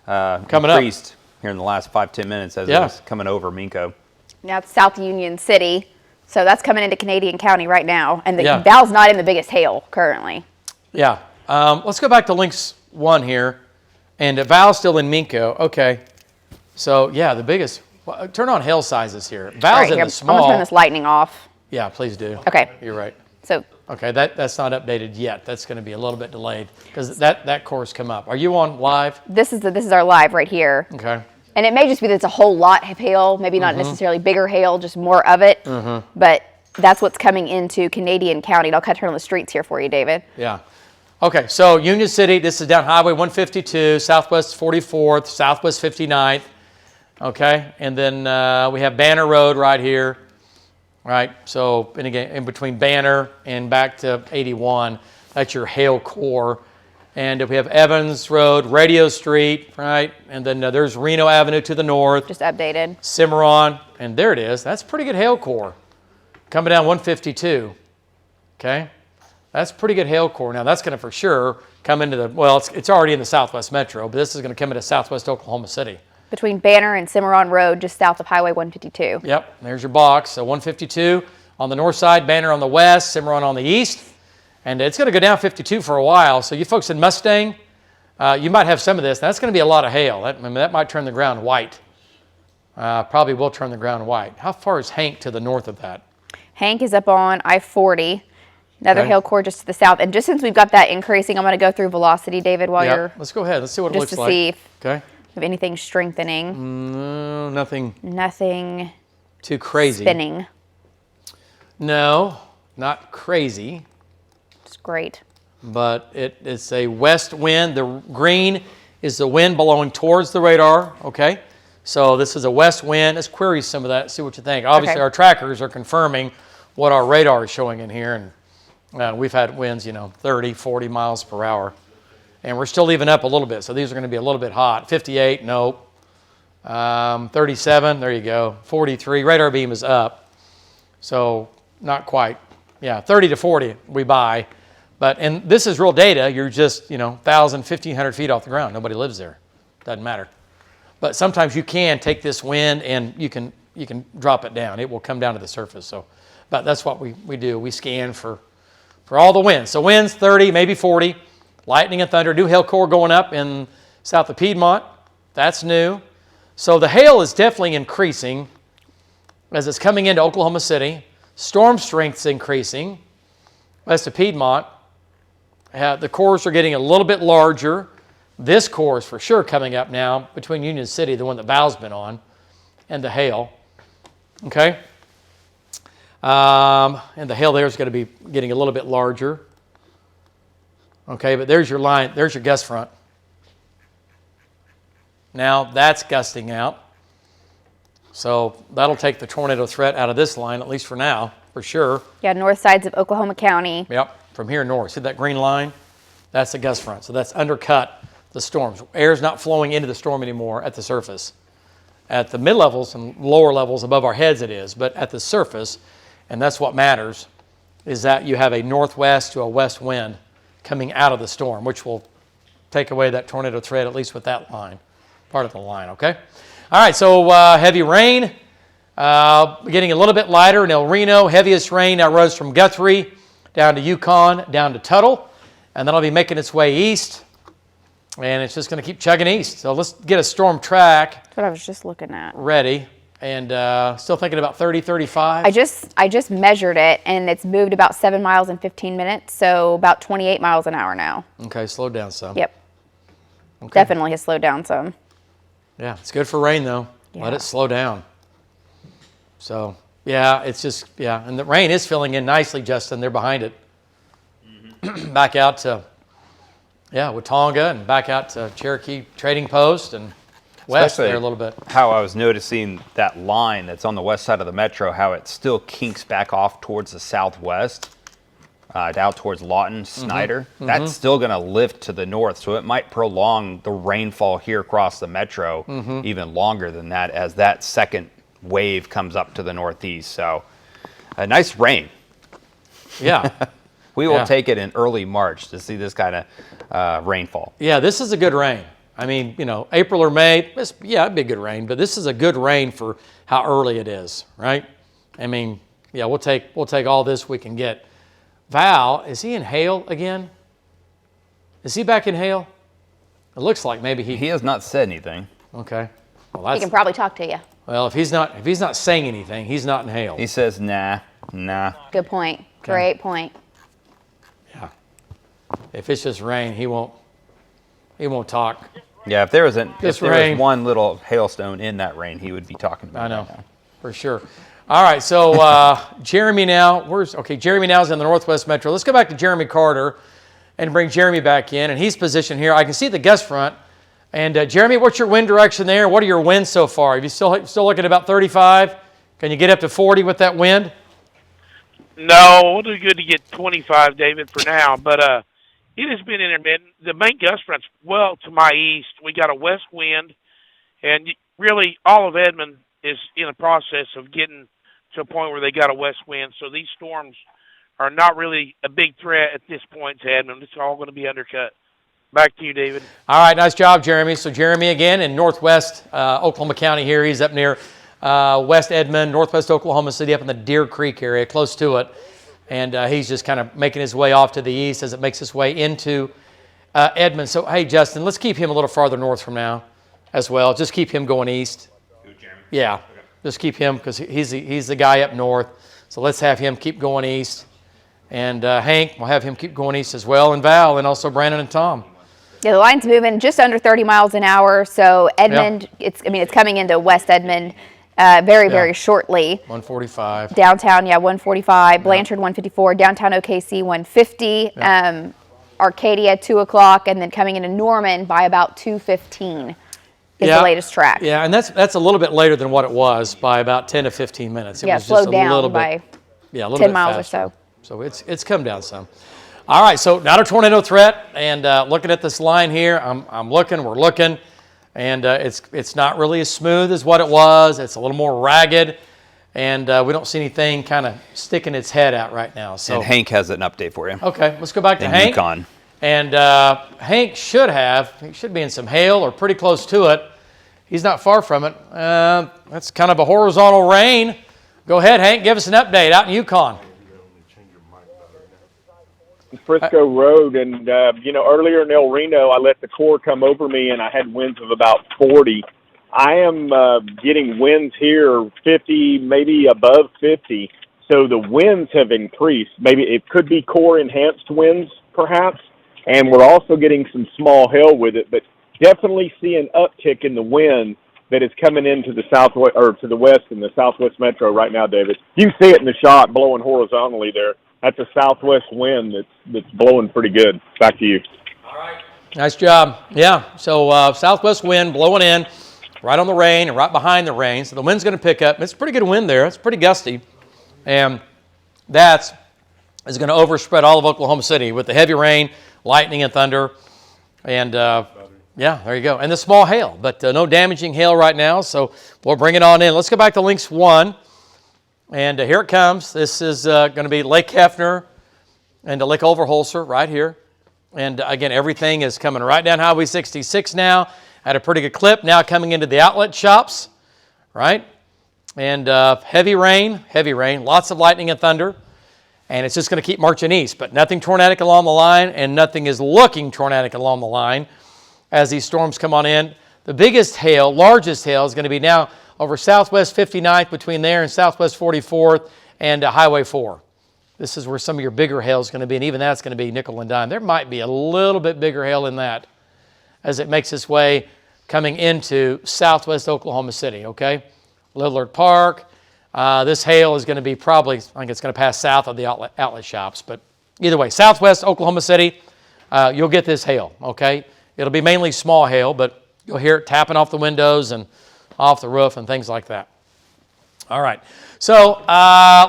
coming increased. here in the last 5-10 minutes as it was coming over Minco. Now it's South Union City, so that's coming into Canadian County right now, and the Val's not in the biggest hail currently. Yeah. Let's go back to Lynx 1 here, and Val's still in Minco. Okay. So, yeah, the biggest. Turn on hail sizes here. Val's in the small. I'm going to turn this lightning off. Yeah, please do. Okay. You're right. So. Okay, that's not updated yet. That's going to be a little bit delayed because that core's come up. Are you on live? This is our live right here. Okay. And it may just be that it's a whole lot of hail, maybe not necessarily bigger hail, just more of it. But that's what's coming into Canadian County. And I'll cut turn on the streets here for you, David. Yeah. Okay, so Union City, this is down Highway 152, Southwest 44th, Southwest 59th. Okay, and then we have Banner Road right here. Right, so in between Banner and back to 81, that's your hail core. And we have Evans Road, Radio Street, right? And then there's Reno Avenue to the north. Just updated. Cimarron, and there it is. That's pretty good hail core. Coming down 152, okay? That's pretty good hail core. Now that's going to for sure come into it's already in the Southwest Metro, but this is going to come into Southwest Oklahoma City. Between Banner and Cimarron Road, just south of Highway 152. Yep, there's your box. So 152 on the north side, Banner on the west, Cimarron on the east. And it's going to go down 52 for a while. So you folks in Mustang, you might have some of this. That's going to be a lot of hail. That might turn the ground white. Probably will turn the ground white. How far is Hank to the north of that? Hank is up on I-40. Another hail core just to the south. And just since we've got that increasing, I'm going to go through velocity, David, while you're... Let's go ahead. Let's see what it looks like. Just to see if if anything's strengthening. No, nothing. Nothing too crazy. Spinning. No, not crazy. It's great. But it's a west wind. The green is the wind blowing towards the radar, okay? So this is a west wind. Let's query some of that, see what you think. Obviously, our trackers are confirming what our radar is showing in here. And we've had winds, 30, 40 miles per hour. And we're still even up a little bit. So these are going to be a little bit hot. 58, nope. 37, there you go. 43, radar beam is up. So not quite. Yeah, 30 to 40 we buy. And this is real data. You're just, 1,000, 1,500 feet off the ground. Nobody lives there. Doesn't matter. But sometimes you can take this wind and you can drop it down. It will come down to the surface. So, but that's what we do. We scan for all the winds. So winds 30, maybe 40. Lightning and thunder, new hail core going up in south of Piedmont. That's new. So the hail is definitely increasing as it's coming into Oklahoma City. Storm strength's increasing west of Piedmont. The cores are getting a little bit larger. This core is for sure coming up now between Union City, the one that Val's been on, and the hail. Okay? And the hail there is going to be getting a little bit larger. Okay, but there's your line. There's your gust front. Now that's gusting out. So that'll take the tornado threat out of this line, at least for now, for sure. Yeah, north sides of Oklahoma County. Yep, from here north. See that green line? That's the gust front. So that's undercut the storms. Air's not flowing into the storm anymore at the surface. At the mid-levels and lower levels above our heads it is, but at the surface, and that's what matters, is that you have a northwest to a west wind coming out of the storm, which will take away that tornado threat, at least with that line, part of the line, okay? All right, so heavy rain, getting a little bit lighter in El Reno. Heaviest rain now runs from Guthrie down to Yukon, down to Tuttle, and then it'll be making its way east, and it's just going to keep chugging east. So let's get a storm track. That's what I was just looking at. Ready. And still thinking about 30, 35? I just measured it, and it's moved about 7 miles in 15 minutes, so about 28 miles an hour now. Okay, slowed down some. Yep. Okay. Definitely has slowed down some. Yeah, it's good for rain, though. Yeah. Let it slow down. So, yeah, it's just, and the rain is filling in nicely, Justin. They're behind it. Mm-hmm. Back out to, Watonga and back out to Cherokee Trading Post and west there a little bit. How I was noticing that line that's on the west side of the metro, how it still kinks back off towards the southwest, out towards Lawton, Snyder. Mm-hmm. That's still going to lift to the north, so it might prolong the rainfall here across the metro even longer than that as that second wave comes up to the northeast. So a nice rain. Yeah. We will take it in early March to see this kind of rainfall. Yeah, this is a good rain. I mean, you know, April or May, yeah, it'd be a good rain, but this is a good rain for how early it is, right? I mean, yeah, we'll take all this we can get. Val, is he in hail again? Is he back in hail? It looks like maybe he has not said anything. Okay. Well, He can probably talk to you. Well, if he's not saying anything, he's not in hail. He says nah. Good point. Okay. Great point. Yeah. If it's just rain, he won't talk. Yeah, if there was one little hailstone in that rain, he would be talking about it. I know, right now. For sure. All right, so Jeremy now, Jeremy now is in the Northwest Metro. Let's go back to Jeremy Carter and bring Jeremy back in, and he's positioned here. I can see the gust front. And Jeremy, what's your wind direction there? What are your winds so far? Are you still looking at about 35? Can you get up to 40 with that wind? No, we'll do good to get 25, David, for now. But it has been intermittent. The main gust front's well to my east. We got a west wind, and really all of Edmond is in a process of getting to a point where they got a west wind. So these storms are not really a big threat at this point to Edmond. It's all going to be undercut. Back to you, David. All right, nice job, Jeremy. So Jeremy again in northwest Oklahoma County here. He's up near West Edmond, northwest Oklahoma City, up in the Deer Creek area, close to it. And he's just kind of making his way off to the east as it makes its way into Edmond. So, hey, Justin, let's keep him a little farther north from now as well. Just keep him going east. Yeah, okay. Just keep him because he's the guy up north. So let's have him keep going east. And Hank, we'll have him keep going east as well. And Val, and also Brandon and Tom. Yeah, the line's moving just under 30 miles an hour. So Edmond, it's coming into West Edmond very shortly. 145. Downtown, 145. Blanchard, 154. Downtown OKC, 150. Arcadia, 2 o'clock. And then coming into Norman by about 2:15 is the latest track. Yeah, and that's a little bit later than what it was by about 10 to 15 minutes. It was slowed just a down little by bit, a little 10 bit miles faster. or so. So it's come down some. All right, so not a tornado threat, and looking at this line here, we're looking, and it's not really as smooth as what it was. It's a little more ragged, and we don't see anything kind of sticking its head out right now. So and Hank has an update for you. Okay, let's go back to Hank. Yukon. And Hank should be in some hail or pretty close to it. He's not far from it. That's kind of a horizontal rain. Go ahead, Hank, give us an update out in Yukon. Frisco Road, and earlier in El Reno, I let the core come over me, and I had winds of about 40. I am getting winds here 50, maybe above 50. So the winds have increased. Maybe it could be core enhanced winds, perhaps, and we're also getting some small hail with it. But definitely see an uptick in the wind that is coming into the southwest or to the west in the Southwest Metro right now, David. You see it in the shot blowing horizontally there. That's a southwest wind that's blowing pretty good. Back to you. All right. Nice job. Yeah, so southwest wind blowing in right on the rain and right behind the rain. So the wind's going to pick up. It's a pretty good wind there. It's pretty gusty. And that is going to overspread all of Oklahoma City with the heavy rain, lightning, and thunder. And, there you go. And the small hail, but no damaging hail right now. So we'll bring it on in. Let's go back to Links 1. And here it comes. This is going to be Lake Hefner and Lake Overholser right here. And again, everything is coming right down Highway 66 now at a pretty good clip. Now coming into the outlet shops, right? And heavy rain, lots of lightning and thunder. And it's just going to keep marching east. But nothing tornadic along the line, and nothing is looking tornadic along the line as these storms come on in. The biggest hail, largest hail, is going to be now over Southwest 59th between there and Southwest 44th and Highway 4. This is where some of your bigger hail is going to be, and even that's going to be nickel and dime. There might be a little bit bigger hail in that as it makes its way coming into Southwest Oklahoma City, okay? Lillard Park. This hail is going to be probably, I think it's going to pass south of the outlet shops. But either way, Southwest Oklahoma City, you'll get this hail, okay? It'll be mainly small hail, but you'll hear it tapping off the windows and off the roof and things like that. All right, so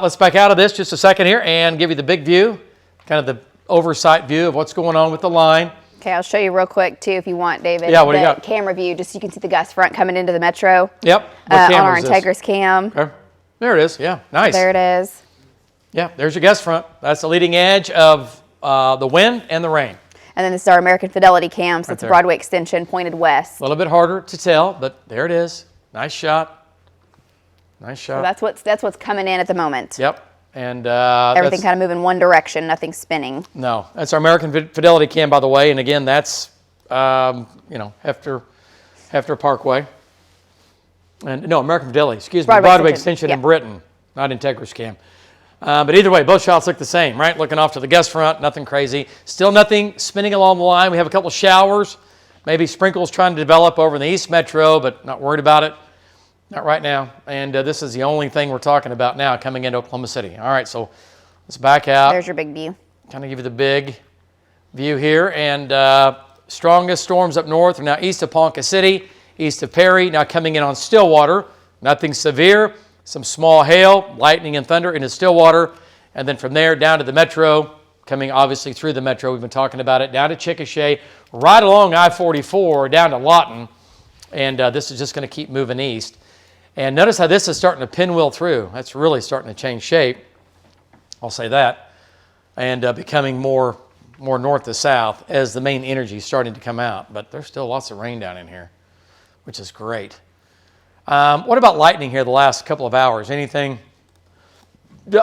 let's back out of this just a second here and give you the big view, kind of the oversight view of what's going on with the line. Okay, I'll show you real quick too if you want, David. Yeah, what do you got? Camera view, just so you can see the gust front coming into the metro. Yep. On our Integris cam. Okay. There it is. Yeah, nice. There it is. Yeah, there's your gust front. That's the leading edge of the wind and the rain. And then this is our American Fidelity cam, so Right it's a there. Broadway extension pointed west. A little bit harder to tell, but there it is. Nice shot. Nice shot. So that's what's coming in at the moment. Yep. And Everything kind of moving one direction, nothing spinning. No, that's our American Fidelity cam, by the way. And again, that's Hefter Parkway. And no, American Fidelity. Excuse me, Broadway extension in Britain, not Integris cam. But either way, both shots look the same, right? Looking off to the Gust front, nothing crazy. Still nothing spinning along the line. We have a couple showers, maybe sprinkles trying to develop over in the East Metro, but not worried about it. Not right now. And this is the only thing we're talking about now coming into Oklahoma City. All right, so let's back out. There's your big view. Kind of give you the big view here. And strongest storms up north are now east of Ponca City, east of Perry, now coming in on Stillwater. Nothing severe. Some small hail, lightning and thunder into Stillwater. And then from there down to the metro, coming obviously through the metro. We've been talking about it. Down to Chickasha, right along I-44, down to Lawton. And this is just going to keep moving east. And notice how this is starting to pinwheel through. That's really starting to change shape. I'll say that. And becoming more north to south as the main energy is starting to come out. But there's still lots of rain down in here, which is great. What about lightning here the last couple of hours? Anything?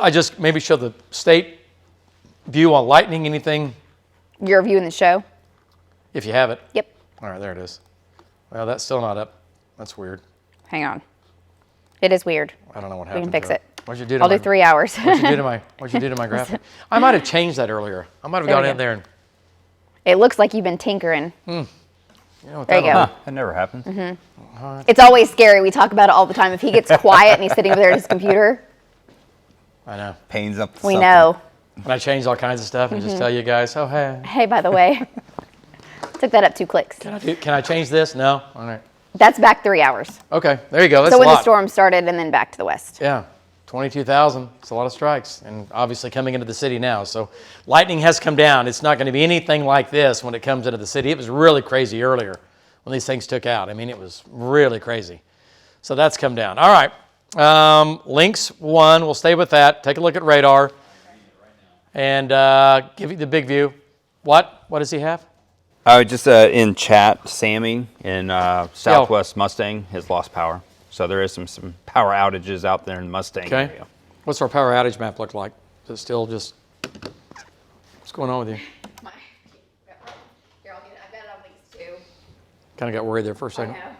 I just maybe show the state view on lightning. Anything? Your view in the show? If you have it. Yep. All right, there it is. Well, that's still not up. That's weird. Hang on. It is weird. I don't know what happened. We can fix it. What'd you do to I'll do 3 hours. What'd you do to my graphic? I might have changed that earlier. I might have gone in there and. It looks like you've been tinkering. You know, there you go. That never happens. Mm-hmm. It's always scary. We talk about it all the time. If he gets quiet and he's sitting over there at his computer. I know. Pains up. We know. And I changed all kinds of stuff and just tell you guys, oh, hey. Hey, by the way. Took that up 2 clicks. Can I change this? No? All right. That's back 3 hours. Okay, there you go. That's so when a lot. the storm started and then back to the west. Yeah, 22,000. It's a lot of strikes, and obviously coming into the city now. So lightning has come down. It's not going to be anything like this when it comes into the city. It was really crazy earlier when these things took out. I mean, it was really crazy. So that's come down. All right. Lynx 1, we'll stay with that. Take a look at radar and give you the big view. What does he have? Just in chat, Sammy in Southwest Mustang has lost power. So there is some power outages out there in Mustang area. What's our power outage map look like? Is it still just, what's going on with you? Here, I'll get it. I got it on links too. Kind of got worried there for a second. I know.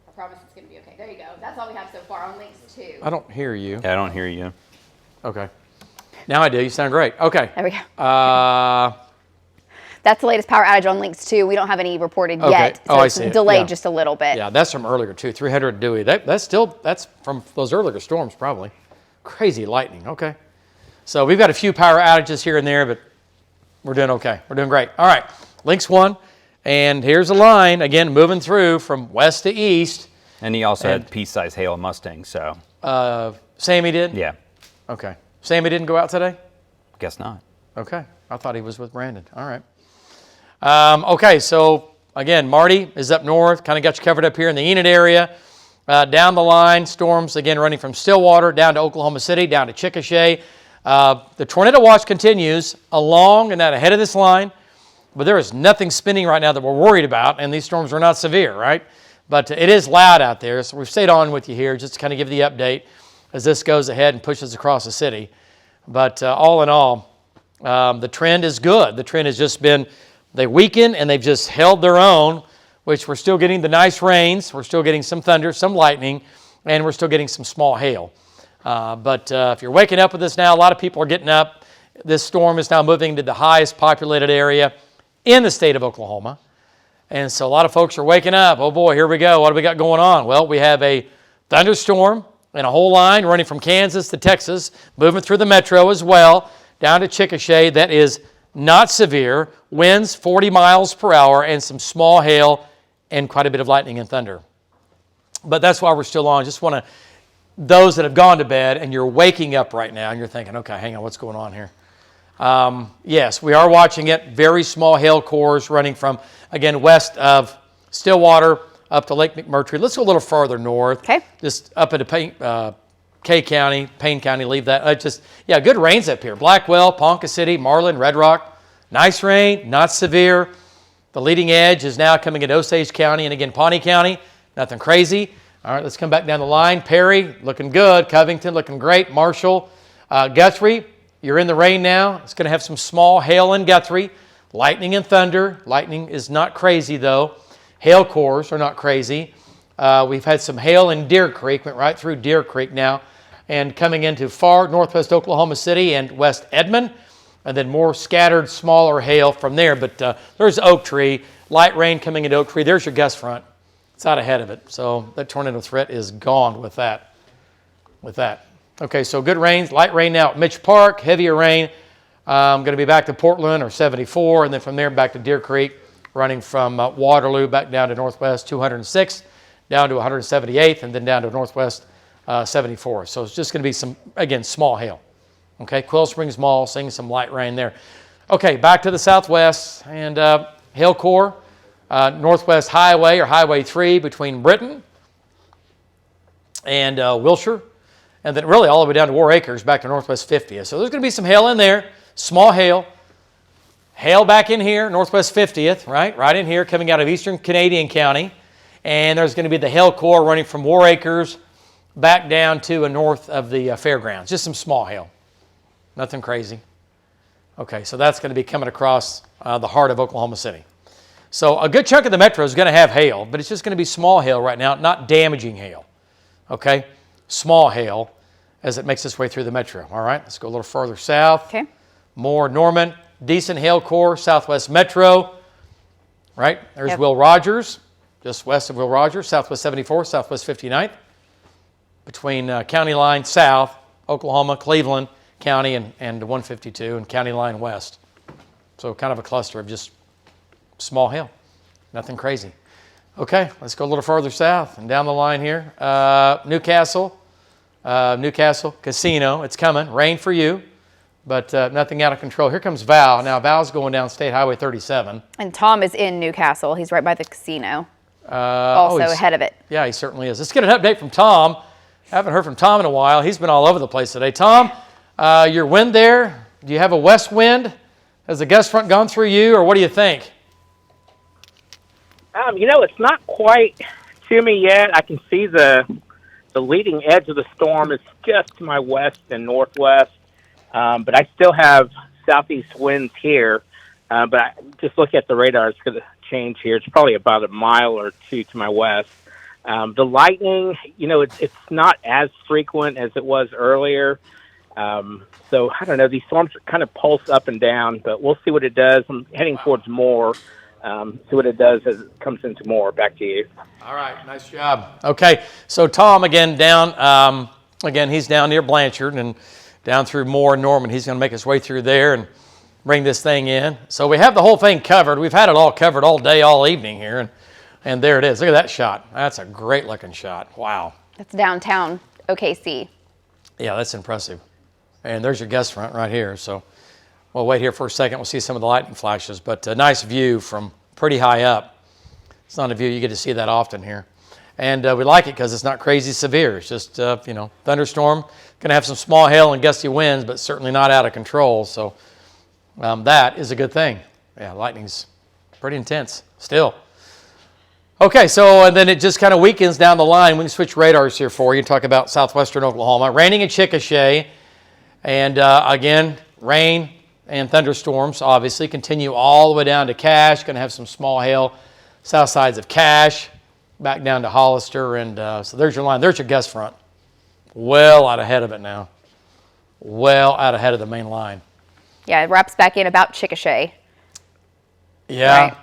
I promise it's going to be okay. There you go. That's all we have so far on links 2. I don't hear you. Yeah, I don't hear you. Okay. Now I do. You sound great. Okay. There we go. That's the latest power outage on links 2. We don't have any reported yet. So I see. It's delayed just a little bit. Yeah, that's from earlier too. 300 Dewey. That's from those earlier storms probably. Crazy lightning. Okay. So we've got a few power outages here and there, but we're doing okay. We're doing great. All right. Links 1. And here's a line, again, moving through from west to east. And he also had pea-sized hail in Mustang, so. Sammy did? Yeah. Okay. Sammy didn't go out today? Guess not. Okay. I thought he was with Brandon. All right. Okay, so again, Marty is up north, kind of got you covered up here in the Enid area. Down the line, storms again running from Stillwater down to Oklahoma City, down to Chickasha. The tornado watch continues along and ahead of this line, but there is nothing spinning right now that we're worried about, and these storms are not severe, right? But it is loud out there, so we've stayed on with you here just to kind of give you the update as this goes ahead and pushes across the city. But all in all, the trend is good. The trend has just been, they weaken and they've just held their own, which we're still getting the nice rains. We're still getting some thunder, some lightning, and we're still getting some small hail. But if you're waking up with this now, a lot of people are getting up. This storm is now moving to the highest populated area in the state of Oklahoma. And so a lot of folks are waking up. Oh boy, here we go. What do we got going on? Well, we have a thunderstorm and a whole line running from Kansas to Texas, moving through the metro as well, down to Chickasha. That is not severe. Winds 40 miles per hour and some small hail and quite a bit of lightning and thunder. But that's why we're still on. Just want to, those that have gone to bed and you're waking up right now and you're thinking, okay, hang on, what's going on here? Yes, we are watching it. Very small hail cores running from, again, west of Stillwater up to Lake McMurtry. Let's go a little further north. Okay. Just up into Payne County, leave that. Good rains up here. Blackwell, Ponca City, Marlin, Red Rock. Nice rain, not severe. The leading edge is now coming into Osage County and again Pawnee County. Nothing crazy. All right, let's come back down the line. Perry, looking good. Covington, looking great. Marshall. Guthrie, you're in the rain now. It's going to have some small hail in Guthrie. Lightning and thunder. Lightning is not crazy, though. Hail cores are not crazy. We've had some hail in Deer Creek. Went right through Deer Creek now. And coming into far northwest Oklahoma City and West Edmond. And then more scattered, smaller hail from there. But there's Oak Tree. Light rain coming into Oak Tree. There's your gust front. It's out ahead of it. So that tornado threat is gone with that. Okay, so good rain. Light rain now at Mitch Park. Heavier rain. Going to be back to Portland or 74. And then from there back to Deer Creek. Running from Waterloo back down to northwest 206. Down to 178th. And then down to northwest 74. So it's just going to be some, again, small hail. Okay, Quill Springs Mall, seeing some light rain there. Okay, back to the southwest and hail core, Northwest Highway or Highway 3 between Britain and Wilshire, and then really all the way down to War Acres back to Northwest 50th. So there's going to be some hail in there, small hail. Hail back in here, Northwest 50th, right in here, coming out of Eastern Canadian County. And there's going to be the hail core running from War Acres back down to north of the fairgrounds. Just some small hail. Nothing crazy. Okay, so that's going to be coming across the heart of Oklahoma City. So a good chunk of the metro is going to have hail, but it's just going to be small hail right now, not damaging hail. Okay, small hail as it makes its way through the metro. All right, let's go a little further south. Okay. More Norman, decent hail core, southwest metro. Right, there's Will Rogers, just west of Will Rogers, southwest 74, southwest 59th. Between county line south, Oklahoma, Cleveland County and 152 and county line west. So kind of a cluster of just small hail. Nothing crazy. Okay, let's go a little further south and down the line here. Newcastle Casino. It's coming. Rain for you, but nothing out of control. Here comes Val. Now Val's going down State Highway 37. And Tom is in Newcastle. He's right by the casino. Also ahead of it. Yeah, he certainly is. Let's get an update from Tom. Haven't heard from Tom in a while. He's been all over the place today. Tom, your wind there, do you have a west wind? Has the gust front gone through you, or what do you think? It's not quite to me yet. I can see the leading edge of the storm is just to my west and northwest, but I still have southeast winds here. But just look at the radar, it's going to change here. It's probably about a mile or two to my west. The lightning, it's not as frequent as it was earlier. So I don't know. These storms kind of pulse up and down, but we'll see what it does. I'm heading towards more. See what it does as it comes into more. Back to you. All right, nice job. Okay, so Tom again down. He's down near Blanchard and down through Moore and Norman. He's going to make his way through there and bring this thing in. So we have the whole thing covered. We've had it all covered all day, all evening here, and there it is. Look at that shot. That's a great looking shot. Wow. That's downtown OKC. Yeah, that's impressive. And there's your gust front right here. So we'll wait here for a second. We'll see some of the lightning flashes, but a nice view from pretty high up. It's not a view you get to see that often here. And we like it because it's not crazy severe. It's just, thunderstorm. Going to have some small hail and gusty winds, but certainly not out of control. So that is a good thing. Yeah, lightning's pretty intense still. Okay, so and then it just kind of weakens down the line. We can switch radars here for you and talk about southwestern Oklahoma. Raining in Chickasha. And again, rain and thunderstorms obviously continue all the way down to Cache. Going to have some small hail south sides of Cache, back down to Hollister. And so there's your line. There's your gust front. Well out ahead of it now. Well out ahead of the main line. Yeah, it wraps back in about Chickasha. Yeah. Right.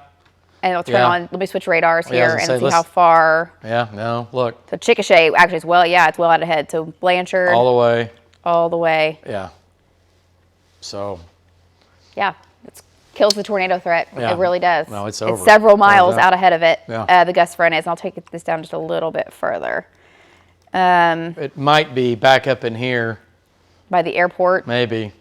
And it'll turn on. Let me switch radars here and see how far. Yeah, no, look. So Chickasha actually is it's well out ahead. So Blanchard. All the way. All the way. Yeah. So. Yeah, it kills the tornado threat. Yeah. It really does. No, it's over. It's several miles out ahead of it. Yeah. The gust front is. And I'll take this down just a little bit further. It might be back up in here. By the airport. Maybe.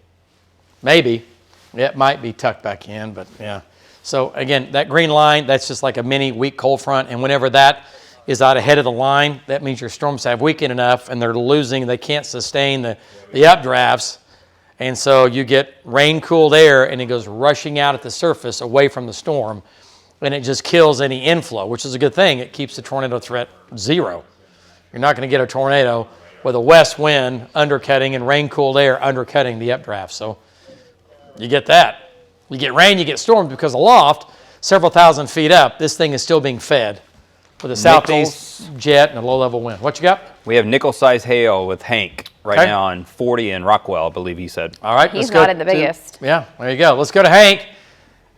It might be tucked back in, but yeah. So again, that green line, that's just like a mini weak cold front. And whenever that is out ahead of the line, that means your storms have weakened enough and they're losing, they can't sustain the updrafts. And so you get rain-cooled air, and it goes rushing out at the surface away from the storm, and it just kills any inflow, which is a good thing. It keeps the tornado threat zero. You're not going to get a tornado with a west wind undercutting and rain-cooled air undercutting the updraft. So you get that. You get rain, you get storms, because aloft, several thousand feet up, this thing is still being fed with a southeast jet and a low-level wind. What you got? We have nickel-sized hail with Hank right now on 40 in Rockwell, I believe he said. All right. He's not in the biggest. Yeah, there you go. Let's go to Hank.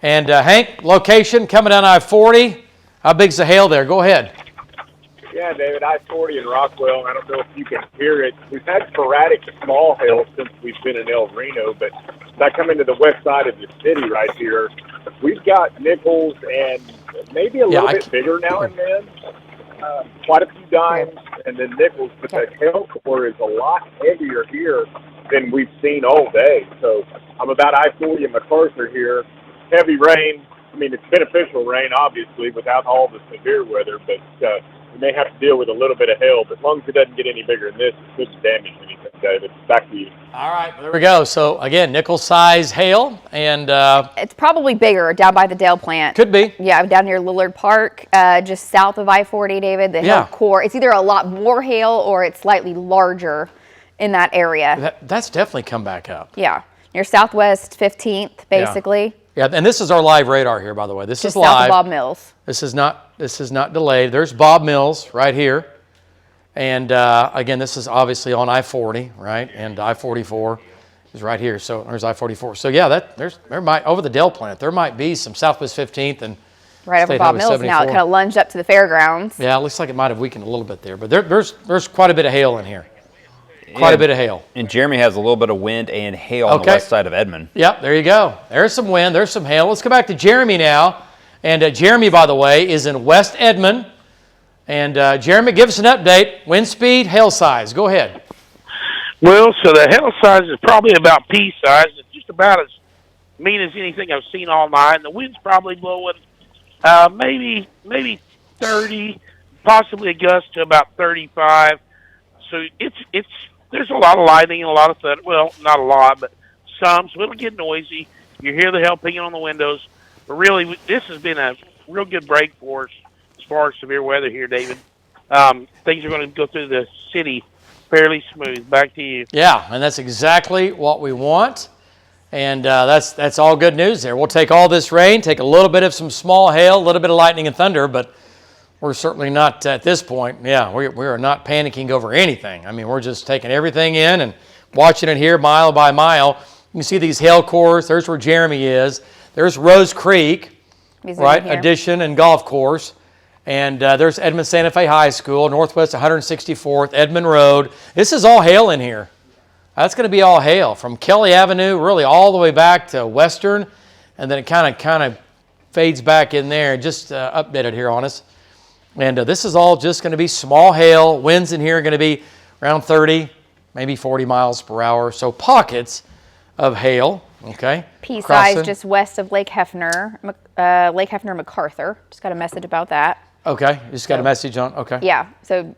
And Hank, location coming down I-40. How big's the hail there? Go ahead. Yeah, David, I-40 in Rockwell. I don't know if you can hear it. We've had sporadic small hail since we've been in El Reno, but as I come into the west side of the city right here, we've got nickels and maybe a little bit bigger now and then. Quite a few dimes and then nickels, but the hail core is a lot heavier here than we've seen all day. So I'm about I-40 in MacArthur here. Heavy rain. I mean, it's beneficial rain, obviously, without all the severe weather, but we may have to deal with a little bit of hail. But as long as it doesn't get any bigger than this, it shouldn't damage anything, David. Back to you. All right, there we go. So, again, nickel-size hail, and it's probably bigger down by the Dale plant. Could be. Yeah, down near Lillard Park, just south of I-40, David. The hail core, it's either a lot more hail or it's slightly larger in that area. That's definitely come back up. Yeah, near Southwest 15th, basically. Yeah, and this is our live radar here, by the way. This just is live. South of Bob Mills. This is not delayed. There's Bob Mills right here. And again, this is obviously on I-40, right? And I-44 is right here. So there's I-44. So yeah, there might over the Dell plant there might be some Southwest 15th and right over Bob Mills 74. Now. It kind of lunged up to the fairgrounds. Yeah, it looks like it might have weakened a little bit there, but there's quite a bit of hail in here. Quite a bit of hail. And Jeremy has a little bit of wind and hail on the west side of Edmond. Yep, there you go. There's some wind. There's some hail. Let's go back to Jeremy now. And Jeremy, by the way, is in West Edmond. And Jeremy, give us an update. Wind speed, hail size. Go ahead. Well, so the hail size is probably about pea size. It's just about as mean as anything I've seen all night. And the wind's probably blowing maybe 30, possibly a gust to about 35. So there's a lot of lightning and a lot of thunder. Well, not a lot, but some. So it'll get noisy. You hear the hail pinging on the windows. But really, this has been a real good break for us as far as severe weather here, David. Things are going to go through the city fairly smooth. Back to you. Yeah, and that's exactly what we want. And that's all good news there. We'll take all this rain, take a little bit of some small hail, a little bit of lightning and thunder, but we're certainly not at this point. Yeah, we are not panicking over anything. I mean, we're just taking everything in and watching it here mile by mile. You can see these hail cores. There's where Jeremy is. There's Rose Creek, right? Addition and golf course. And there's Edmond Santa Fe High School, Northwest 164th, Edmond Road. This is all hail in here. That's going to be all hail from Kelly Avenue, really all the way back to Western, and then it kind of fades back in there. Just updated here on us. And this is all just going to be small hail. Winds in here are going to be around 30, maybe 40 miles per hour. So pockets of hail, okay? Pea size just west of Lake Hefner, MacArthur. Just got a message about that. Okay, you just got a message on, okay. Yeah, so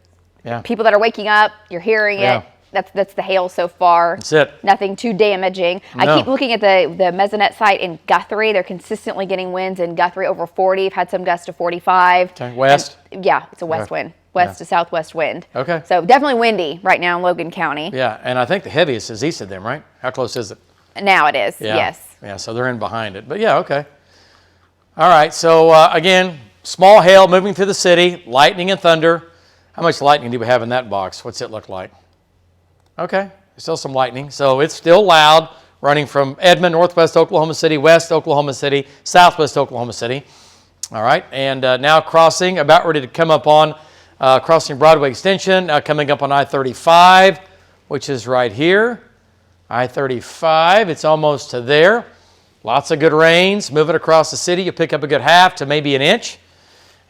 people that are waking up, you're hearing it. That's the hail so far. That's it. Nothing too damaging. No. I keep looking at the Mesonet site in Guthrie. They're consistently getting winds in Guthrie over 40. I've had some gusts to 45. Okay, west? And, it's a west wind. West to southwest wind. Okay. So definitely windy right now in Logan County. Yeah, and I think the heaviest is east of them, right? How close is it? Now it is, yes. Yeah, so they're in behind it. But yeah, okay. All right, so again, small hail moving through the city, lightning and thunder. How much lightning do we have in that box? What's it look like? Okay, still some lightning. So it's still loud, running from Edmond, northwest Oklahoma City, west Oklahoma City, southwest Oklahoma City. All right, and now crossing, about ready to come up on crossing Broadway Extension, coming up on I-35, which is right here. I-35, it's almost to there. Lots of good rains, moving across the city. You pick up a good half to maybe an inch.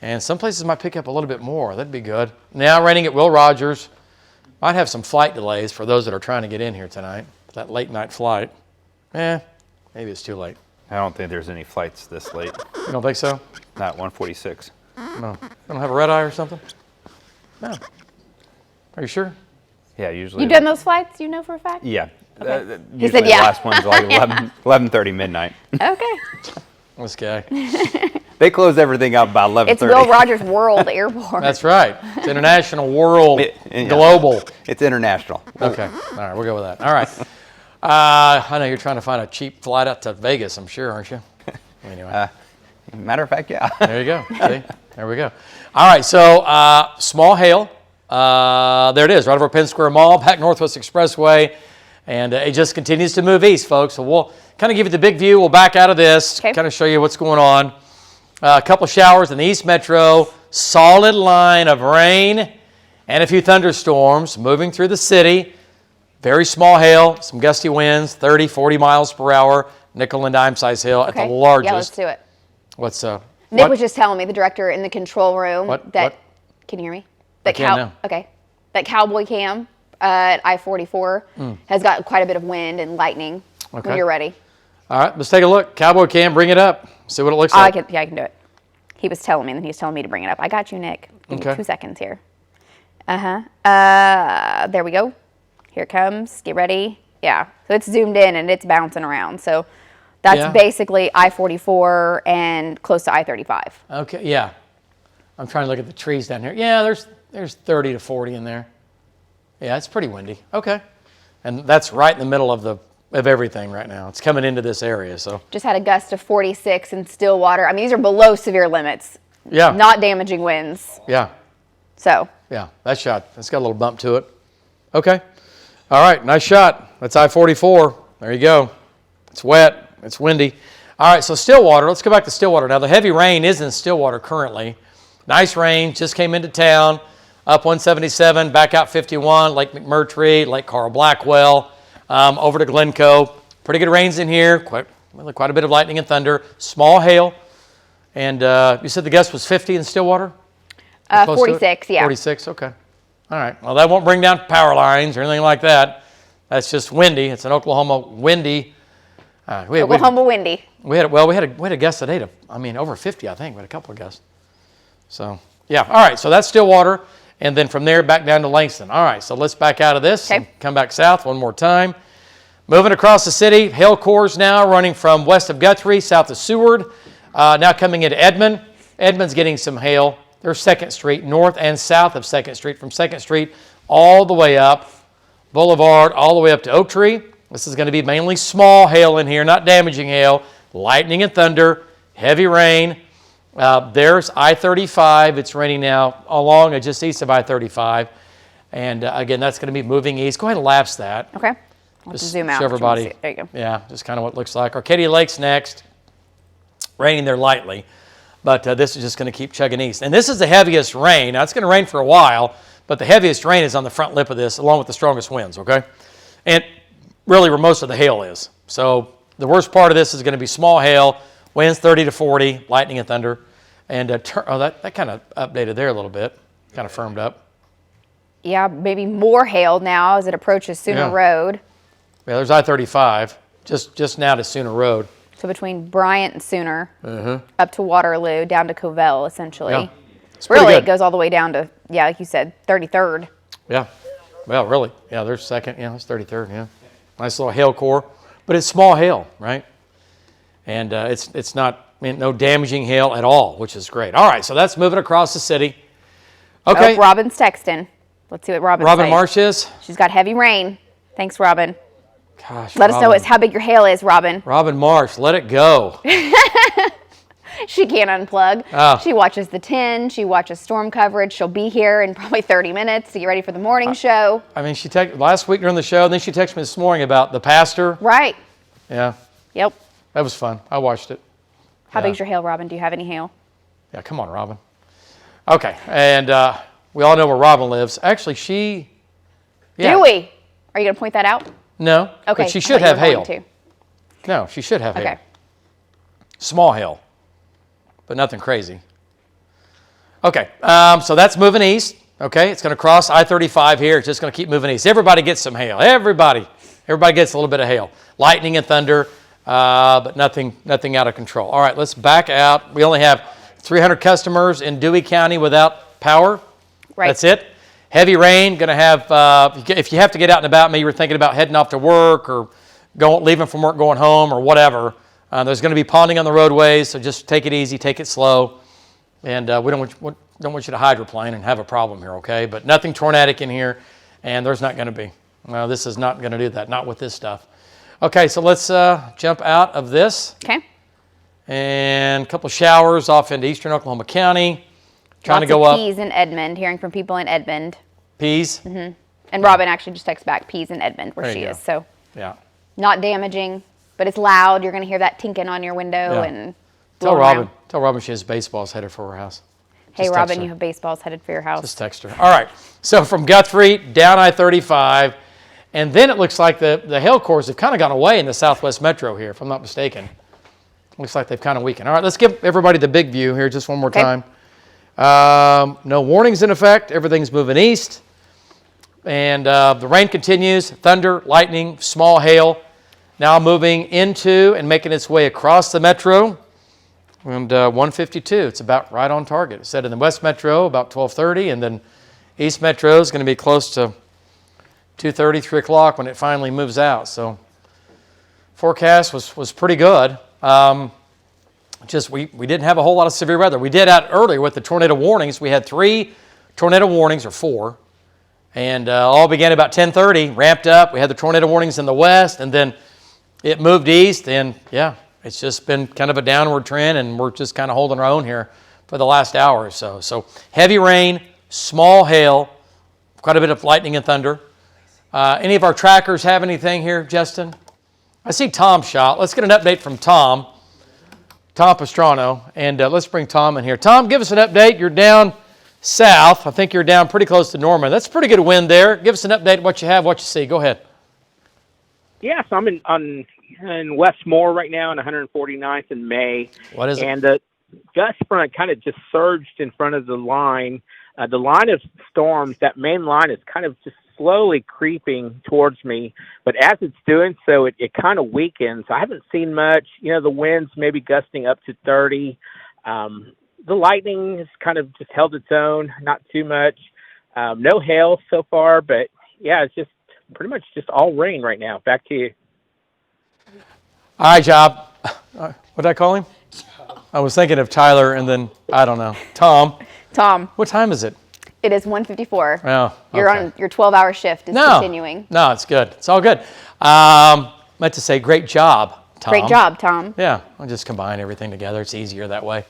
And some places might pick up a little bit more. That'd be good. Now raining at Will Rogers. Might have some flight delays for those that are trying to get in here tonight. That late night flight. Maybe it's too late. I don't think there's any flights this late. You don't think so? Not 146. No. They don't have a red eye or something? No. Are you sure? Yeah, usually. You done those flights, you know for a fact? Yeah. Usually said the yeah. last one's like 11:30 midnight. Okay. This guy. They close everything up by 11:30. It's Will Rogers World Airport. That's right. It's international, world, yeah. global. It's international. Okay. All right, we'll go with that. All right. I know you're trying to find a cheap flight out to Vegas, I'm sure, aren't you? Anyway. Matter of fact, yeah. There you go. See? There we go. All right, so small hail. There it is, right over Penn Square Mall, back Northwest Expressway. And it just continues to move east, folks. So we'll kind of give you the big view. We'll back out of this, kind of show you what's going on. A couple showers in the East Metro, solid line of rain and a few thunderstorms moving through the city. Very small hail, some gusty winds, 30, 40 miles per hour, nickel and dime size hail at the largest. Yeah, let's do it. What's Nick was just telling me, the director in the control room, that can you hear me? I can now. Okay. That Cowboy Cam at I-44 has got quite a bit of wind and lightning. When you're ready. All right, let's take a look. Cowboy Cam, bring it up. See what it looks like. I can do it. He was telling me, and he was telling me to bring it up. I got you, Nick. Give me 2 seconds here. There we go. Here it comes. Get ready. Yeah. So it's zoomed in and it's bouncing around. So that's basically I-44 and close to I-35. Okay. Yeah. I'm trying to look at the trees down here. Yeah, there's 30 to 40 in there. Yeah, it's pretty windy. Okay. And that's right in the middle of everything right now. It's coming into this area. So just had a gust of 46 in Stillwater. I mean, these are below severe limits. Yeah. Not damaging winds. Yeah. So. Yeah, that's got a little bump to it. Okay. All right, nice shot. That's I-44. There you go. It's wet. It's windy. All right, so Stillwater. Let's go back to Stillwater. Now, the heavy rain is in Stillwater currently. Nice rain. Just came into town. Up 177, back out 51, Lake McMurtry, Lake Carl Blackwell, over to Glencoe. Pretty good rains in here. Quite a bit of lightning and thunder. Small hail. And you said the gust was 50 in Stillwater? 46, yeah. 46, okay. All right. Well, that won't bring down power lines or anything like that. That's just windy. It's an Oklahoma windy. Oklahoma windy. We had a gust today over 50, I think. We had a couple of gusts. So, yeah. All right. So that's Stillwater. And then from there, back down to Langston. All right. So let's back out of this and come back south one more time. Moving across the city, hail cores now running from west of Guthrie, south of Seward. Now coming into Edmond. Edmond's getting some hail. There's 2nd Street, north and south of 2nd Street, from 2nd Street all the way up Boulevard, all the way up to Oak Tree. This is going to be mainly small hail in here, not damaging hail, lightning and thunder, heavy rain. There's I-35. It's raining now along just east of I-35. And again, that's going to be moving east. Go ahead and lapse that. Okay. Let's zoom out. Show everybody. There you go. Yeah, just kind of what it looks like. Arcadia Lake's next. Raining there lightly. But this is just going to keep chugging east. And this is the heaviest rain. Now, it's going to rain for a while, but the heaviest rain is on the front lip of this, along with the strongest winds, okay? And really where most of the hail is. So the worst part of this is going to be small hail, winds 30 to 40, lightning and thunder. And that kind of updated there a little bit, kind of firmed up. Yeah, maybe more hail now as it approaches Sooner Road. Yeah, there's I-35, just now to Sooner Road. So between Bryant and Sooner, up to Waterloo, down to Covell, essentially. Yeah. Really, it goes all the way down to, like you said, 33rd. Yeah. Well, really. Yeah, there's 2nd. Yeah, that's 33rd. Yeah. Nice little hail core. But it's small hail, right? And it's not, no damaging hail at all, which is great. All right, so that's moving across the city. Okay. Oh, Robin's texting. Let's see what Robin's saying. Robin Marsh is? She's got heavy rain. Thanks, Robin. Gosh, Let us know how big your hail is, Robin. Robin Marsh, let it go. She can't unplug. Oh. She watches the 10. She watches storm coverage. She'll be here in probably 30 minutes to get ready for the morning show. I mean, she texted last week during the show, and then she texted me this morning about the pastor. Right. Yeah. Yep. That was fun. I watched it. How big's your hail, Robin? Do you have any hail? Yeah, come on, Robin. Okay, and we all know where Robin lives. Actually, she... Yeah. Do we? Are you going to point that out? No, okay. But she should have hail. To. No, she should have hail. Okay. Small hail, but nothing crazy. Okay, so that's moving east. Okay, it's going to cross I-35 here. It's just going to keep moving east. Everybody gets some hail. Everybody gets a little bit of hail. Lightning and thunder, but nothing out of control. All right, let's back out. We only have 300 customers in Dewey County without power. Right. That's it. Heavy rain, going to have, if you have to get out and about, maybe you're thinking about heading off to work or leaving from work, going home or whatever. There's going to be ponding on the roadways, so just take it easy, take it slow. And we don't want you to hydroplane and have a problem here, okay? But nothing tornadic in here, and there's not going to be. No, this is not going to do that, not with this stuff. Okay, so let's jump out of this. Okay. And a couple of showers off into eastern Oklahoma County. Trying to go up. Peas in Edmond, hearing from people in Edmond. Peas? Mm-hmm. And Robin actually just texted back, peas in Edmond, where she is. So yeah, not damaging, but it's loud. You're going to hear that tinking on your window. And tell Robin she has baseballs headed for her house. Hey, Robin, you have baseballs headed for your house. Just text her. All right, so from Guthrie down I-35, and then it looks like the hail cores have kind of gone away in the southwest metro here, if I'm not mistaken. Looks like they've kind of weakened. All right, let's give everybody the big view here just one more time. No warnings in effect. Everything's moving east. And the rain continues. Thunder, lightning, small hail. Now moving into and making its way across the metro. And 152, it's about right on target. It said in the west metro about 12:30, and then east metro is going to be close to 2:30, 3 o'clock when it finally moves out. So forecast was pretty good. Just we didn't have a whole lot of severe weather. We did out earlier with the tornado warnings. We had 3 tornado warnings, or 4, and all began about 10:30, ramped up. We had the tornado warnings in the west, and then it moved east, and yeah, it's just been kind of a downward trend, and we're just kind of holding our own here for the last hour or so. So heavy rain, small hail, quite a bit of lightning and thunder. Any of our trackers have anything here, Justin? I see Tom shot. Let's get an update from Tom Pastrano, and let's bring Tom in here. Tom, give us an update. You're down south. I think you're down pretty close to Norman. That's a pretty good wind there. Give us an update, what you have, what you see. Go ahead. Yeah, so I'm in Westmore right now, in 149th and May. What is it? And the gust front kind of just surged in front of the line. The line of storms, that main line is kind of just slowly creeping towards me, but as it's doing so, it kind of weakens. I haven't seen much. You know, the winds maybe gusting up to 30. The lightning has kind of just held its own, not too much. No hail so far, but yeah, it's just pretty much just all rain right now. Back to you. All right, Job. What did I call him? I was thinking of Tyler, and then, I don't know. Tom. What time is it? It is 1:54. Oh, okay. You're on your 12-hour shift is continuing. No, it's good. It's all good. Meant to say great job, Tom. Great job, Tom. Yeah, I'll just combine everything together. It's easier that way.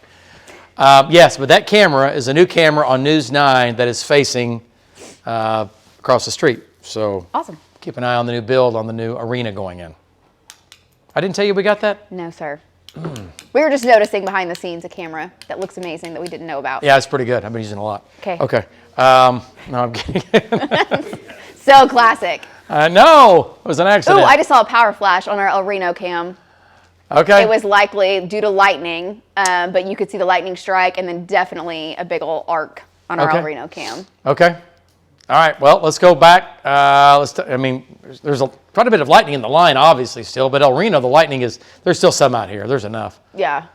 Yes, but that camera is a new camera on News 9 that is facing across the street. So awesome. Keep an eye on the new build on the new arena going in. I didn't tell you we got that? No, sir. We were just noticing behind the scenes a camera that looks amazing that we didn't know about. Yeah, it's pretty good. I've been using it a lot. Okay. No, I'm kidding. So classic. No, it was an accident. Oh, I just saw a power flash on our El Reno cam. Okay. It was likely due to lightning, but you could see the lightning strike and then definitely a big old arc on our El Reno cam. Okay. All right, well, let's go back. There's quite a bit of lightning in the line, obviously, still, but El Reno, the lightning there's still some out here. There's enough. Yeah.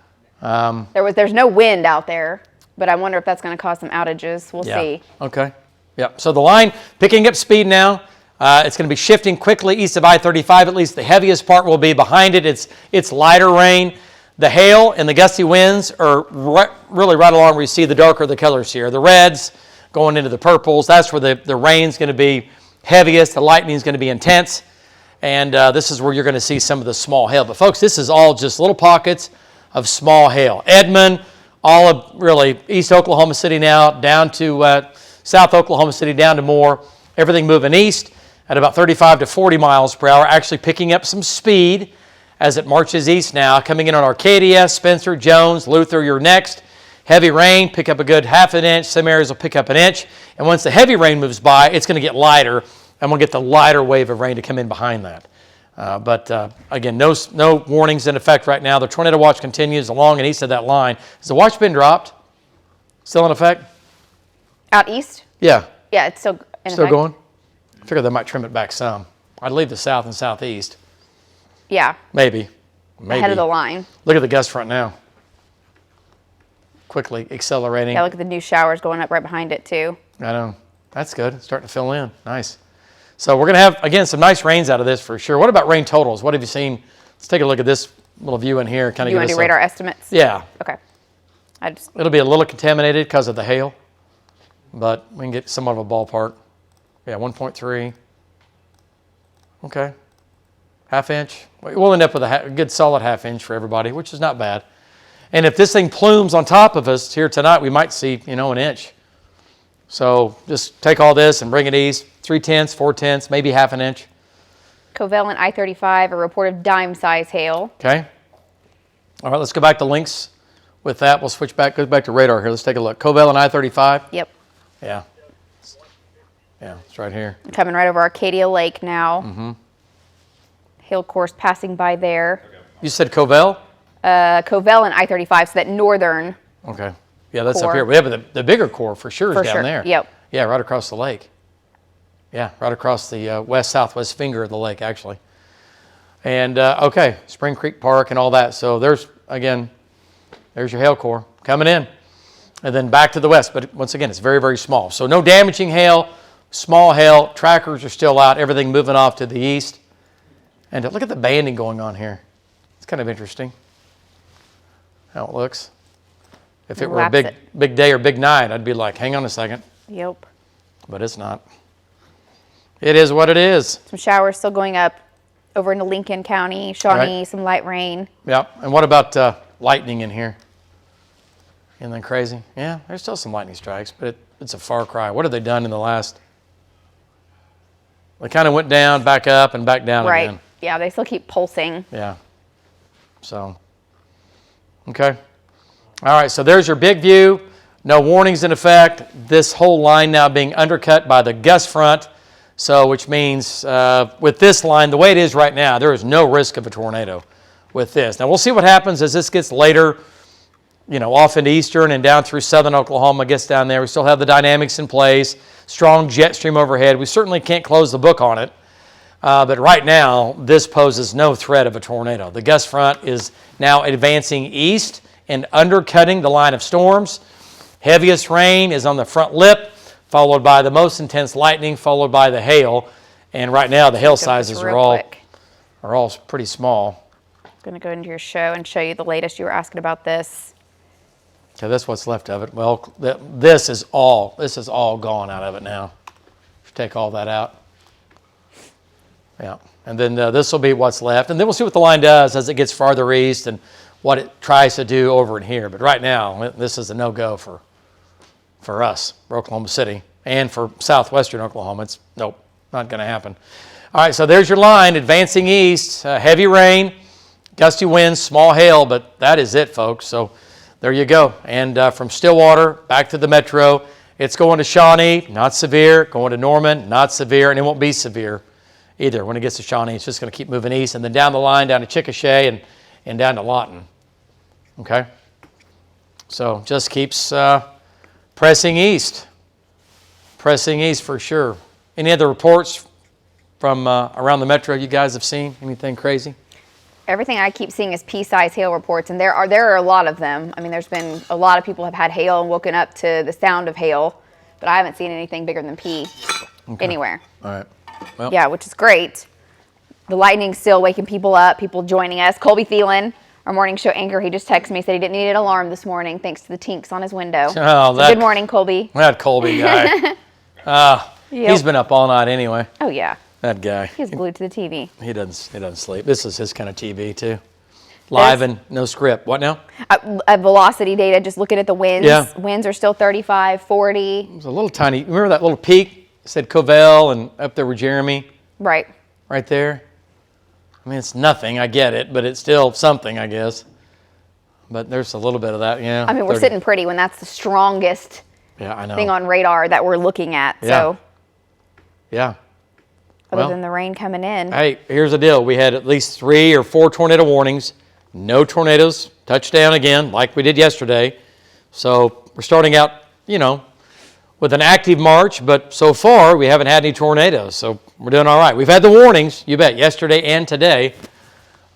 There's no wind out there, but I wonder if that's going to cause some outages. We'll see. Okay. Yep. So the line picking up speed now. It's going to be shifting quickly east of I-35. At least the heaviest part will be behind it. It's lighter rain. The hail and the gusty winds are really right along where you see the darker the colors here. The reds going into the purples. That's where the rain's going to be heaviest. The lightning's going to be intense. And this is where you're going to see some of the small hail. But folks, this is all just little pockets of small hail. Edmond, all of really East Oklahoma City now, down to South Oklahoma City, down to Moore. Everything moving east at about 35 to 40 miles per hour, actually picking up some speed as it marches east now. Coming in on Arcadia, Spencer, Jones, Luther, you're next. Heavy rain, pick up a good half an inch. Some areas will pick up an inch. And once the heavy rain moves by, it's going to get lighter, and we'll get the lighter wave of rain to come in behind that. Again, no warnings in effect right now. The tornado watch continues along and east of that line. Has the watch been dropped? Still in effect? Out east? Yeah. Yeah, it's still in Still effect. going? I figured they might trim it back some. I'd leave the south and southeast. Yeah. Maybe. Ahead of the line. Look at the gust front now. Quickly accelerating. Yeah, look at the new showers going up right behind it, too. I know. That's good. It's starting to fill in. Nice. So we're going to have, again, some nice rains out of this for sure. What about rain totals? What have you seen? Let's take a look at this little view in here. You want to do radar estimates? Yeah. Okay. It'll be a little contaminated because of the hail, but we can get somewhat of a ballpark. Yeah, 1.3. Okay. Half inch. We'll end up with a good solid half inch for everybody, which is not bad. And if this thing plumes on top of us here tonight, we might see, an inch. So just take all this and bring it east. 3/10, 4/10, maybe half an inch. Cordell and I-35, a report of dime-size hail. Okay. All right, let's go back to links with that. We'll switch back, go back to radar here. Let's take a look. Cordell and I-35. Yep. Yeah. Yeah, it's right here. Coming right over Arcadia Lake now. Mm-hmm. Hail course passing by there. You said Cordell? Cordell and I-35, so that northern. Okay. Yeah, that's core. up here. We have the bigger core for sure is down there. Yep. Yeah, right across the lake. Yeah, right across the southwest finger of the lake, actually. And, okay, Spring Creek Park and all that. So there's your hail core coming in. And then back to the west. But once again, it's very, very small. So no damaging hail, small hail. Trackers are still out. Everything moving off to the east. And look at the banding going on here. It's kind of interesting how it looks. If it were a big day or big night, I'd be like, hang on a second. Yep. But it's not. It is what it is. Some showers still going up over into Lincoln County, Shawnee, some light rain. Yep. And what about lightning in here? Isn't that crazy? Yeah, there's still some lightning strikes, but it's a far cry. What have they done in the last? They kind of went down, back up, and back down again. Right. Yeah, they still keep pulsing. Yeah. So, okay. All right, so there's your big view. No warnings in effect. This whole line now being undercut by the gust front. So, which means with this line, the way it is right now, there is no risk of a tornado with this. Now, we'll see what happens as this gets later, off into eastern and down through southern Oklahoma, gets down there. We still have the dynamics in place, strong jet stream overhead. We certainly can't close the book on it. But right now, this poses no threat of a tornado. The gust front is now advancing east and undercutting the line of storms. Heaviest rain is on the front lip, followed by the most intense lightning, followed by the hail. And right now, the hail sizes are all pretty small. I'm going to go into your show and show you the latest. You were asking about this. Okay, that's what's left of it. Well, this is all gone out of it now. Take all that out. Yeah, and then this will be what's left. And then we'll see what the line does as it gets farther east and what it tries to do over in here. But right now, this is a no-go for us, for Oklahoma City, and for southwestern Oklahoma. It's nope, not going to happen. All right, so there's your line advancing east. Heavy rain, gusty winds, small hail, but that is it, folks. So there you go. And from Stillwater back to the metro, it's going to Shawnee, not severe. Going to Norman, not severe, and it won't be severe either. When it gets to Shawnee, it's just going to keep moving east, and then down the line, down to Chickasha and down to Lawton. Okay? So just keeps pressing east. Pressing east for sure. Any other reports from around the metro you guys have seen? Anything crazy? Everything I keep seeing is pea-size hail reports, and there are a lot of them. I mean, there's been a lot of people have had hail and woken up to the sound of hail, but I haven't seen anything bigger than pea anywhere. All right. Well. Yeah, which is great. The lightning's still waking people up, people joining us. Colby Thielen, our morning show anchor, he just texted me, said he didn't need an alarm this morning thanks to the tinks on his window. Oh, good morning, Colby. That Colby guy. He's been up all night anyway. Oh, yeah. That guy. He's glued to the TV. He doesn't sleep. This is his kind of TV, too. Live and no script. What now? Velocity data, just looking at the winds. Yeah. Winds are still 35, 40. It was a little tiny. Remember that little peak? It said Cordell and up there with Jeremy? Right. Right there. I mean, it's nothing. I get it, but it's still something, I guess. But there's a little bit of that, yeah. I mean, we're sitting pretty when that's the strongest thing on radar that we're looking at. Yeah. So. Yeah. Other than the rain coming in. Hey, here's the deal. We had at least 3 or 4 tornado warnings. No tornadoes. Touchdown again, like we did yesterday. So we're starting out, with an active March, but so far we haven't had any tornadoes. So we're doing all right. We've had the warnings, you bet, yesterday and today.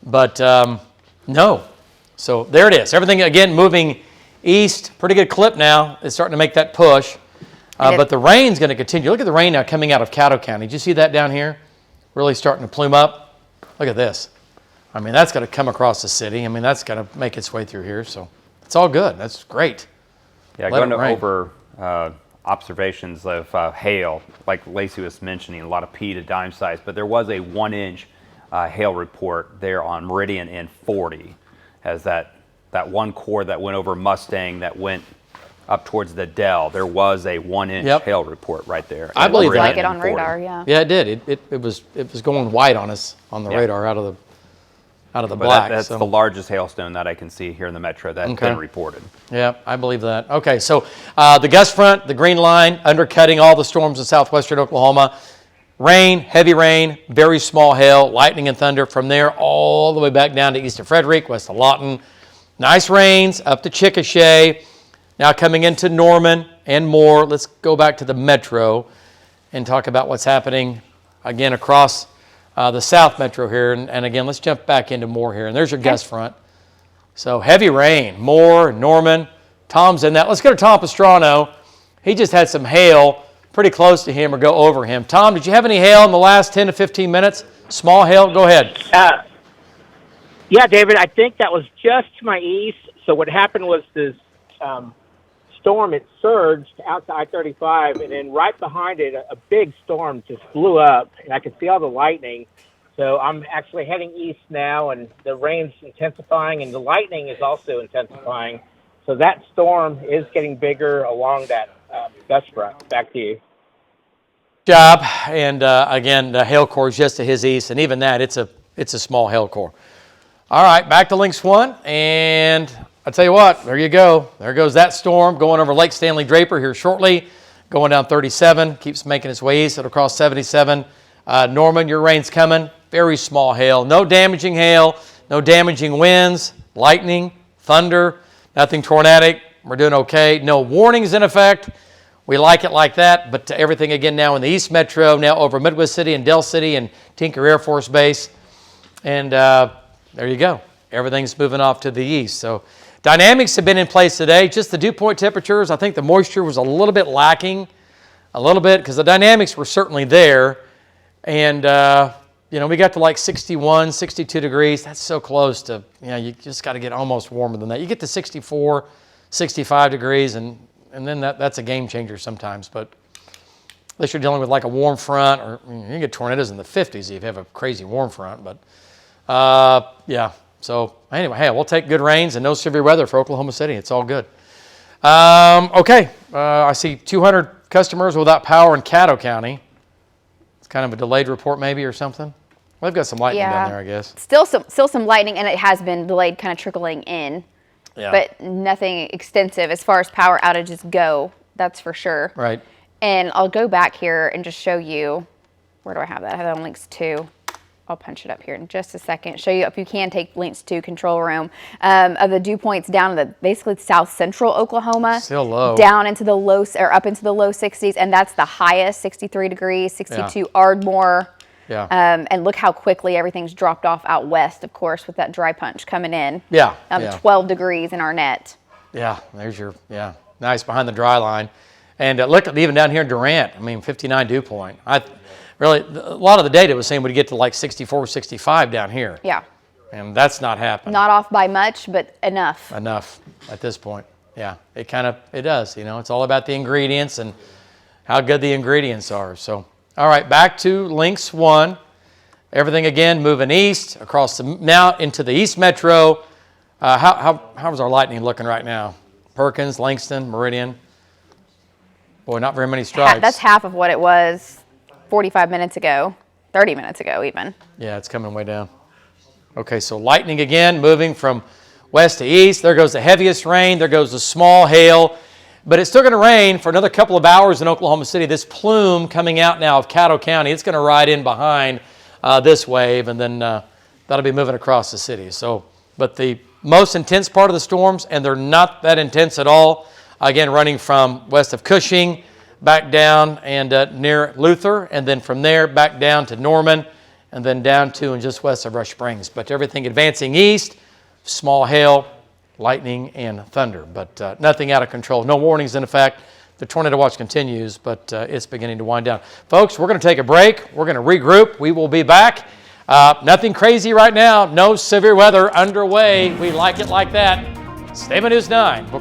But no. So there it is. Everything, again, moving east. Pretty good clip now. It's starting to make that push. But the rain's going to continue. Look at the rain now coming out of Caddo County. Did you see that down here? Really starting to plume up. Look at this. I mean, that's going to come across the city. I mean, that's going to make its way through here. So it's all good. That's great. Yeah, going over observations of hail, like Lacey was mentioning, a lot of pea to dime size, but there was a 1-inch hail report there on Meridian and 40, as that one core that went over Mustang that went up towards the Dell. There was a 1-inch hail report right there. I believe that. Like it on radar, yeah. Yeah, it did. It was going white on us on the radar out of the black. That's the largest hailstone that I can see here in the metro that's been reported. Yeah, I believe that. Okay, so the gust front, the green line, undercutting all the storms in southwestern Oklahoma. Rain, heavy rain, very small hail, lightning and thunder. From there all the way back down to east of Frederick, west of Lawton. Nice rains up to Chickasha. Now coming into Norman and more. Let's go back to the metro and talk about what's happening again across the South Metro here. And again, let's jump back into Moore here. And there's your gust front. So heavy rain, Moore, Norman. Tom's in that. Let's go to Tom Pastrano. He just had some hail pretty close to him or go over him. Tom, did you have any hail in the last 10 to 15 minutes? Small hail? Go ahead. Yeah, David, I think that was just to my east. So what happened was this storm, it surged out to I-35, and then right behind it, a big storm just blew up, and I could see all the lightning. So I'm actually heading east now, and the rain's intensifying, and the lightning is also intensifying. So that storm is getting bigger along that gust front. Back to you. Job, and again, the hail core is just to his east, and even that, it's a small hail core. All right, back to Lynx 1, and I tell you what, there you go. There goes that storm going over Lake Stanley Draper here shortly, going down 37, keeps making its way east. It'll cross 77. Norman, your rain's coming. Very small hail. No damaging hail, no damaging winds, lightning, thunder, nothing tornadic. We're doing okay. No warnings in effect. We like it like that, but everything again now in the East Metro, now over Midwest City and Dell City and Tinker Air Force Base. And there you go. Everything's moving off to the east. So dynamics have been in place today. Just the dew point temperatures, I think the moisture was a little bit lacking, a little bit, because the dynamics were certainly there. And, we got to like 61, 62 degrees. That's so close to, you just got to get almost warmer than that. You get to 64, 65 degrees, and then that's a game changer sometimes. But unless you're dealing with like a warm front, or you can get tornadoes in the 50s if you have a crazy warm front. But, yeah. So anyway, hey, we'll take good rains and no severe weather for Oklahoma City. It's all good. Okay. I see 200 customers without power in Caddo County. It's kind of a delayed report maybe or something. Well, they've got some lightning down there, I guess. Still some lightning, and it has been delayed, kind of trickling in. Yeah. But nothing extensive as far as power outages go, that's for sure. Right. And I'll go back here and just show you, where do I have that? I have that on Lynx 2. I'll punch it up here in just a second. Show you if you can take Lynx 2 control room of the dew points down to basically south central Oklahoma. Still low. Down into the low, or up into the low 60s, and that's the highest, 63 degrees, 62 Ardmore. Yeah. And look how quickly everything's dropped off out west, of course, with that dry punch coming in. Yeah. 12 degrees in Arnett. Yeah, there's your, nice behind the dry line. And look, even down here in Durant, 59 dew point. Really, a lot of the data was saying we'd get to like 64, 65 down here. Yeah. And that's not happening. Not off by much, but enough. Enough at this point. Yeah, it does. It's all about the ingredients and how good the ingredients are. So, all right, back to Lynx 1. Everything again moving east across now into the East Metro. How's our lightning looking right now? Perkins, Langston, Meridian. Boy, not very many strikes. That's half of what it was 45 minutes ago, 30 minutes ago even. Yeah, it's coming way down. Okay, so lightning again, moving from west to east. There goes the heaviest rain. There goes the small hail. But it's still going to rain for another couple of hours in Oklahoma City. This plume coming out now of Caddo County, it's going to ride in behind this wave, and then that'll be moving across the city. So, but the most intense part of the storms, and they're not that intense at all, again, running from west of Cushing, back down and near Luther, and then from there back down to Norman, and then down to and just west of Rush Springs. But everything advancing east, small hail, lightning, and thunder, but nothing out of control. No warnings in effect. the tornado watch continues, but it's beginning to wind down. Folks, we're going to take a break. We're going to regroup. We will be back. Nothing crazy right now. No severe weather underway. We like it like that. Statement News 9. We'll